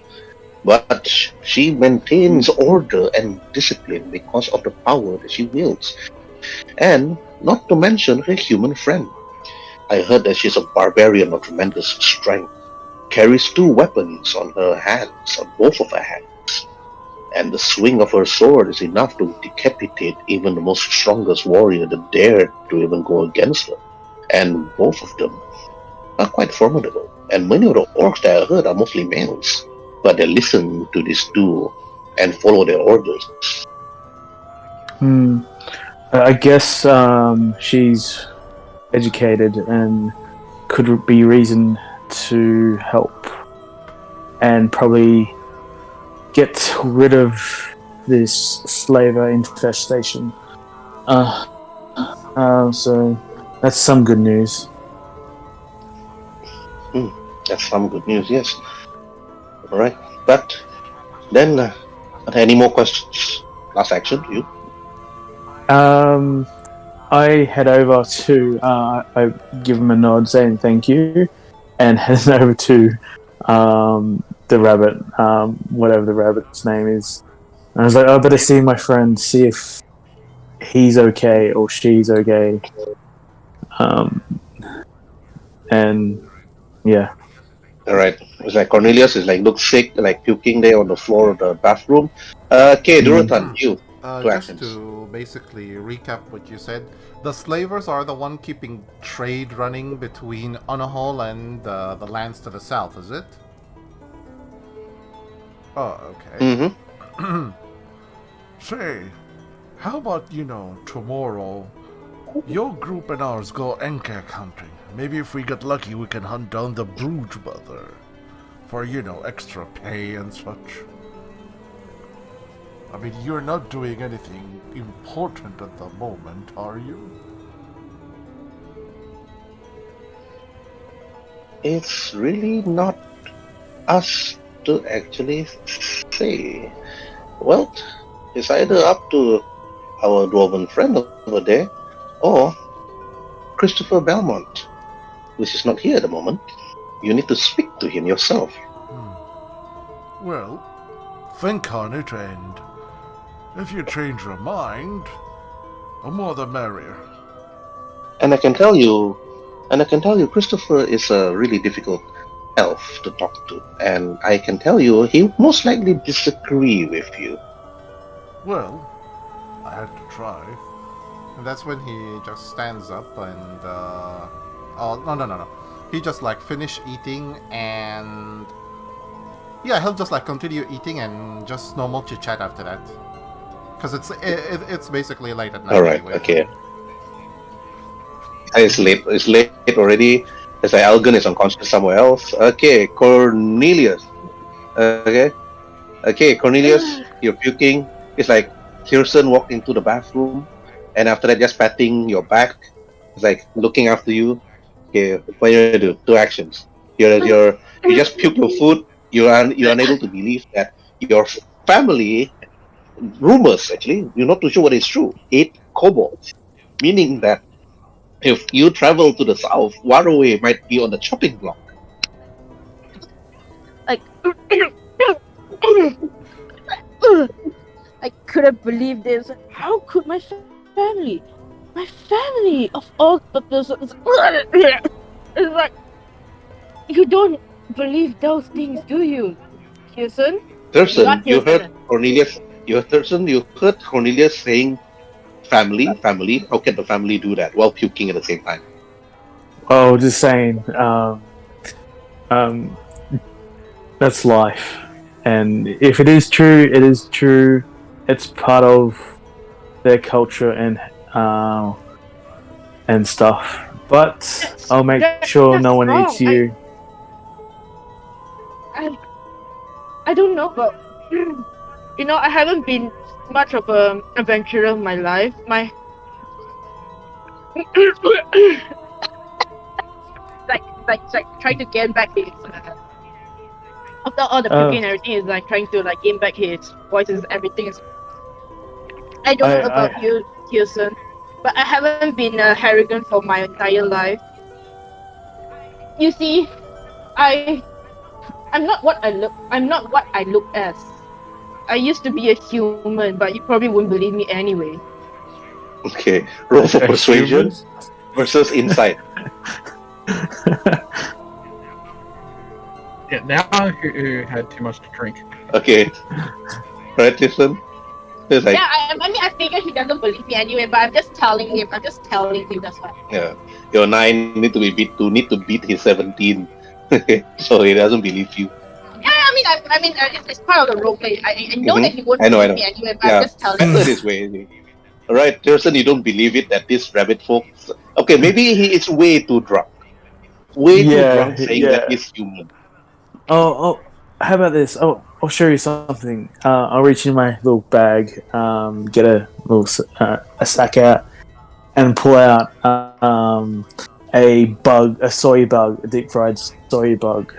but she maintains order and discipline because of the power that she wields, and not to mention her human friend. I heard that she's a barbarian of tremendous strength, carries 2 weapons on her hands, on both of her hands, and the swing of her sword is enough to decapitate even the most strongest warrior that dared to even go against her. And both of them are quite formidable. And many of the orcs that I heard are mostly males, but they listen to this duo and follow their orders. I guess she's educated and could be reason to help and probably get rid of this slaver infestation. So that's some good news. That's some good news, yes. Alright, but then, are there any more questions? Last action, you? I head over to, I give him a nod saying thank you, and head over to the rabbit, whatever the rabbit's name is. And I was like, I better see my friend, see if he's okay or she's okay. And yeah. Alright, it's like Cornelius is looks sick, puking there on the floor of the bathroom. Okay, Durotan, you. Just actions. to basically recap what you said, the slavers are the one keeping trade running between Onahole and the lands to the south, is it? Oh, okay. Say, how about, tomorrow, your group and ours go enclave hunting. Maybe if we get lucky, we can hunt down the brood mother. For, extra pay and such. I mean, you're not doing anything important at the moment, are you? It's really not us to actually say. Well, it's either up to our dwarven friend over there, or Christopher Belmont, which is not here at the moment. You need to speak to him yourself. Well, think on it, and if you change your mind, the more the merrier. And I can tell you, Christopher is a really difficult elf to talk to, and I can tell you he most likely disagree with you. Well, I had to try. And that's when he just stands up and oh no. He just finish eating and yeah, he'll just continue eating and just normal chit chat after that. Because it's basically late at night. Alright, anyway. okay. It's late already. It's like Elgen is unconscious somewhere else. Okay, Cornelius. Okay, Cornelius, you're puking. It's like Tyrson walked into the bathroom, and after that, just patting your back. It's like looking after you. Okay, what you gonna do? 2 actions. You just puke your food. You're unable to believe that your family rumors, actually, you're not too sure what is true, 8 kobolds. Meaning that if you travel to the south, Waruay might be on the chopping block. Like, I couldn't believe this. How could my family of all the persons, it's like, you don't believe those things, do you, Tyrson? Tyrson, Not you Tyrson. heard Cornelius. You heard Cornelius saying, "Family, family." How can the family do that while puking at the same time? Oh, just saying. That's life, and if it is true, it is true. It's part of their culture and stuff. But I'll make sure no one eats you. I don't know, but I haven't been much of an adventurer in my life. My like trying to gain back his after all the puking and everything is like trying to like gain back his voices. Everything is. I don't know about you, Tyrson, but I haven't been a Harrigan for my entire life. You see, I'm not what I look. I'm not what I look as. I used to be a human, but you probably wouldn't believe me anyway. Okay, roll for persuasion versus insight. Yeah, now who had too much to drink. Okay, right, listen. It's like, Yeah, I mean, I figured he doesn't believe me anyway, but I'm just telling him. That's why. yeah, your 9 need to beat his 17, so he doesn't believe you. Yeah, I mean, it's part of the roleplay. I know that he won't I know. believe me anyway, but I'm just telling Better him. this way. Alright, Tyrson, you don't believe it that this Rabbitfolk. Okay, maybe he is way too drunk. Too drunk saying that he's human. Oh, how about this? Oh, I'll show you something. I'll reach in my little bag, get a little a sack out, and pull out a soy bug, a deep fried soy bug.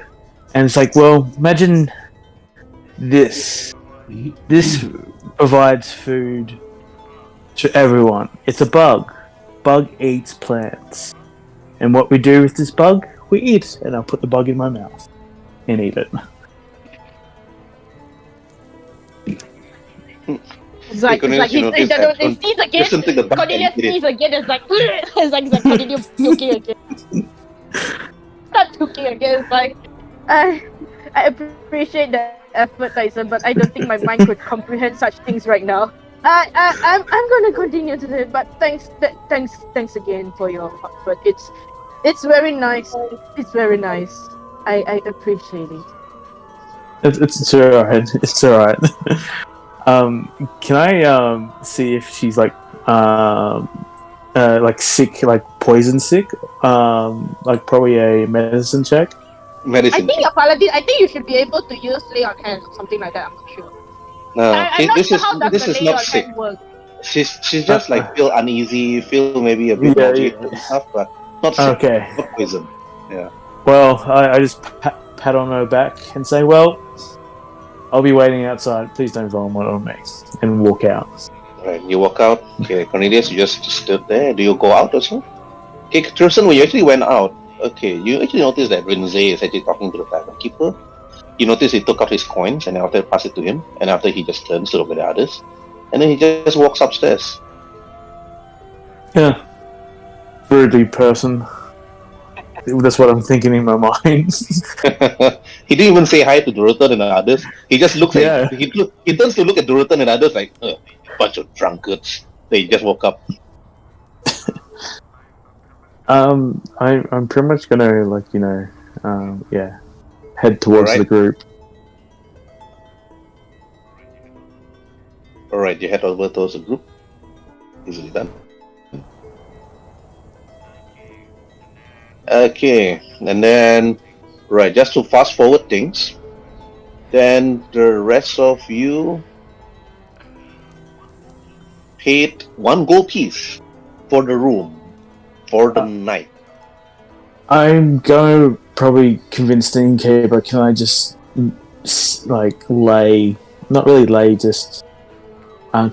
And it's like, well, imagine this. This provides food to everyone. It's a bug. Bug eats plants. And what we do with this bug, we eat it. And I'll put the bug in my mouth and eat it. It's like he sees again. Cornelius sees again. It's like continue puking again. Start puking again. It's like I appreciate the effort, Tyson, but I don't think my mind could comprehend such things right now. I'm gonna continue to do it, but thanks again for your effort. It's very nice. It's very nice. I appreciate it. It's alright. It's alright. Can I see if she's like sick, like poison sick? Like probably a medicine check. Medicine. I think you're paladin. I think you should be able to use lay on hands or something like that. I'm not sure. No, I'm not sure how this is not sick. She's just like feel uneasy, feel maybe a bit nauseated and stuff, but not sick. Okay. Not poison. Yeah. Well, I just pat on her back and say, "Well, I'll be waiting outside. Please don't vomit on me," and walk out. Right, you walk out. Okay, Cornelius, you just stood there. Do you go out also? Okay, Tyrson, when you actually went out, okay, you actually noticed that Rinze is actually talking to the tavern keeper. You notice he took out his coins and after pass it to him, and after he just turns to look at the others, and then he just walks upstairs. Yeah, rude person. That's what I'm thinking in my mind. He didn't even say hi to Durotan and the others. He just looks like he turns to look at Durotan and others like bunch of drunkards. They just woke up. I'm pretty much gonna head towards the group. Alright, you head over towards the group. Easily done. Okay, and then just to fast forward things, then the rest of you paid 1 gold piece for the room for the night. I'm gonna probably convince the innkeeper. Can I just lay? Not really lay, just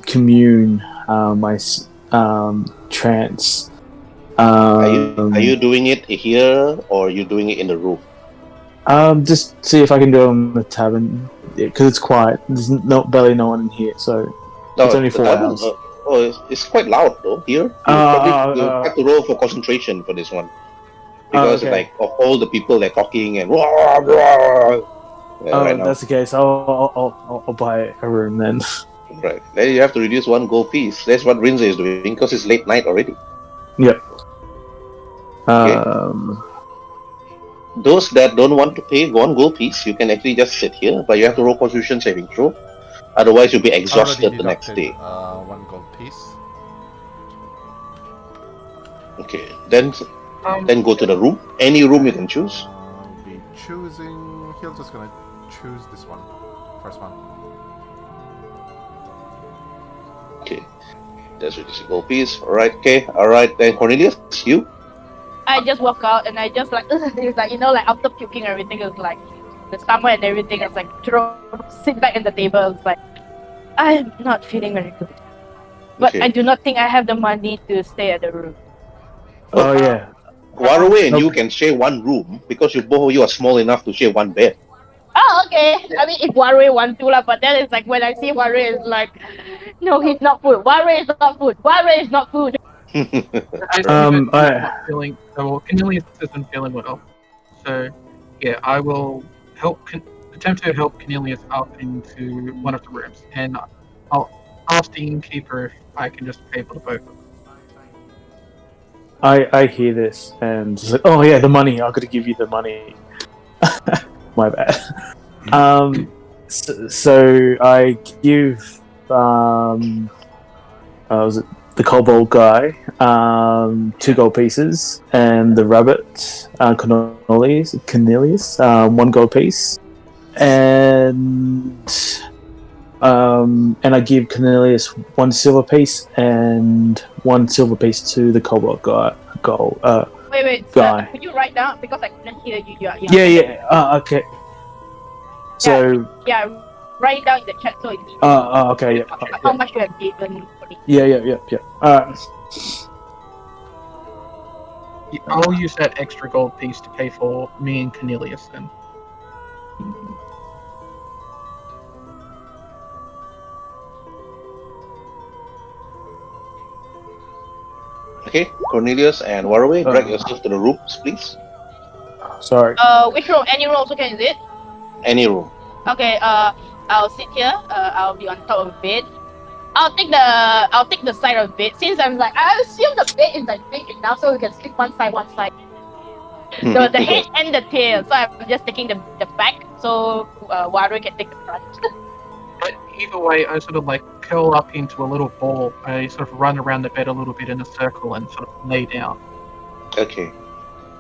commune my trance. Are you doing it here or are you doing it in the room? Just see if I can do it in the tavern because it's quiet. There's barely no one in here, so No, it's only the 4 tavern, hours. it's quite loud though. Here, you have to roll for concentration for this one because okay. like of all the people they're talking and right now. That's the case. I'll buy a room then. Right. Then you have to reduce 1 gold piece. That's what Rinze is doing because it's late night already. Yep. Those that don't want to pay 1 gold piece, you can actually just sit here, but you have to roll Constitution saving throw. Otherwise, you'll be exhausted Already the next day. deducted, 1 gold piece. Okay. Then go to the room. Any room you can choose. I'll be choosing. He'll just gonna choose this one, first one. Okay. That's reduce a gold piece. Alright, okay. Alright, then Cornelius, you? I just walk out and I just like, it's like, like after puking everything, it's like the stomach and everything, it's like sit back in the table. It's like, I'm not feeling very good. But Okay. I do not think I have the money to stay at the room. Oh yeah. Waruay and you can share 1 room because both of you are small enough to share 1 bed. Oh, okay. I mean, if Waruay want to, but then it's like when I see Waruay, it's like, no, he's not food. Waruay is not food. Waruay is not food. Not feeling. Well, Cornelius isn't feeling well, so yeah, I will attempt to help Cornelius up into one of the rooms, and I'll ask the innkeeper if I can just pay for the both of them. I hear this and just like, oh yeah, the money. I gotta give you the money. My bad. So I give was it the kobold guy 2 gold pieces, and the rabbit Cornelius 1 gold piece, and I give Cornelius 1 silver piece and 1 silver piece to the kobold guy. Wait, guy. sir, could you write down because I couldn't hear you? Yeah. Okay. So. Yeah, write it down in the chat so it's easy. Okay. Yeah. How much you have given for it? Yeah. Alright. I'll use that extra gold piece to pay for me and Cornelius then. Okay, Cornelius and Waruay, drag yourself to the rooms, please. Sorry. Which room? Any room also can, is it? Any room. Okay, I'll sit here. I'll be on top of the bed. I'll take the side of the bed since I'm like I assume the bed is like big enough so we can sleep one side. The head and the tail. So I'm just taking the back so Waruay can take the front. But either way, I sort of like curl up into a little ball. I sort of run around the bed a little bit in a circle and sort of lay down. Okay.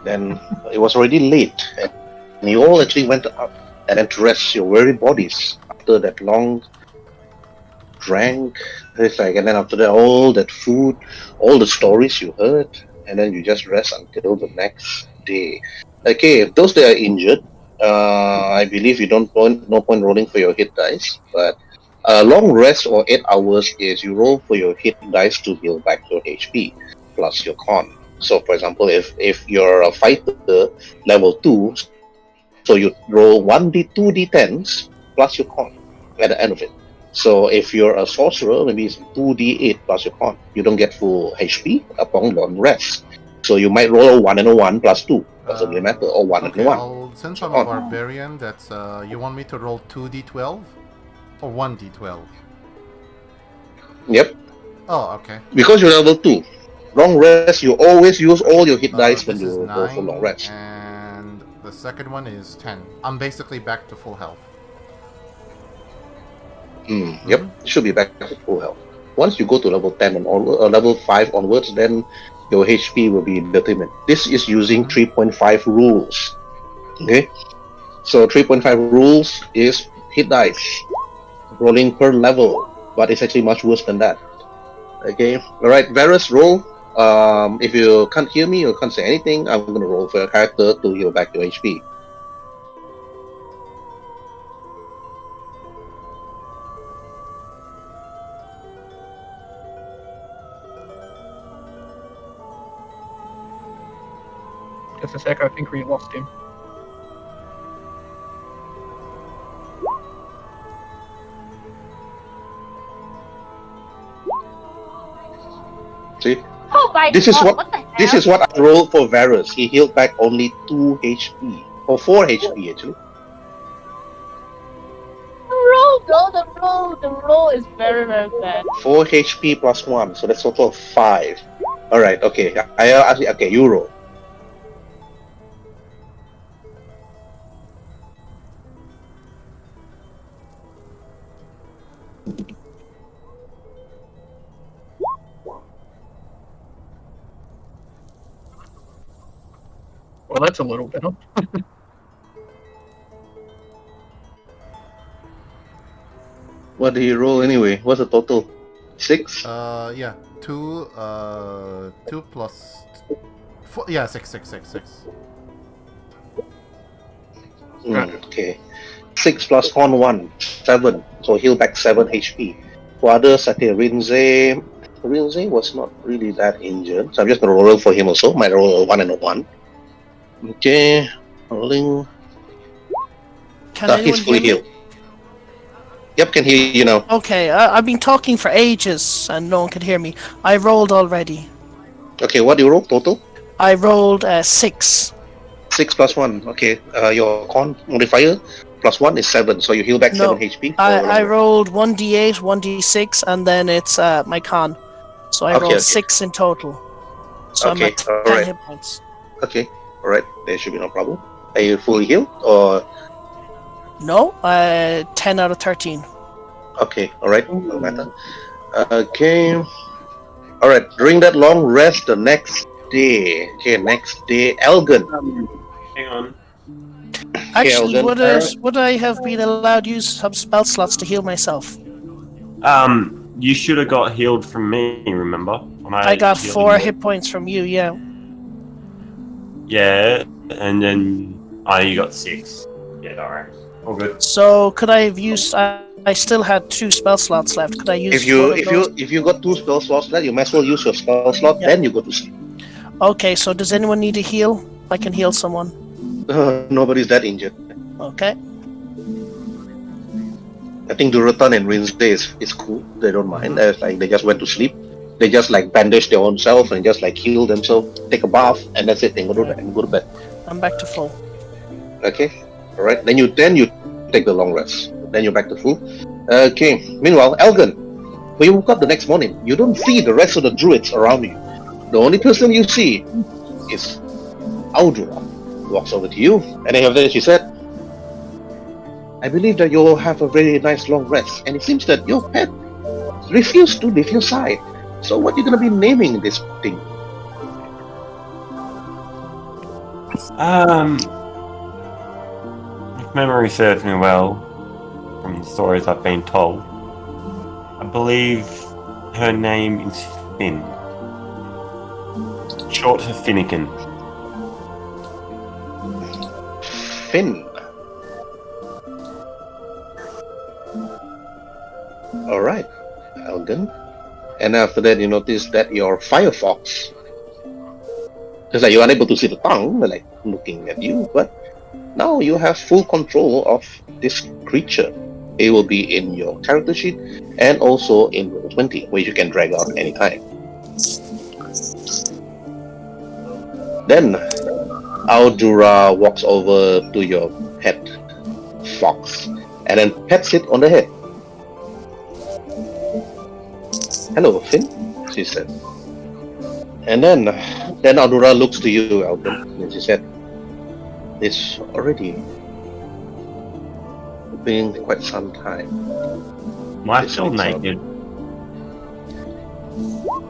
Then it was already late, and you all actually went up and then to rest your weary bodies after that long drank. It's like, and then after that, all that food, all the stories you heard, and then you just rest until the next day. Okay, those that are injured, I believe you no point rolling for your hit dice, but a long rest or 8 hours is you roll for your hit dice to heal back your HP plus your con. So, for example, if you're a fighter level 2, so you roll 2d10s plus your con at the end of it. So if you're a sorcerer, maybe it's 2d8 plus your con. You don't get full HP upon long rest. So you might roll a 1 and a 1 plus 2. Doesn't really matter, or 1 and 1. Since I'm a barbarian, that's you want me to roll 2d12 or 1d12? Yep. Oh, okay. Because you're level 2. Long rest, you always use all your hit dice when you go for long rest. And the second one is 10. I'm basically back to full health. Yep, you should be back to full health. Once you go to level 10 and level 5 onwards, then your HP will be determined. This is using 3.5 rules. Okay? So 3.5 rules is hit dice. Rolling per level. But it's actually much worse than that. Okay? Alright, Varus, roll. If you can't hear me or can't say anything, I'm going to roll for your character to heal back your HP. Just a sec, I think we lost him. See? Oh my This is god, what the hell? this is what I rolled for Varus. He healed back only 2 HP. Or 4 HP actually. The roll is very, very bad. 4 HP plus 1, so that's total of 5. Alright, okay. Okay, you roll. Well, that's a little better. What do you roll anyway? What's the total? 6? Yeah. 2 plus 4. Yeah, 6. Okay. 6 plus con 1, 7. So heal back 7 HP. For others, I think Rinze was not really that injured. So I'm just gonna roll for him also. Might roll a 1 and a 1. Okay. Rolling. Can anyone He's fully hear me? healed. Yep, can hear you now. Okay, I've been talking for ages and no one could hear me. I rolled already. Okay, what do you roll total? I rolled 6. 6 plus 1. Okay, your con modifier plus 1 is 7, so you heal back 7 HP. I rolled 1d8, 1d6, and then it's my con. So I rolled 6 in total. So I'm at 10 hit points. Okay, alright, there should be no problem. Are you fully healed or? No, 10 out of 13. Okay, alright, no matter. Okay, alright, during that long rest the next day, Elgen. Hang on. Actually, Elgen. would I have been allowed to use some spell slots to heal myself? You should have got healed from me, remember? When I got healed 4 you. hit points from you, yeah. Yeah, and then you got 6. Yeah, alright. All good. So could I have used? I still had 2 spell slots left. Could I use? If you got 2 spell slots left, you might as well use your spell slot. Yeah. Then you go to sleep. Okay, so does anyone need a heal? I can heal someone. Nobody's that injured. Okay. I think Durotan and Rinze is cool. They don't mind. Like they just went to sleep. They just like bandage their own self and just like heal themselves, take a bath, and that's it. Then go to bed. I'm back to full. Okay. All right. Then you take the long rest. Then you're back to full. Okay. Meanwhile, Elgen, when you woke up the next morning, you don't see the rest of the druids around you. The only person you see is Audra. Walks over to you, and then she said, I believe that you'll have a very nice long rest, and it seems that your pet refused to leave your side. So what are you going to be naming this thing? If memory serves me well, from the stories I've been told, I believe her name is Finn. Short for Finnegan. Finn. Alright, Elgen. And after that you notice that your Firefox, because like, you're unable to see the tongue, like looking at you, but now you have full control of this creature. It will be in your character sheet and also in Roll20, where you can drag out anytime. Then Audura walks over to your pet fox and then pets it on the head. Hello, Finn, she said. And then Audura looks to you, Elgen, and she said, it's already been quite some time. Am I still naked?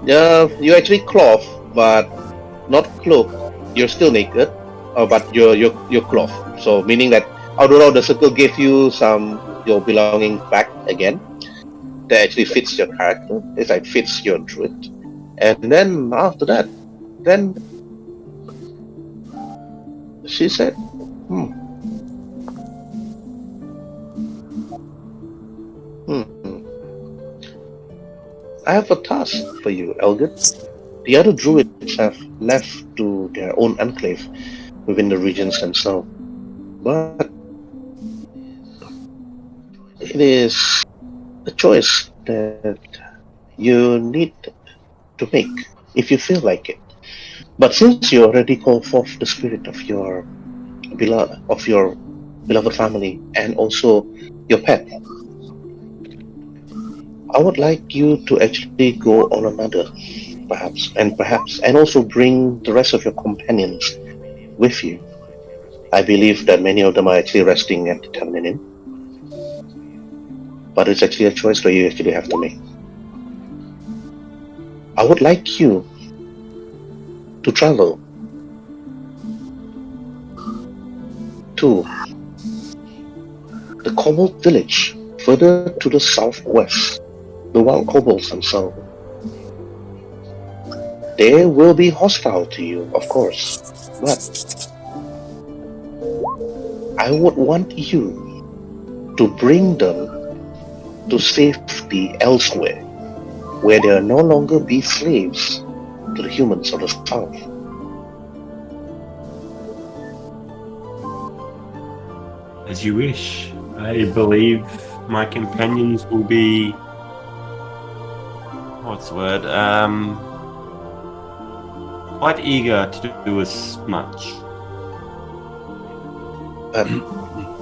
Yeah, you actually clothed, but not cloaked. You're still naked, but you're clothed. So meaning that Audura, the circle gave you your belonging back again. That actually fits your character. It's like fits your druid. And then after that, then she said, I have a task for you, Elgen. The other druids have left to their own enclave. within the regions themselves. But it is a choice that you need to make if you feel like it. But since you already called forth the spirit of your beloved family and also your pet, I would like you to actually go on another, perhaps, and also bring the rest of your companions with you. I believe that many of them are actually resting at the Tavern Inn, but it's actually a choice that you actually have to make. I would like you to travel to the Kobold village further to the southwest, the wild kobolds themselves. They will be hostile to you, of course, but I would want you to bring them to safety elsewhere, where they will no longer be slaves to the humans of the south. As you wish. I believe my companions will be... what's the word? Quite eager to do as much.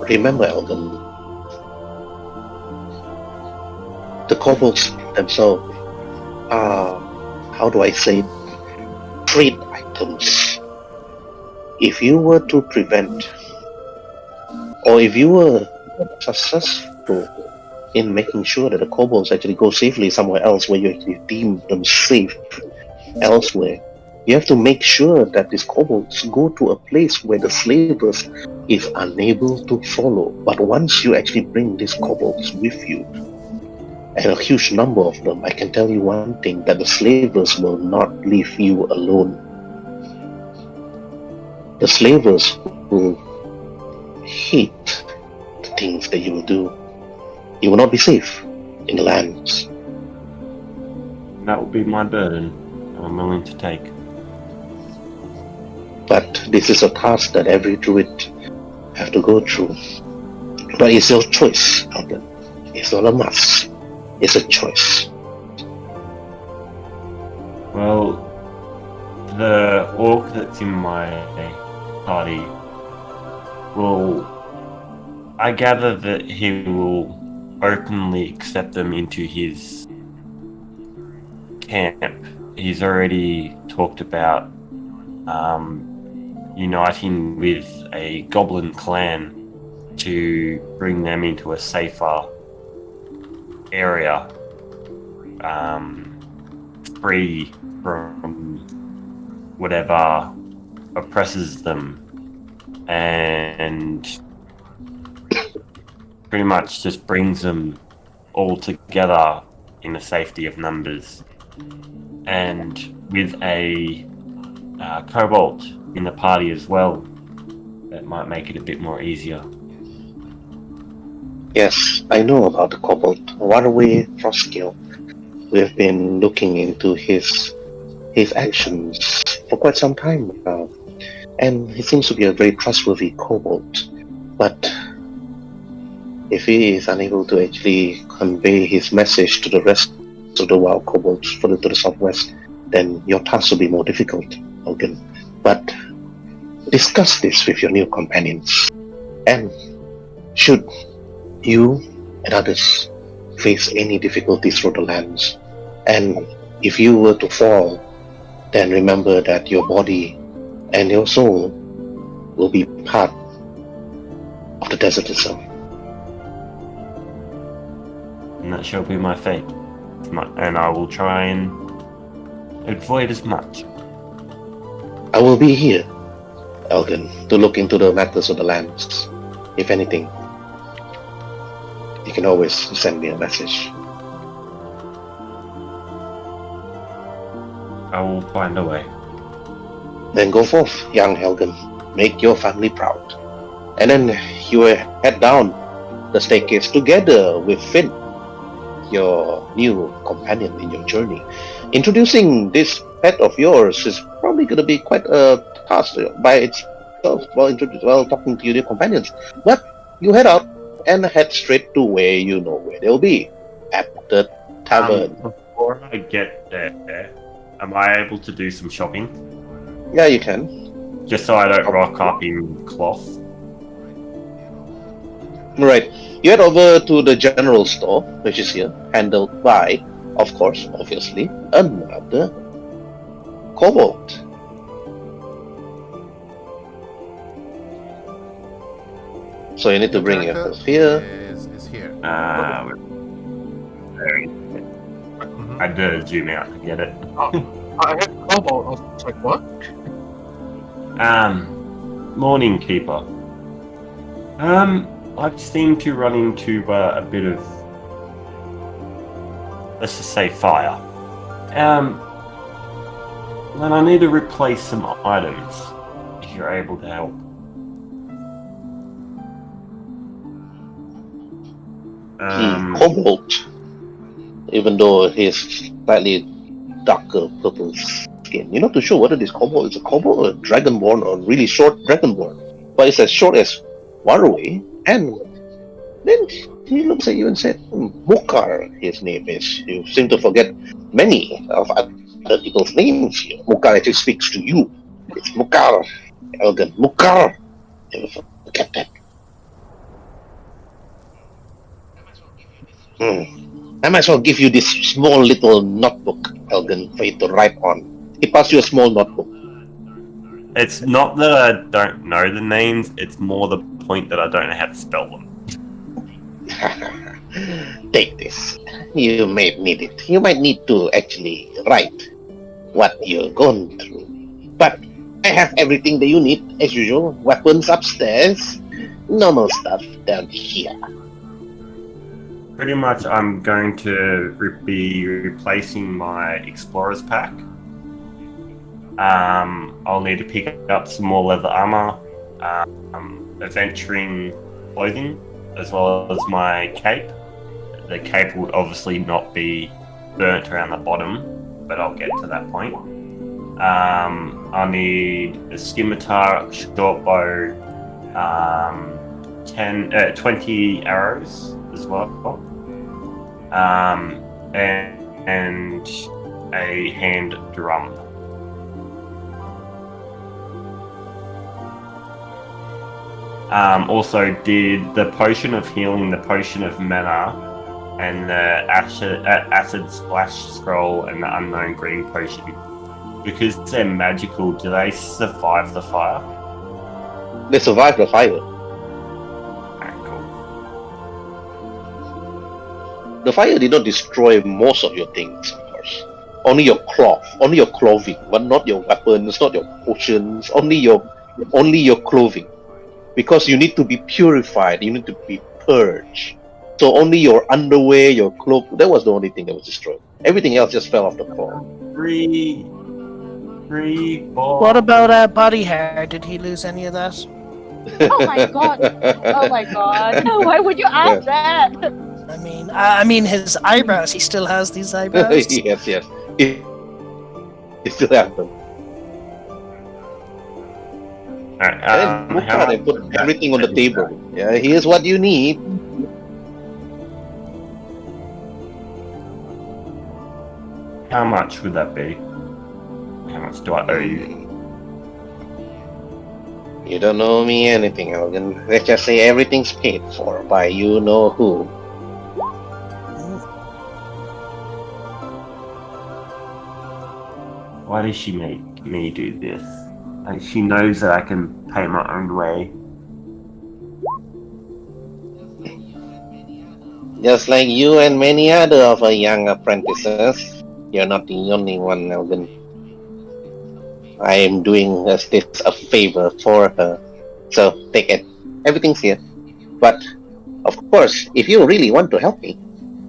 Remember, Elgen, the kobolds themselves are, how do I say it, trade items. If you were to prevent, or if you were successful in making sure that the kobolds actually go safely somewhere else where you actually deem them safe elsewhere, you have to make sure that these kobolds go to a place where the slavers is unable to follow. But once you actually bring these kobolds with you, and a huge number of them, I can tell you one thing, that the slavers will not leave you alone. The slavers will hate the things that you will do. You will not be safe in the lands. That will be my burden. I'm willing to take. But this is a task that every druid have to go through. But it's your choice, Elgen. It's not a must. It's a choice. Well, the orc that's in my party will... I gather that he will openly accept them into his camp. He's already talked about uniting with a goblin clan to bring them into a safer area, free from whatever oppresses them, and pretty much just brings them all together in the safety of numbers. And with a kobold in the party as well, that might make it a bit more easier. Yes, I know about the kobold. Waruay Frostkill. We have been looking into his actions for quite some time now, and he seems to be a very trustworthy kobold. But if he is unable to actually convey his message to the rest of the wild kobolds further to the southwest, then your task will be more difficult, Elgen. But discuss this with your new companions, and should you and others face any difficulties through the lands, and if you were to fall, then remember that your body and your soul will be part of the desert itself. And that shall be my fate. And I will try and avoid as much. I will be here, Elgen, to look into the matters of the lands. If anything, you can always send me a message. I will find a way. Then go forth, young Elgen. Make your family proud. And then you will head down the staircase together with Finn, your new companion in your journey. Introducing this pet of yours is probably going to be quite a task by while talking to your companions. But you head out and head straight to where you know where they'll be, at the tavern. Before I get there, am I able to do some shopping? Yeah, you can. Just so I don't rock up in cloth. Right. You head over to the general store, which is here, handled by, of course, obviously, another kobold. So you need to bring your stuff here. Is here. I had to zoom out to get it. I had Kobold. I was like, what? Morning, Keeper. I've seemed to run into a bit of, let's just say, fire. And I need to replace some items, if you're able to help. Kobold, even though he's slightly darker purple skin. You're not too sure whether this kobold is a kobold or a dragonborn or a really short dragonborn. But it's as short as Waruay, and then he looks at you and said, Mukar, his name is. You seem to forget many of other people's names here. Mukar actually speaks to you. It's Mukar, Elgen, Mukar. Never forget that. I might as well give you this small little notebook, Elgen, for you to write on. He passed you a small notebook. It's not that I don't know the names, it's more the point that I don't know how to spell them. Take this. You may need it. You might need to actually write what you're going through. But I have everything that you need, as usual. Weapons upstairs, normal stuff down here. Pretty much I'm going to be replacing my explorer's pack. I'll need to pick up some more leather armor, adventuring clothing, as well as my cape. The cape would obviously not be burnt around the bottom, but I'll get to that point. I'll need a scimitar, short bow, 20 arrows as well, and a hand drum. Also did the potion of healing, the potion of mana, and the acid splash scroll and the unknown green potion. Because they're magical, do they survive the fire? They survive the fire. Alright, cool. The fire did not destroy most of your things, of course. Only your cloth, only your clothing, but not your weapons, not your potions, only your clothing. Because you need to be purified, you need to be purged. So only your underwear, your cloak, that was the only thing that was destroyed. Everything else just fell off the floor. Three balls. What about body hair? Did he lose any of that? Oh my god! Oh my god! Why would you ask that? I mean his eyebrows. He still has these eyebrows. Yes. He still has them. They put everything on the table. Yeah, here's what you need. How much would that be? How much do I owe you? You don't owe me anything, Elgen. Let's just say everything's paid for by you know who. Why does she make me do this? Like, she knows that I can pay my own way. Just like you and many other of our young apprentices, you're not the only one, Elgen. I am doing this a favor for her. So, take it. Everything's here. But, of course, if you really want to help me,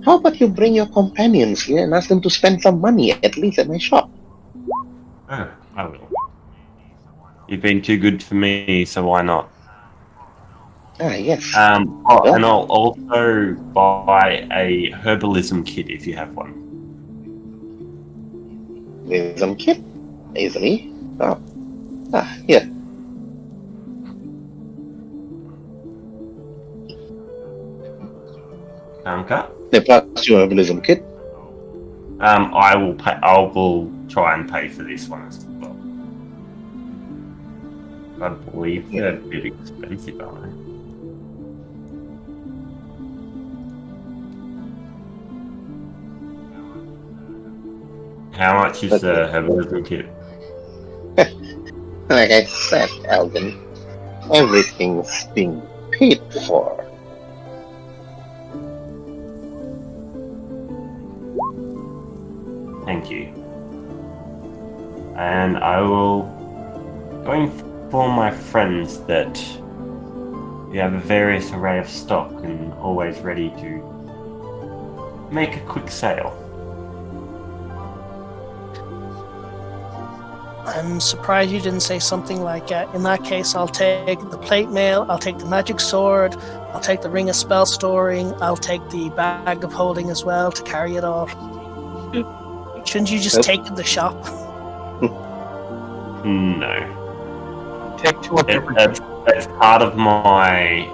how about you bring your companions here and ask them to spend some money, at least at my shop? Oh, I will. You've been too good for me, so why not? Ah, yes. And I'll also buy a herbalism kit if you have one. Herbalism kit? Easily. Oh. Ah, here. Anka. They plus your herbalism kit. I will pay. I will try and pay for this one as well. I believe they're a bit expensive, aren't they? How much is the herbalism kit? Like I said, Elgen, everything's being paid for. Thank you. And I will go inform my friends that we have a various array of stock and always ready to make a quick sale. I'm surprised you didn't say something like, in that case, I'll take the plate mail, I'll take the magic sword, I'll take the ring of spell storing, I'll take the bag of holding as well to carry it all. Shouldn't you just take to the shop? No. Take 2 of everything. It's part of my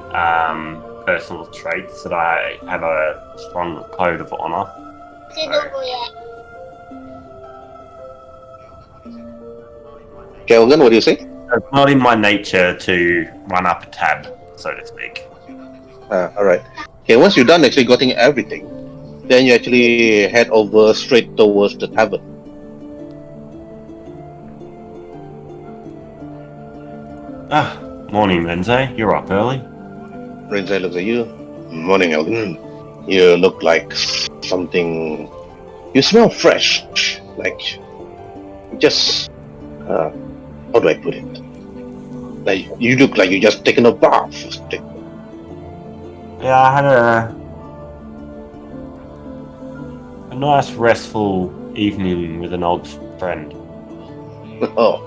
personal traits that I have a strong code of honor. Kelgan, what do you say? It's not in my nature to run up a tab, so to speak. Alright. Okay, once you're done actually getting everything, then you actually head over straight towards the tavern. Morning, Lindsay. You're up early. Rinzai looks at you. Morning, Elgen. You look like something... You smell fresh. Like... Just... how do I put it? Like, you look like you just taken a bath. Yeah, I had a nice restful evening with an old friend. Oh.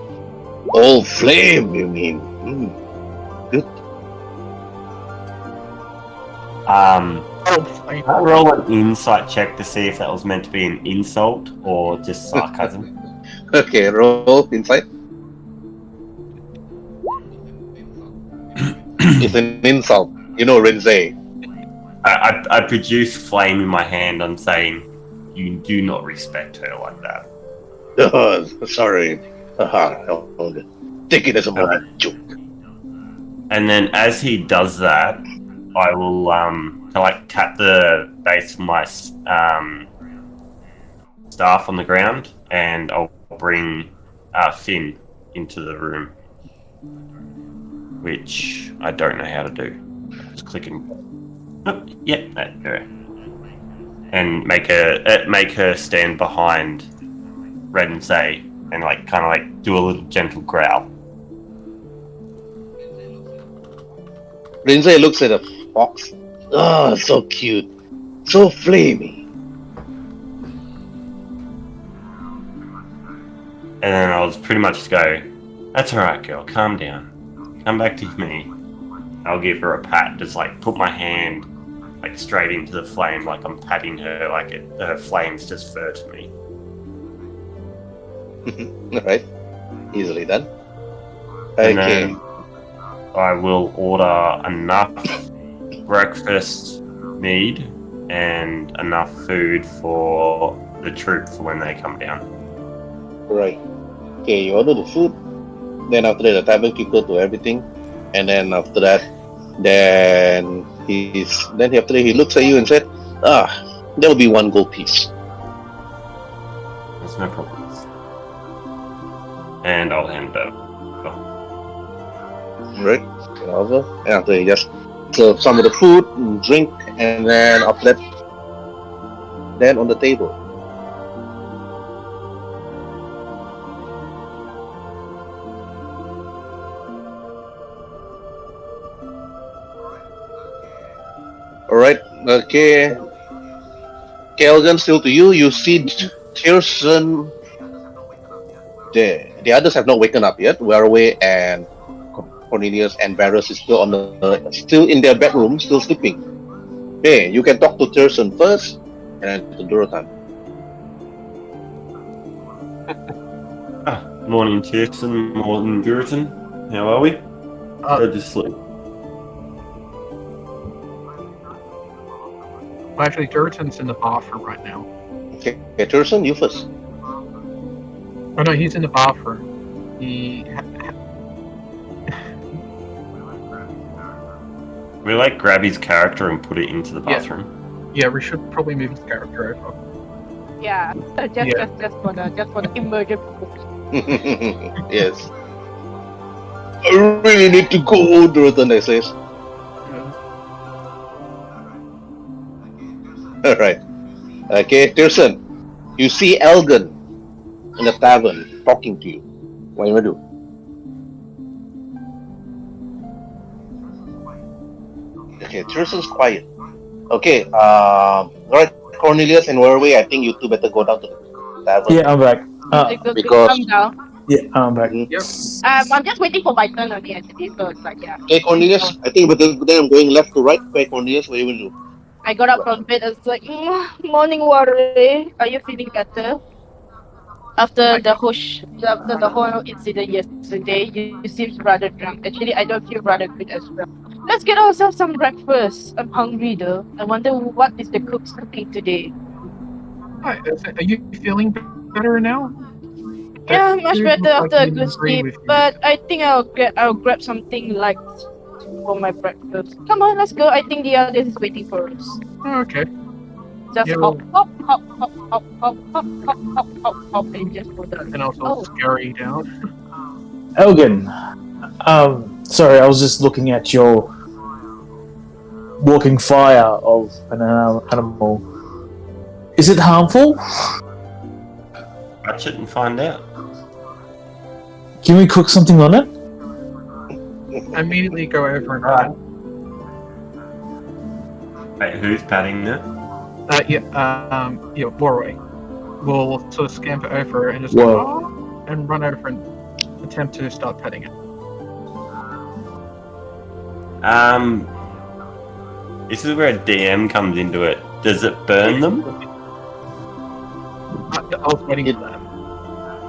Old flame, you mean? Good. Can I roll an insight check to see if that was meant to be an insult or just sarcasm? Okay, roll insight. It's an insult. You know, Rinzai. I produce flame in my hand. I'm saying, you do not respect her like that. Oh, sorry. Take it as a moment joke. And then as he does that, I will tap the base of my staff on the ground, and I'll bring Finn into the room, which I don't know how to do. Just clicking. Oh, yep, there. And make her stand behind Red and say, and kind of do a little gentle growl. Rinzai looks at a fox. Oh, so cute. So flamey. And then I'll pretty much just go, that's alright, girl, calm down. Come back to me. I'll give her a pat, just put my hand straight into the flame, like I'm patting her, her flame's just fur to me. Alright. Easily done. And Okay. then I will order enough breakfast mead and enough food for the troop for when they come down. Right. Okay, you order the food. Then after that, the tavern keeper do everything. And then after that, he looks at you and said, there'll be 1 gold piece. There's no problems. And I'll hand it over. Right. Get over. And after he just serve some of the food and drink, and then after that, then on the table. Alright, okay. Kelgan, still to you. You see Tyrson there. The others have not waken up yet. Waruay and Cornelius and Varus is still still in their bedroom, still sleeping. Hey, you can talk to Tyrson first, and then to Durotan. Morning, Tyrson. Morning, Druidic. How are we? Go to sleep. Well, actually, Tyrton's in the bathroom right now. Okay, Tyrson, you first. Oh no, he's in the bathroom. He. We like grab his character and put it into the bathroom. Yeah, we should probably move his character over. Yeah, just for the emergency. Yes. I really need to go, Druid says. Alright. Okay, Tyrson. You see Elgen in the tavern talking to you. What are you gonna do? Okay, Tyrson's quiet. Okay, alright, Cornelius and Waruay, I think you two better go down to the tavern. Yeah, I'm back. Because- Calm down. Yeah, I'm back. I'm just waiting for my turn only actually, so it's like yeah. Okay, Cornelius, I think then I'm going left to right. Okay, Cornelius, what are you gonna do? I got up from bed. I was like, morning, Waruay. Are you feeling better? After the whole incident yesterday, you seem rather drunk. Actually, I don't feel rather good as well. Let's get ourselves some breakfast. I'm hungry though. I wonder what is the cook's cooking today. Hi, are you feeling better now? Yeah, much Food better looks after like a it good didn't agree sleep. with you. But I think I'll grab something light for my breakfast. Come on, let's go. I think the others is waiting for us. Oh, okay. Just Yeah, hop, hop, hop, hop, hop, hop, hop, hop, hop, hop, hop, and just go down. And also Oh. scurry down. Elgin, sorry, I was just looking at your walking fire of an animal. Is it harmful? Touch it and find out. Can we cook something on it? I immediately go over and Right. Wait, who's patting it? Waruay. We'll sort of scamper over and just Whoa. go and run over and attempt to start petting it. This is where DM comes into it. Does it burn them? I was waiting for that.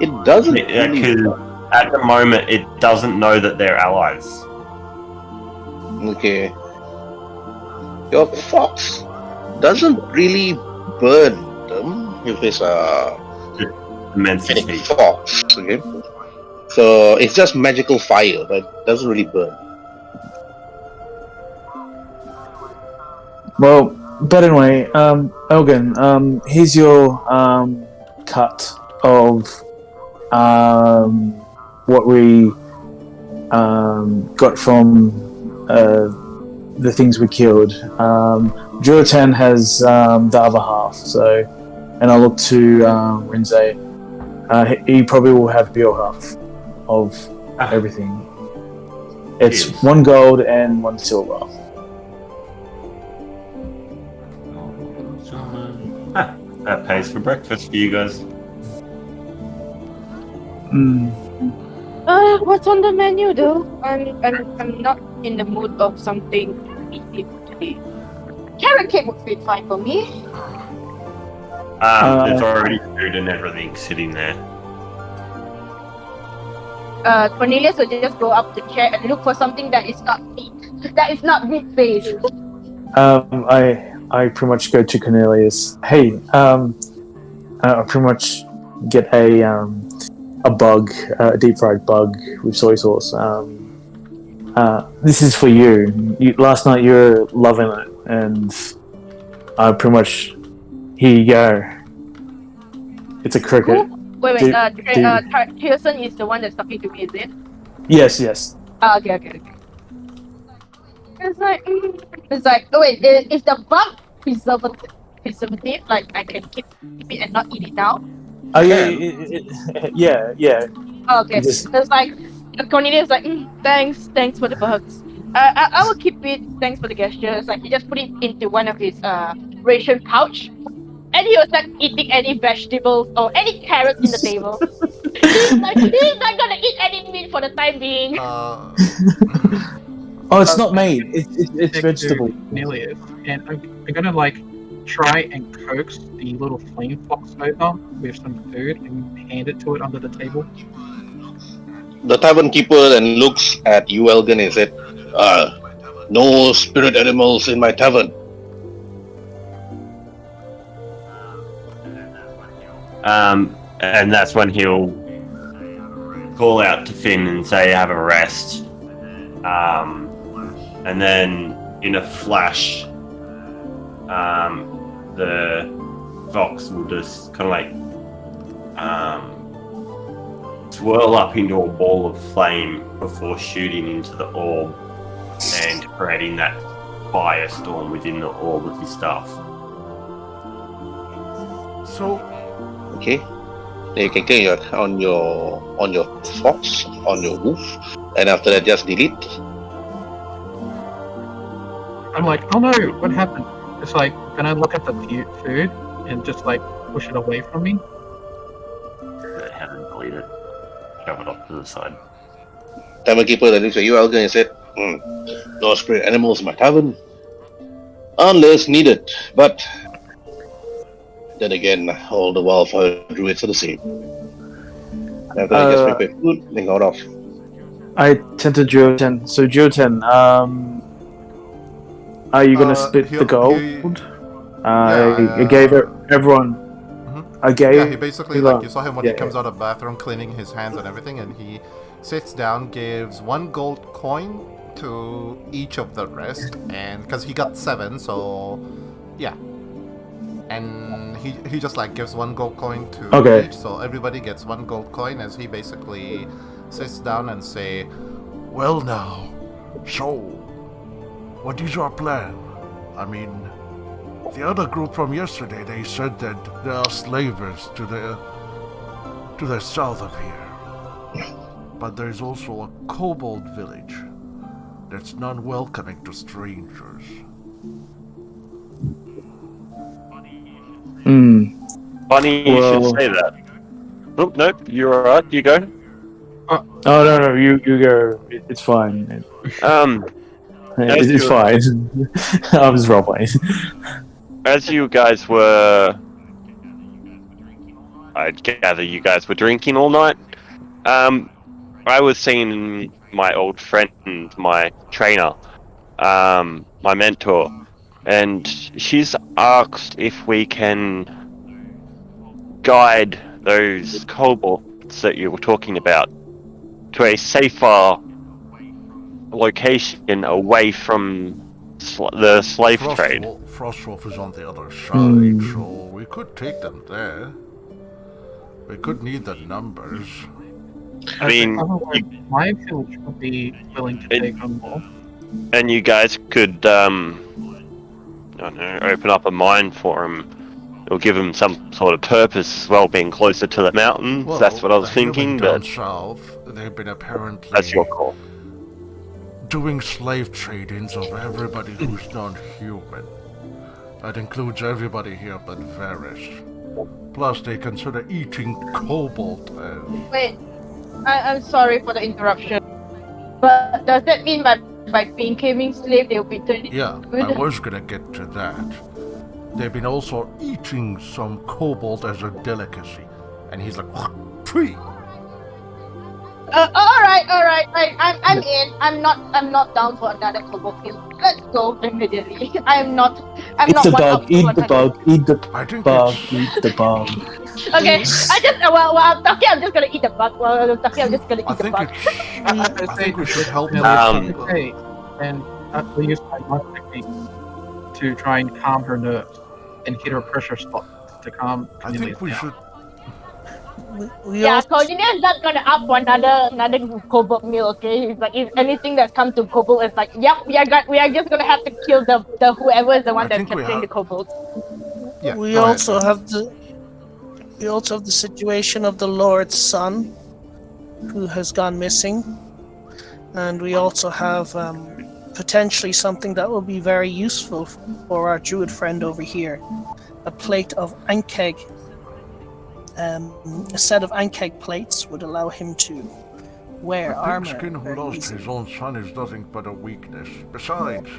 It doesn't Yeah, really. because at the moment it doesn't know that they're allies. Okay. Your fox doesn't really burn them if it's a Immense any heat. fox. Okay. So it's just magical fire, but it doesn't really burn. Well, but anyway, Elgin, here's your cut of what we got from the things we killed. Druid has the other half, so, and I look to Rinze. He probably will have your half of everything. It's Yes. 1 gold and 1 silver. That pays for breakfast for you guys. What's on the menu though? I'm not in the mood of something to eat today. Carrot cake would be fine for me. There's already food and everything sitting there. Cornelius will just go up the chair and look for something that is not meat. That is not meat based. I pretty much go to Cornelius. Hey, I pretty much get a bug, a deep fried bug with soy sauce. This is for you. Last night you were loving it, and I pretty much, here you go. It's a cricket. Wait, Do- Tyrson is the one that's talking to me, is it? Yes. Okay. It's like, oh wait, is the bug preservative? Like I can keep it and not eat it now? Oh yeah. Oh, okay. Just- It's like Cornelius is like, thanks for the bugs. I will keep it. Thanks for the gesture. It's like he just put it into one of his ration pouch, and he was like eating any vegetables or any carrots in the table. he's not gonna eat any meat for the time being. Oh, it's not meat. It's Next vegetable. to Cornelius, and I'm gonna like try and coax the little flame fox over with some food and hand it to it under the table. The tavern keeper then looks at you, Elgen, and said, "No spirit animals in my tavern." And that's when he'll call out to Finn and say, "Have a rest." And then in a flash, the fox will just kind of swirl up into a ball of flame before shooting into the orb and creating that firestorm within the orb with his staff. So, Okay. Then you can click on your fox, on your wolf, and after that just delete. I'm like, oh no, what happened? It's like, can I look at the food and just like push it away from me? They haven't deleted it. Shove it off to the side. Tavern keeper that looks at you, Elgen, and said, "No spirit animals in my tavern. Unless needed. But then again, all the wildfire druids are the same." After that, just prepare food, then got off. I tend to Geoten. So Geoten, are you gonna split the gold? I gave everyone. I gave. Yeah, he basically, like, you saw him when he comes out of the bathroom cleaning his hands and everything, and he sits down, gives 1 gold coin to each of the rest, and because he got 7, so yeah. And he just like gives 1 gold coin to each, so everybody gets 1 gold coin as he basically sits down and say, well now, so, what is our plan? I mean, the other group from yesterday, they said that there are slavers to the south of here. But there's also a kobold village that's non-welcoming to strangers. Funny you should say that. Oh, nope, you're alright, you go. Oh no, you go. It's fine. It's fine. I was roleplaying. As you guys were, I gather you guys were drinking all night. I was seeing my old friend, my trainer, my mentor, and she's asked if we can guide those kobolds that you were talking about to a safer location away from the slave trade. Frostwolf is on the other side, so we could take them there. We could need the numbers. I mean, my village would be willing to take on more. And you guys could, I don't know, open up a mine for him. It'll give him some sort of purpose as well, being closer to the mountains. Well, that's what I was thinking, down but south, they've been apparently that's your call. doing slave trade-ins of everybody who's non-human. That includes everybody here but Varys. Plus, they consider eating kobold as... Wait, I'm sorry for the interruption. But does that mean by becoming slave they'll be turning Yeah, good? I was gonna get to that. They've been also eating some kobold as a delicacy. And he's like, tree! Alright, I'm in. I'm not down for another kobold meal. Let's go immediately. I'm not Eat the one bug, up eat for the another- bug, eat the I think bug, it's... eat the bug. Okay, while I'm talking, I'm just gonna eat the bug. While I'm talking, I'm just gonna I eat the think bug. it's... I think we should help them. Okay, and we'll use my one technique to try and calm her nerves and hit her pressure spot to calm I think we down. should... We Yeah, also, Cornelius is not gonna up for another kobold meal. Okay, he's like, if anything that's come to kobold, it's like, yep, we are just gonna have to kill the whoever is the one I that's think we capturing have- the kobolds. yeah, we go ahead. also have the situation of the Lord's son, who has gone missing, and we also have potentially something that will be very useful for our druid friend over here: a plate of ankeg. A set of ankeg plates would allow him to wear The armor. pigskin who very lost easily. his own son is nothing but a weakness. Besides,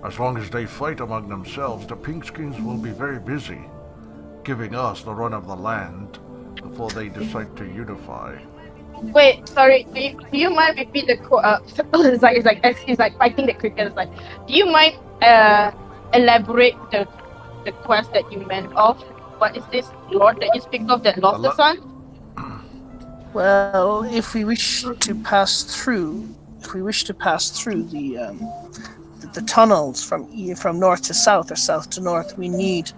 as long as they fight among themselves, the Pinkskins will be very busy, giving us the run of the land before they decide to unify. Wait, sorry. Do you mind repeat the it's like fighting the cricket. It's like, do you mind elaborate the quest that you meant of? What is this lord that you speak of that lost the sun? Well, if we wish to pass through the tunnels from north to south or south to north, we need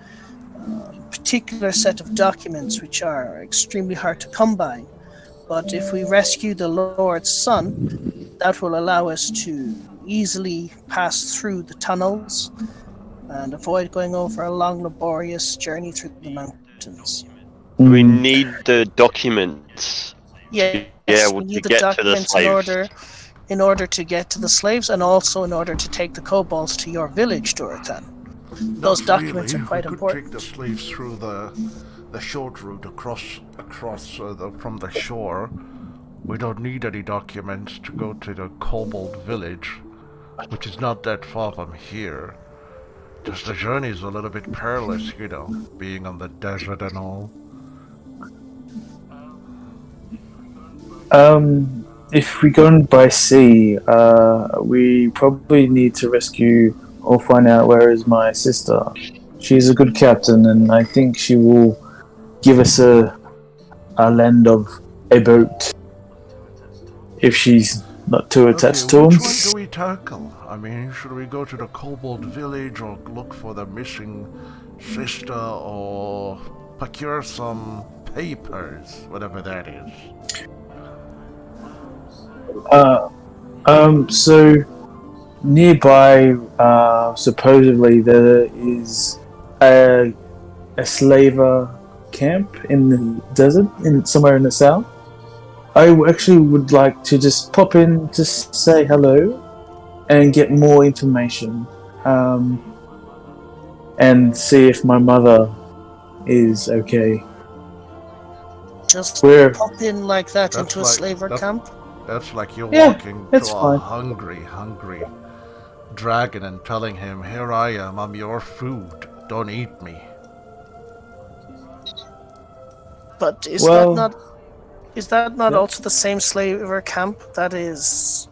a particular set of documents which are extremely hard to come by. But if we rescue the Lord's son, that will allow us to easily pass through the tunnels and avoid going over a long, laborious journey through the mountains. We need the documents Yes, to be able we to need the get to the documents slaves. in order to get to the slaves, and also in order to take the kobolds to your village, Dorothan. Those documents are quite important. We could take the slaves through the short route across from the shore. We don't need any documents to go to the kobold village, which is not that far from here. Just the journey is a little bit perilous, being on the desert and all. If we go by sea, we probably need to rescue or find out where is my sister. She's a good captain, and I think she will give us a lend of a boat if she's not too attached to him. Which one do we tackle? I mean, should we go to the kobold village or look for the missing sister or procure some papers, whatever that is? So nearby, supposedly there is a slaver camp in the desert, somewhere in the south. I actually would like to just pop in, just say hello, and get more information, and see if my mother is okay. Just Where? pop in like that into a slaver camp? That's like you're Yeah, walking that's to fine. a hungry dragon and telling him, "Here I am, I'm your food, don't eat me." But is Well, that not yeah. also the same slaver camp that is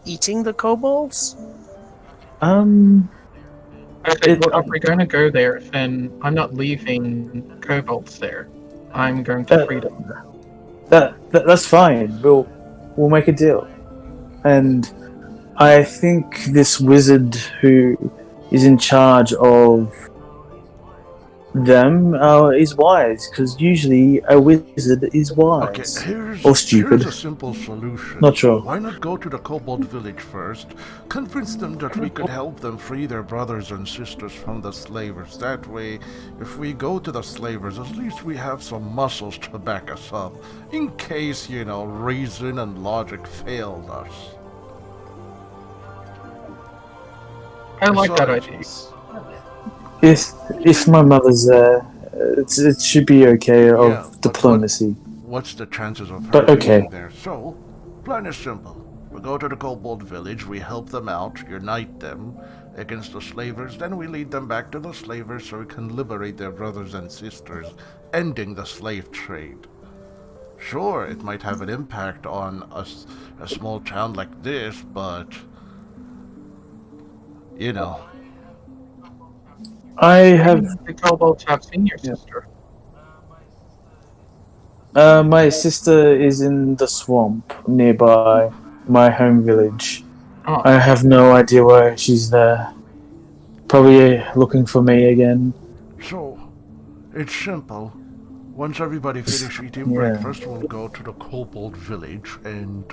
eating the kobolds? Okay, well, if we're going to go there, then I'm not leaving kobolds there. I'm going to freedom. That's fine. We'll make a deal. And I think this wizard who is in charge of them is wise, because usually a wizard is wise. Okay, or stupid. here's a simple solution. Not sure. Why not go to the kobold village first, convince them that we could help them free their brothers and sisters from the slavers. That way, if we go to the slavers, at least we have some muscles to back us up, in case, reason and logic failed us. I like that idea. If my mother's there, it should be okay of Yeah, but diplomacy. What's the chances of her But okay. being there? So, plan is simple. We go to the kobold village, we help them out, unite them against the slavers, then we lead them back to the slavers so we can liberate their brothers and sisters, ending the slave trade. Sure, it might have an impact on a small town like this, but... I have The kobolds have seen your sister. my sister is in the swamp nearby my home village. Oh. I have no idea why she's there. Probably looking for me again. So, it's simple. Once everybody finishes eating Yeah. breakfast, we'll go to the kobold village and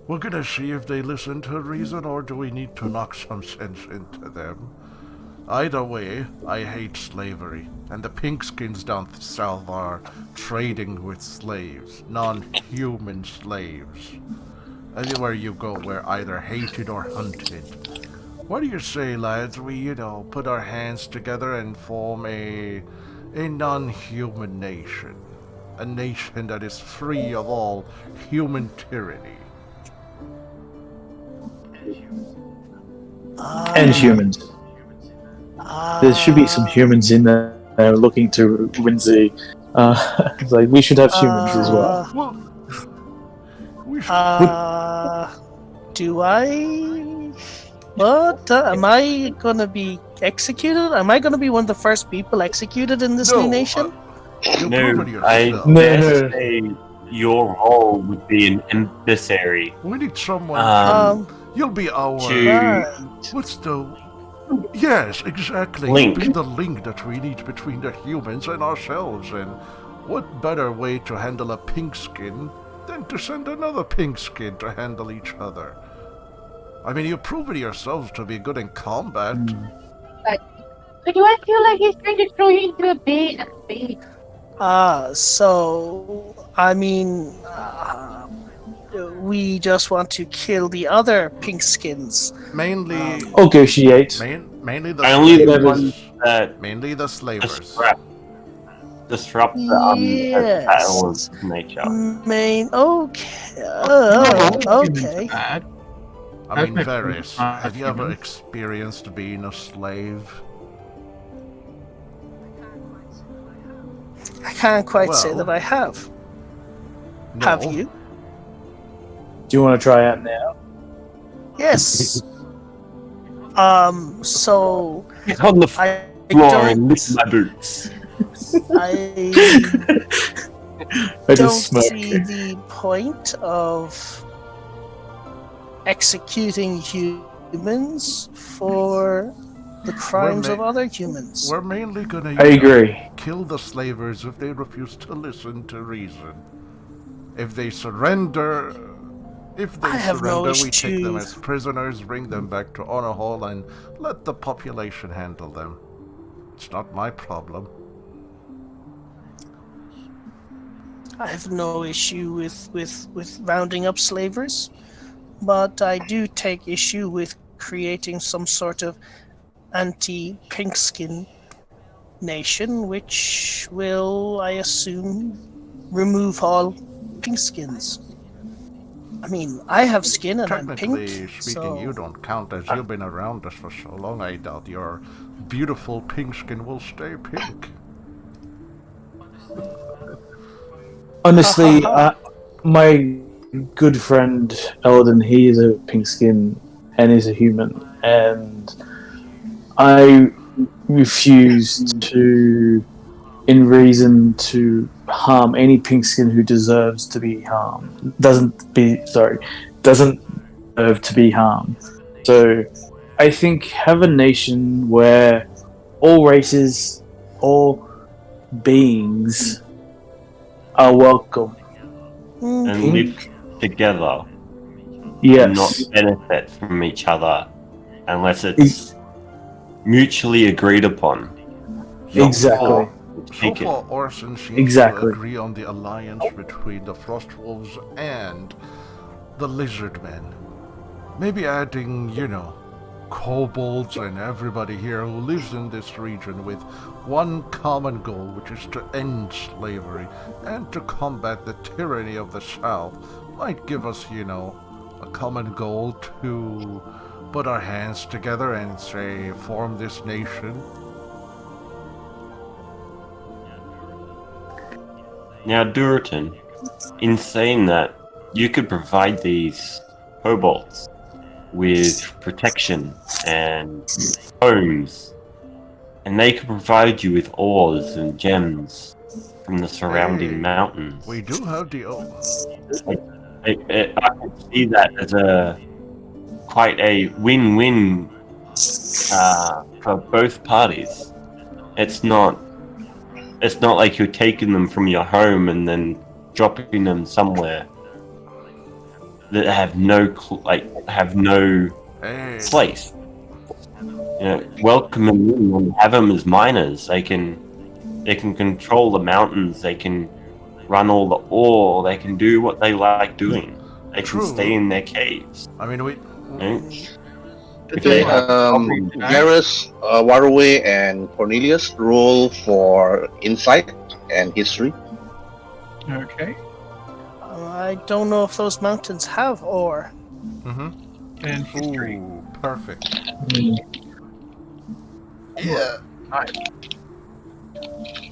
we're gonna see if they listen to reason or do we need to knock some sense into them. Either way, I hate slavery, and the pinkskins down south are trading with slaves, non-human slaves. Anywhere you go, we're either hated or hunted. What do you say, lads, we, put our hands together and form a non-human nation? A nation that is free of all human tyranny. And humans. There should be some humans in there looking to Windsor. It's like we should have humans as well. Well, we should... Do I What? Am I gonna be executed? Am I gonna be one of the first people executed in this new nation? You've No, proven I yourself. dare say your role would be an emissary. We need someone You'll be our... What's the... Yes, exactly. Link. You'll be the link that we need between the humans and ourselves, and what better way to handle a pink skin than to send another pink skin to handle each other? I mean, you've proven yourselves to be good in combat. But do I feel like he's trying to throw you into a bait? So, I mean, we just want to kill the other pink skins. Mainly... Negotiate. Mainly the Only the slavers. ones that Mainly the slavers. disrupt the Yes. battle's nature. Okay. Okay. I mean, Varys, have you ever experienced being a slave? I can't quite say Well, that I have. No. Have you? Do you want to try out now? Yes. So Get on the I floor don't, and lick my boots. I I don't just smirk. see the point of executing humans for the crimes of other humans. We're mainly gonna I agree. kill the slavers if they refuse to listen to reason. If they surrender, we take them as prisoners, bring them back to Onahole, and let the population handle them. It's not my problem. I have no issue with rounding up slavers, but I do take issue with creating some sort of anti-pink skin nation, which will, I assume, remove all pink skins. I mean, I have skin and I'm Technically pink, speaking, so... you don't count, as you've been around us for so long. I doubt your beautiful pink skin will stay pink. Honestly, my good friend Elden, he is a pink skin and is a human, and I refuse to, in reason, to harm any pink skin who deserves to be harmed. Doesn't deserve to be harmed. So, I think have a nation where all races, all beings are welcome. And live together. Yes. And not benefit from each other unless it's mutually agreed upon. Exactly. So far, Orson seems to agree on the alliance between the Frostwolves and the Lizardmen. Maybe adding, kobolds and everybody here who lives in this region with one common goal, which is to end slavery and to combat the tyranny of the South, might give us, a common goal to put our hands together and, say, form this nation. Now, Duritan, in saying that, you could provide these kobolds with protection and homes, and they could provide you with ores and gems from the surrounding mountains. We do have the ores. I can see that as quite a win-win for both parties. It's not like you're taking them from your home and then dropping them somewhere that have no place. Welcome them in and have them as miners. They can control the mountains. They can run all the ore. They can do what they like doing. They can stay in their caves. I mean, Garrus, Waruay, and Cornelius roll for insight and history. Okay. I don't know if those mountains have ore. Mm-hmm. And history. Ooh, perfect. Yeah. Nice.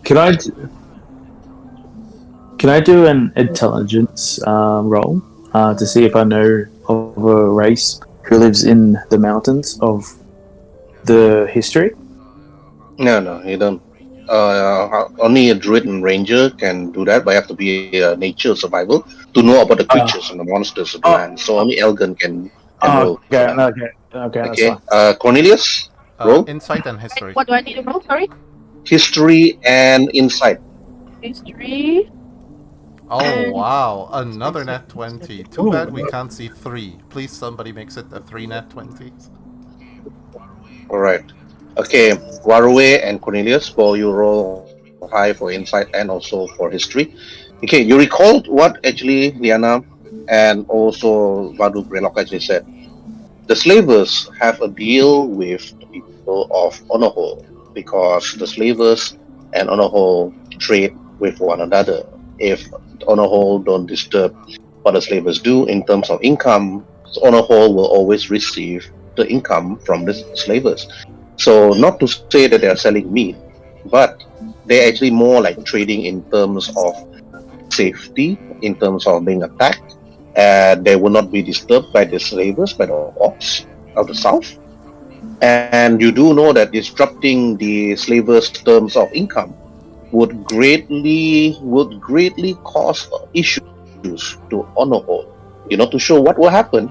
Can I do an intelligence roll to see if I know of a race who lives in the mountains of the history? No, you don't. Only a druid and ranger can do that, but you have to be a nature survival to know about the creatures and the monsters of the land. So only Elgen can roll for that. Okay, that's Okay. fine. Cornelius, roll Insight and history. What do I need to roll? Sorry. history and insight. History. Oh wow, another nat 20. Too bad we can't see 3. Please somebody makes it a 3 nat 20s. All right. Okay, Waruay and Cornelius, for you roll high for insight and also for history. Okay, you recalled what actually Liana and also Vadu Greylock actually said. The slavers have a deal with the people of Onahole because the slavers and Onahole trade with one another. If Onahole don't disturb what the slavers do in terms of income, Onahole will always receive the income from the slavers. So not to say that they are selling meat, but they're actually more like trading in terms of safety, in terms of being attacked, and they will not be disturbed by the slavers, by the orcs of the south. And you do know that disrupting the slavers' terms of income would greatly cause issues to Onahole. You're not too sure what will happen,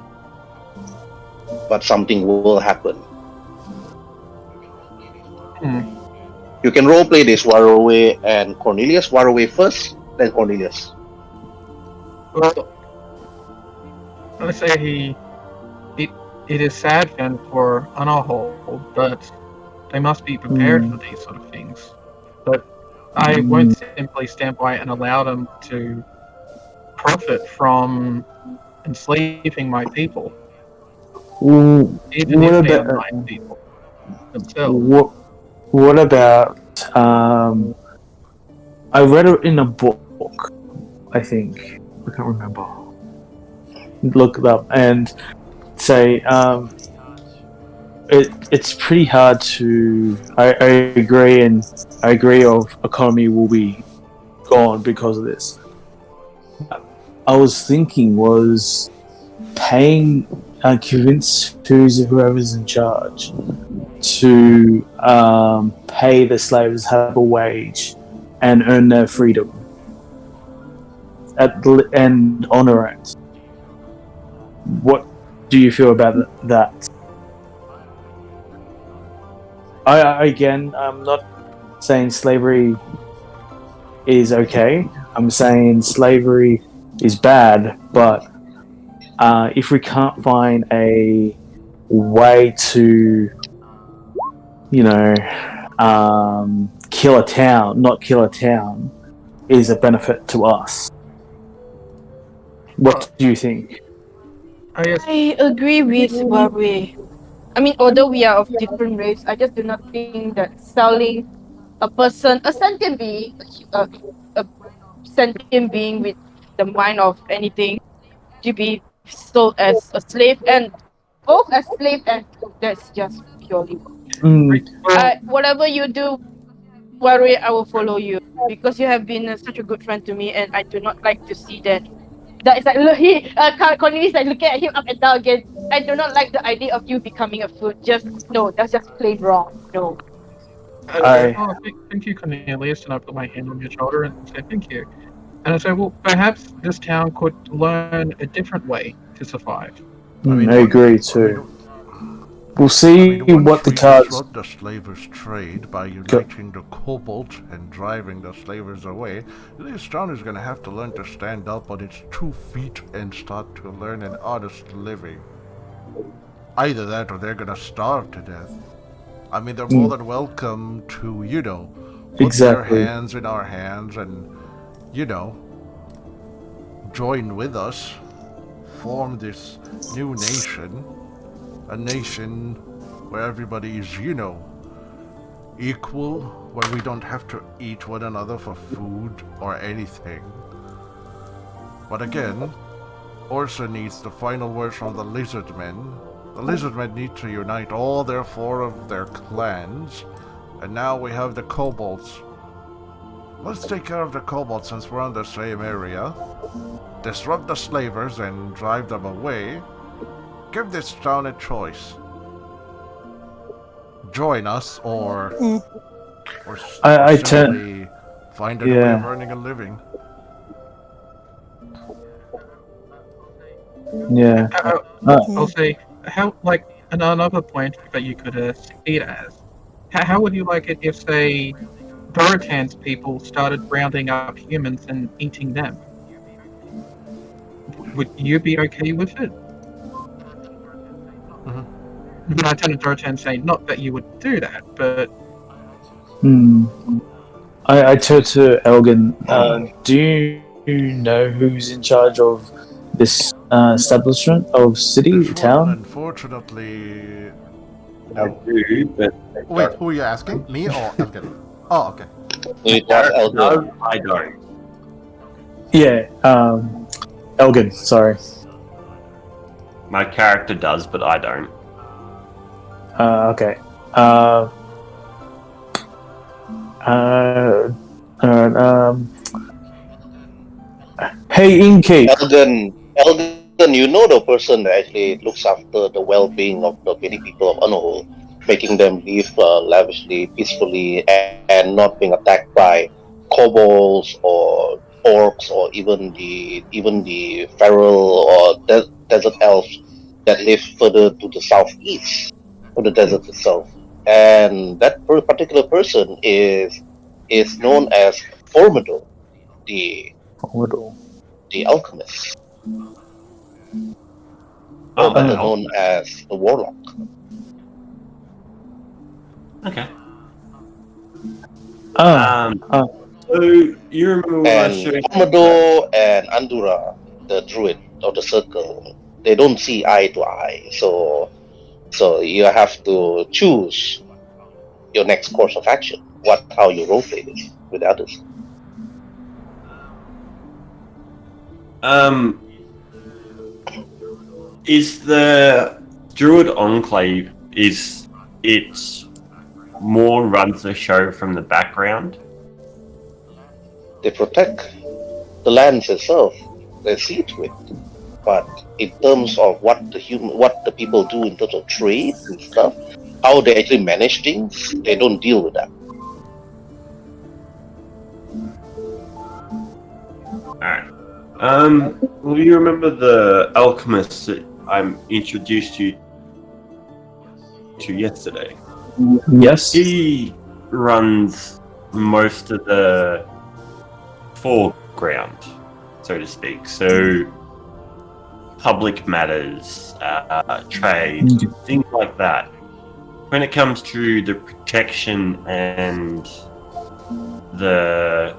but something will happen. You can roleplay this Waruay and Cornelius. Waruay first, then Cornelius. Well, let's say it is sad then for Onahole, but they must be prepared for these sort of things. But I won't simply stand by and allow them to profit from enslaving my people, even if they are my people themselves. What about? I read it in a book. I think I can't remember. Look it up and say it's pretty hard to. I agree, and I agree. Of economy will be gone because of this. I was thinking was paying convince whoever's in charge to pay the slaves have a wage and earn their freedom and honor it. What do you feel about that? I'm not saying slavery is okay. I'm saying slavery is bad, but if we can't find a way to kill a town is a benefit to us. What do you think? I agree with Waruay. I mean, although we are of different race, I just do not think that selling a person, a sentient being, a sentient being with the mind of anything, to be sold as a slave, and both as slave and that's just purely wrong. Whatever you do, Waruay, I will follow you because you have been such a good friend to me, and I do not like to see that. That is like Cornelius like looking at him up and down again. I do not like the idea of you becoming a food. That's just plain wrong. No. Thank you, Cornelius, and I put my hand on your shoulder and say thank you. And I say, well, perhaps this town could learn a different way to survive. I agree too. We'll see what the cards. Disrupt the slavers' trade by uniting the kobolds and driving the slavers away. This town is going to have to learn to stand up on its 2 feet and start to learn an honest living. Either that, or they're going to starve to death. I mean, they're more than welcome to, put their hands in our hands and, join with us, form this new nation. A nation where everybody is, equal, where we don't have to eat one another for food or anything. But again, Orsa needs the final word from the Lizardmen. The Lizardmen need to unite all 4 of their clans, and now we have the Kobolds. Let's take care of the Kobolds since we're in the same area, disrupt the slavers and drive them away, give this town a choice. Join us, or I simply find a way Yeah. of earning a living. Yeah. I'll say, how, like, another point that you could see it as. How would you like it if, say, Durotan's people started rounding up humans and eating them? Would you be okay with it? Lieutenant Durotan saying, not that you would do that, but I turn to Elgen. Do you know who's in charge of this establishment of city, This one, town? unfortunately, I no. do, but Wait, who are you asking? Me or Elgen? Oh, okay. We ask Elgen. no, I don't. Yeah, Elgen. Sorry. My character does, but I don't. Okay. Alright. Hey, Inky. Elgen, you know the person that actually looks after the well-being of the many people of Onahole, making them live lavishly, peacefully, and not being attacked by kobolds or orcs or even the feral or desert elves that live further to the southeast of the desert itself. And that particular person is known as Formido, the alchemist, or better known as the warlock. Okay. Oh, So you remember when I And showed Formido and Andura, the druid of the circle, they don't see eye to eye. So you have to choose your next course of action. How you roleplay this with others. Is the Druid Enclave, is it more runs the show from the background? They protect the lands itself. They see to it. But in terms of what the people do in terms of trade and stuff, how they actually manage things, they don't deal with that. Alright. Well, you remember the alchemist that I introduced you to yesterday? yes. He runs most of the foreground, so to speak. So, public matters, trade, things like that. When it comes to the protection and the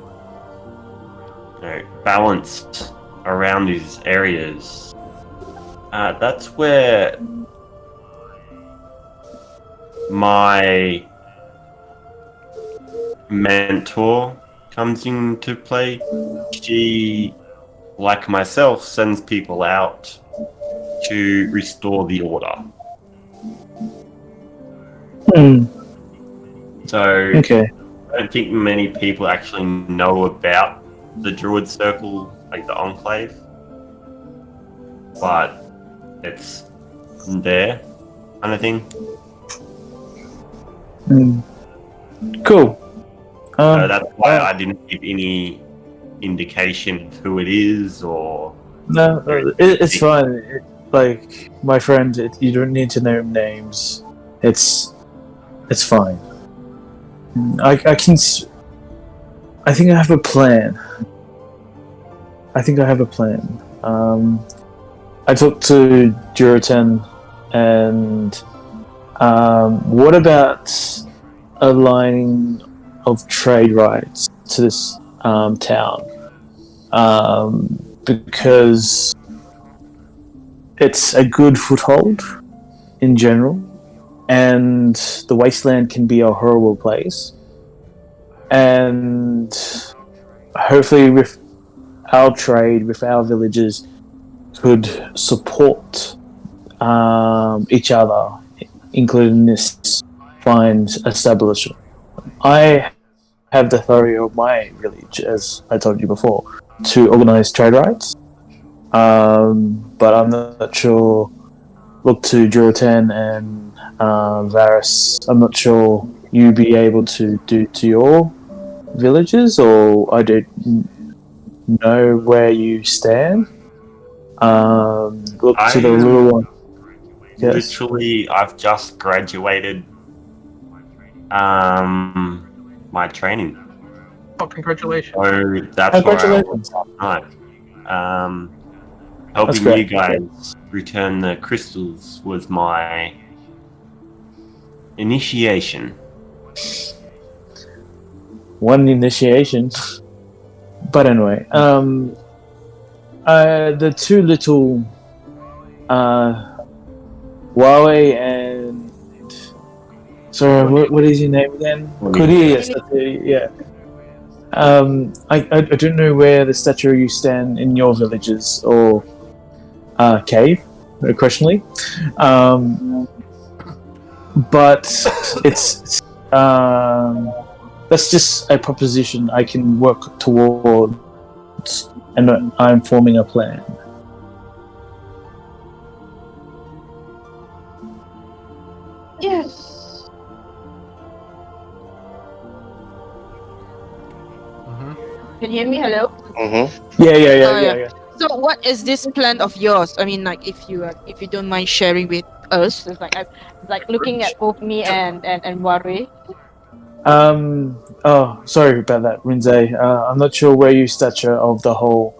balance around these areas, that's where my mentor comes into play. She, like myself, sends people out to restore the order. So Okay. I don't think many people actually know about the Druid Circle, like the Enclave, but it's there, kind of thing. Cool. So that's why I didn't give any indication of who it is, or No, it's fine. Like my friend, you don't need to know names. It's fine. I can. I think I have a plan. I I talked to Durotan, and what about aligning of trade rights to this town? Because it's a good foothold in general, and the wasteland can be a horrible place. And hopefully, with our trade, with our villages, could support each other, including this fine establishment. I have the authority of my village, as I told you before, to organize trade rights. But I'm not sure look to Druid and Varus. I'm not sure you be able to do to your villages, or I don't know where you stand. Look to the little one. Yes. Literally, I've just graduated my training. Oh, congratulations. So that's where I was Congratulations. last night. That's Helping great. you guys return the crystals was my initiation. One initiation. But anyway, the two little Waruay and sorry, what is your name again? Cornelius. Yeah. I don't know where the statue you stand in your villages or cave, questionably. But it's that's just a proposition I can work towards, and I'm forming a plan. Yes. Can you hear me? Hello. Mm-hmm. Yeah. So, what is this plan of yours? I mean, like, if you don't mind sharing with us, It's like I'm like looking at both me and Waruay. Oh, sorry about that, Rinze. I'm not sure where you stature of the whole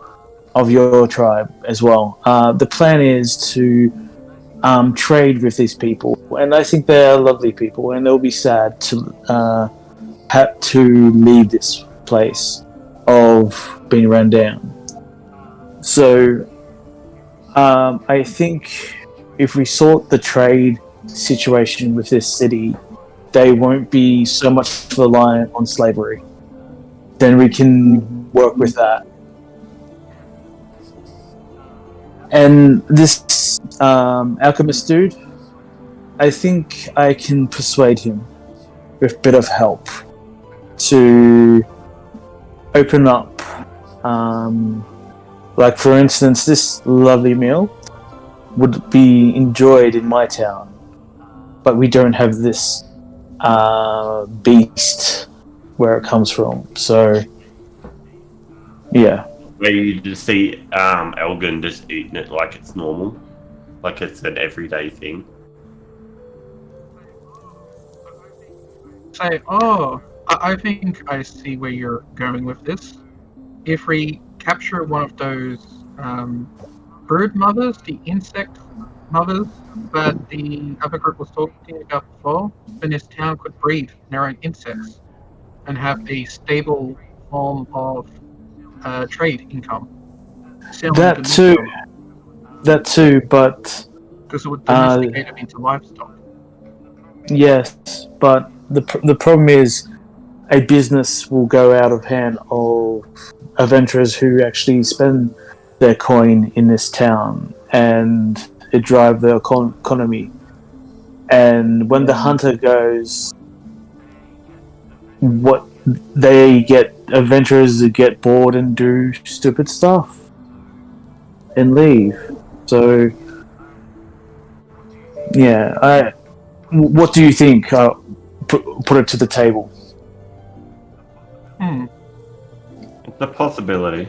of your tribe as well. The plan is to trade with these people, and I think they're lovely people, and they'll be sad to have to leave this place of being run down. So, I think if we sort the trade situation with this city, they won't be so much reliant on slavery. Then we can work with that. And this alchemist dude, I think I can persuade him with a bit of help to open up. Like, for instance, this lovely meal would be enjoyed in my town, but we don't have this beast where it comes from. So, yeah. Where you just see Elgen just eating it like it's normal, like it's an everyday thing. Say, I think I see where you're going with this. If we capture one of those brood mothers, the insect mothers that the other group was talking about before, then this town could breed their own insects and have a stable form of trade income. That too, but because it would domesticate them into livestock. yes, but the problem is a business will go out of hand of adventurers who actually spend their coin in this town, and it drive the economy. And when the hunter goes, what they get adventurers that get bored and do stupid stuff and leave. So yeah, what do you think? Put it to the table. It's a possibility.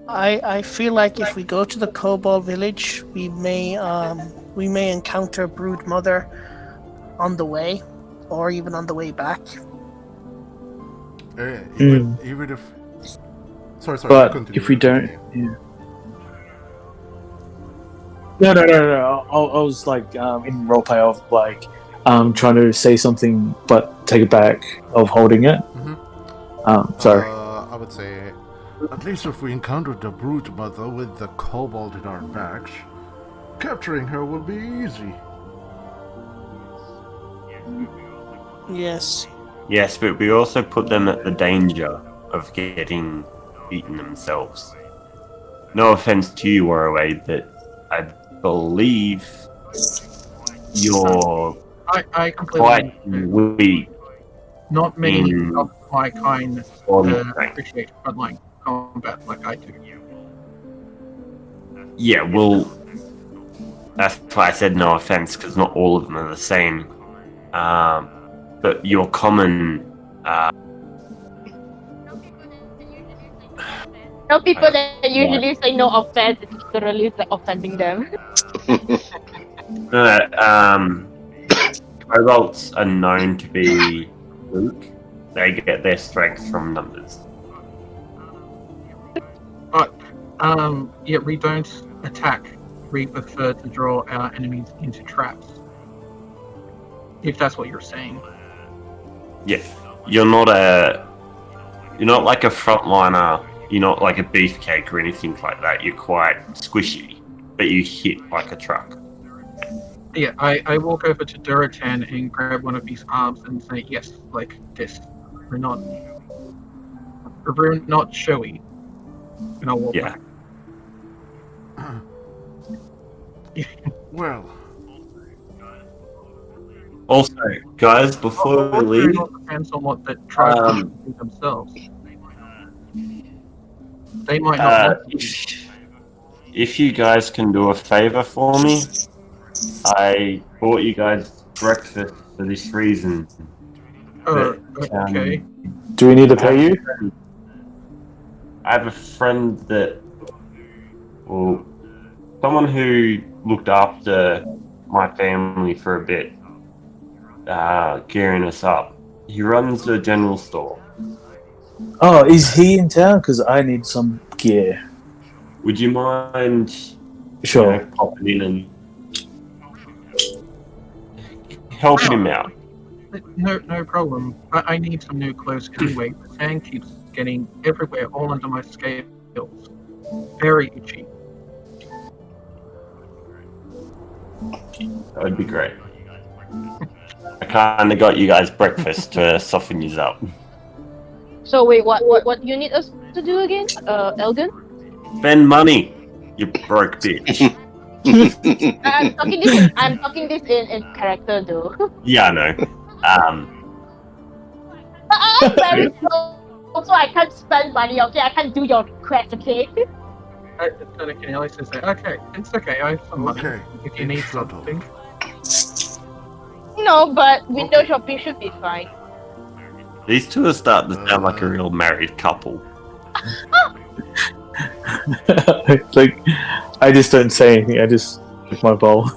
I feel like if we go to the Kobold village, we may encounter Brood Mother on the way, or even on the way back. Even if sorry, But continue, if we don't, continue. yeah. No. I was like in roleplay of like trying to say something but take it back of holding it. Sorry. I would say, at least if we encountered the brute mother with the kobold in our backs, capturing her will be easy. Yes. Yes, but we also put them at the danger of getting eaten themselves. No offense to you, Waruay, but I believe you're I completely quite weak. Not many in of my kind body strength. appreciate frontline combat like I do. Yeah, well, That's why I said no offense, because not all of them are the same. But your common. No people that usually say no offense, it's literally like offending them. Kobolds are known to be weak. They get their strength from numbers. But yeah, we don't attack. We prefer to draw our enemies into traps. If that's what you're saying. Yeah, you're not like a frontliner. You're not like a beefcake or anything like that. You're quite squishy, but you hit like a truck. Yeah, I walk over to Duratan and grab one of his arms and say, yes, like this. We're not showy. And I'll walk back. Well, Also, guys, before we leave, it depends on what the tribes do themselves. They might not. if you guys can do a favor for me, I bought you guys breakfast for this reason. Oh, okay. Do we need to pay you? I have a friend someone who looked after my family for a bit, gearing us up. He runs a general store. Oh, is he in town? Because I need some gear. Would you mind Sure. popping in and helping him out? No problem. I need some new clothes anyway. The sand keeps getting everywhere, all under my scales. Very itchy. That would be great. I kind of got you guys breakfast to soften you up. So wait, what you need us to do again, Elgen? Spend money, you broke bitch. I'm talking this in character though. Yeah, I know. I'm very slow, so I can't spend money. Okay, I can't do your quest. Okay. Cornelius says, okay, it's okay. I have some money okay. if you need something. No, but window shopping should be fine. These two are starting to sound like a real married couple. Like, I just don't say anything. I just with my bowl.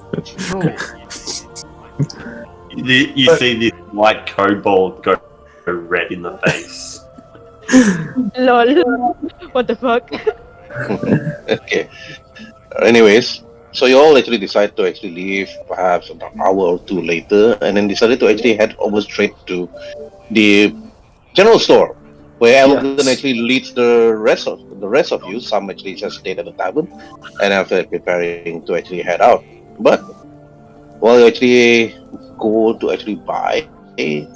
You see this white kobold go red in the face. Lol. What the fuck? Okay. Anyways, so you all actually decide to actually leave perhaps an hour or two later, and then decided to actually head over straight to the general store, where Elgen actually leads the rest of you. Some actually just stayed at the tavern, and after preparing to actually head out. But while you actually go to actually buy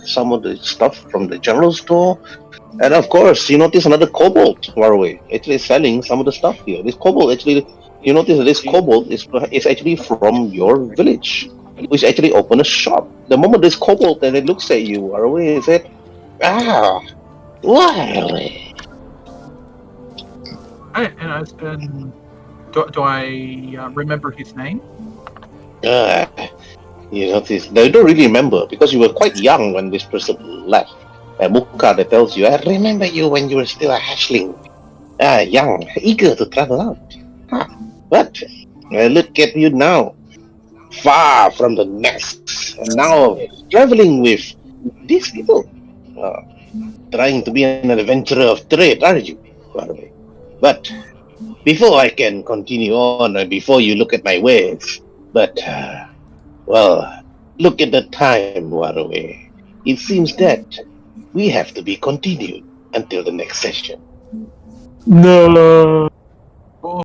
some of the stuff from the general store, and of course you notice another kobold, Waruay, actually selling some of the stuff here. This kobold actually, you notice that this kobold is actually from your village, which actually opened a shop. The moment this kobold and it looks at you, Waruay, and said, Waruay. Do I remember his name? You notice, they don't really remember because you were quite young when this person left. Muka that tells you, I remember you when you were still a hatchling. Young, eager to travel out. But look at you now, far from the nest, and now traveling with these people. Trying to be an adventurer of trade, aren't you? But before I can continue on, and before you look at my ways, well, look at the time, Waruay. It seems that we have to be continued until the next session. No.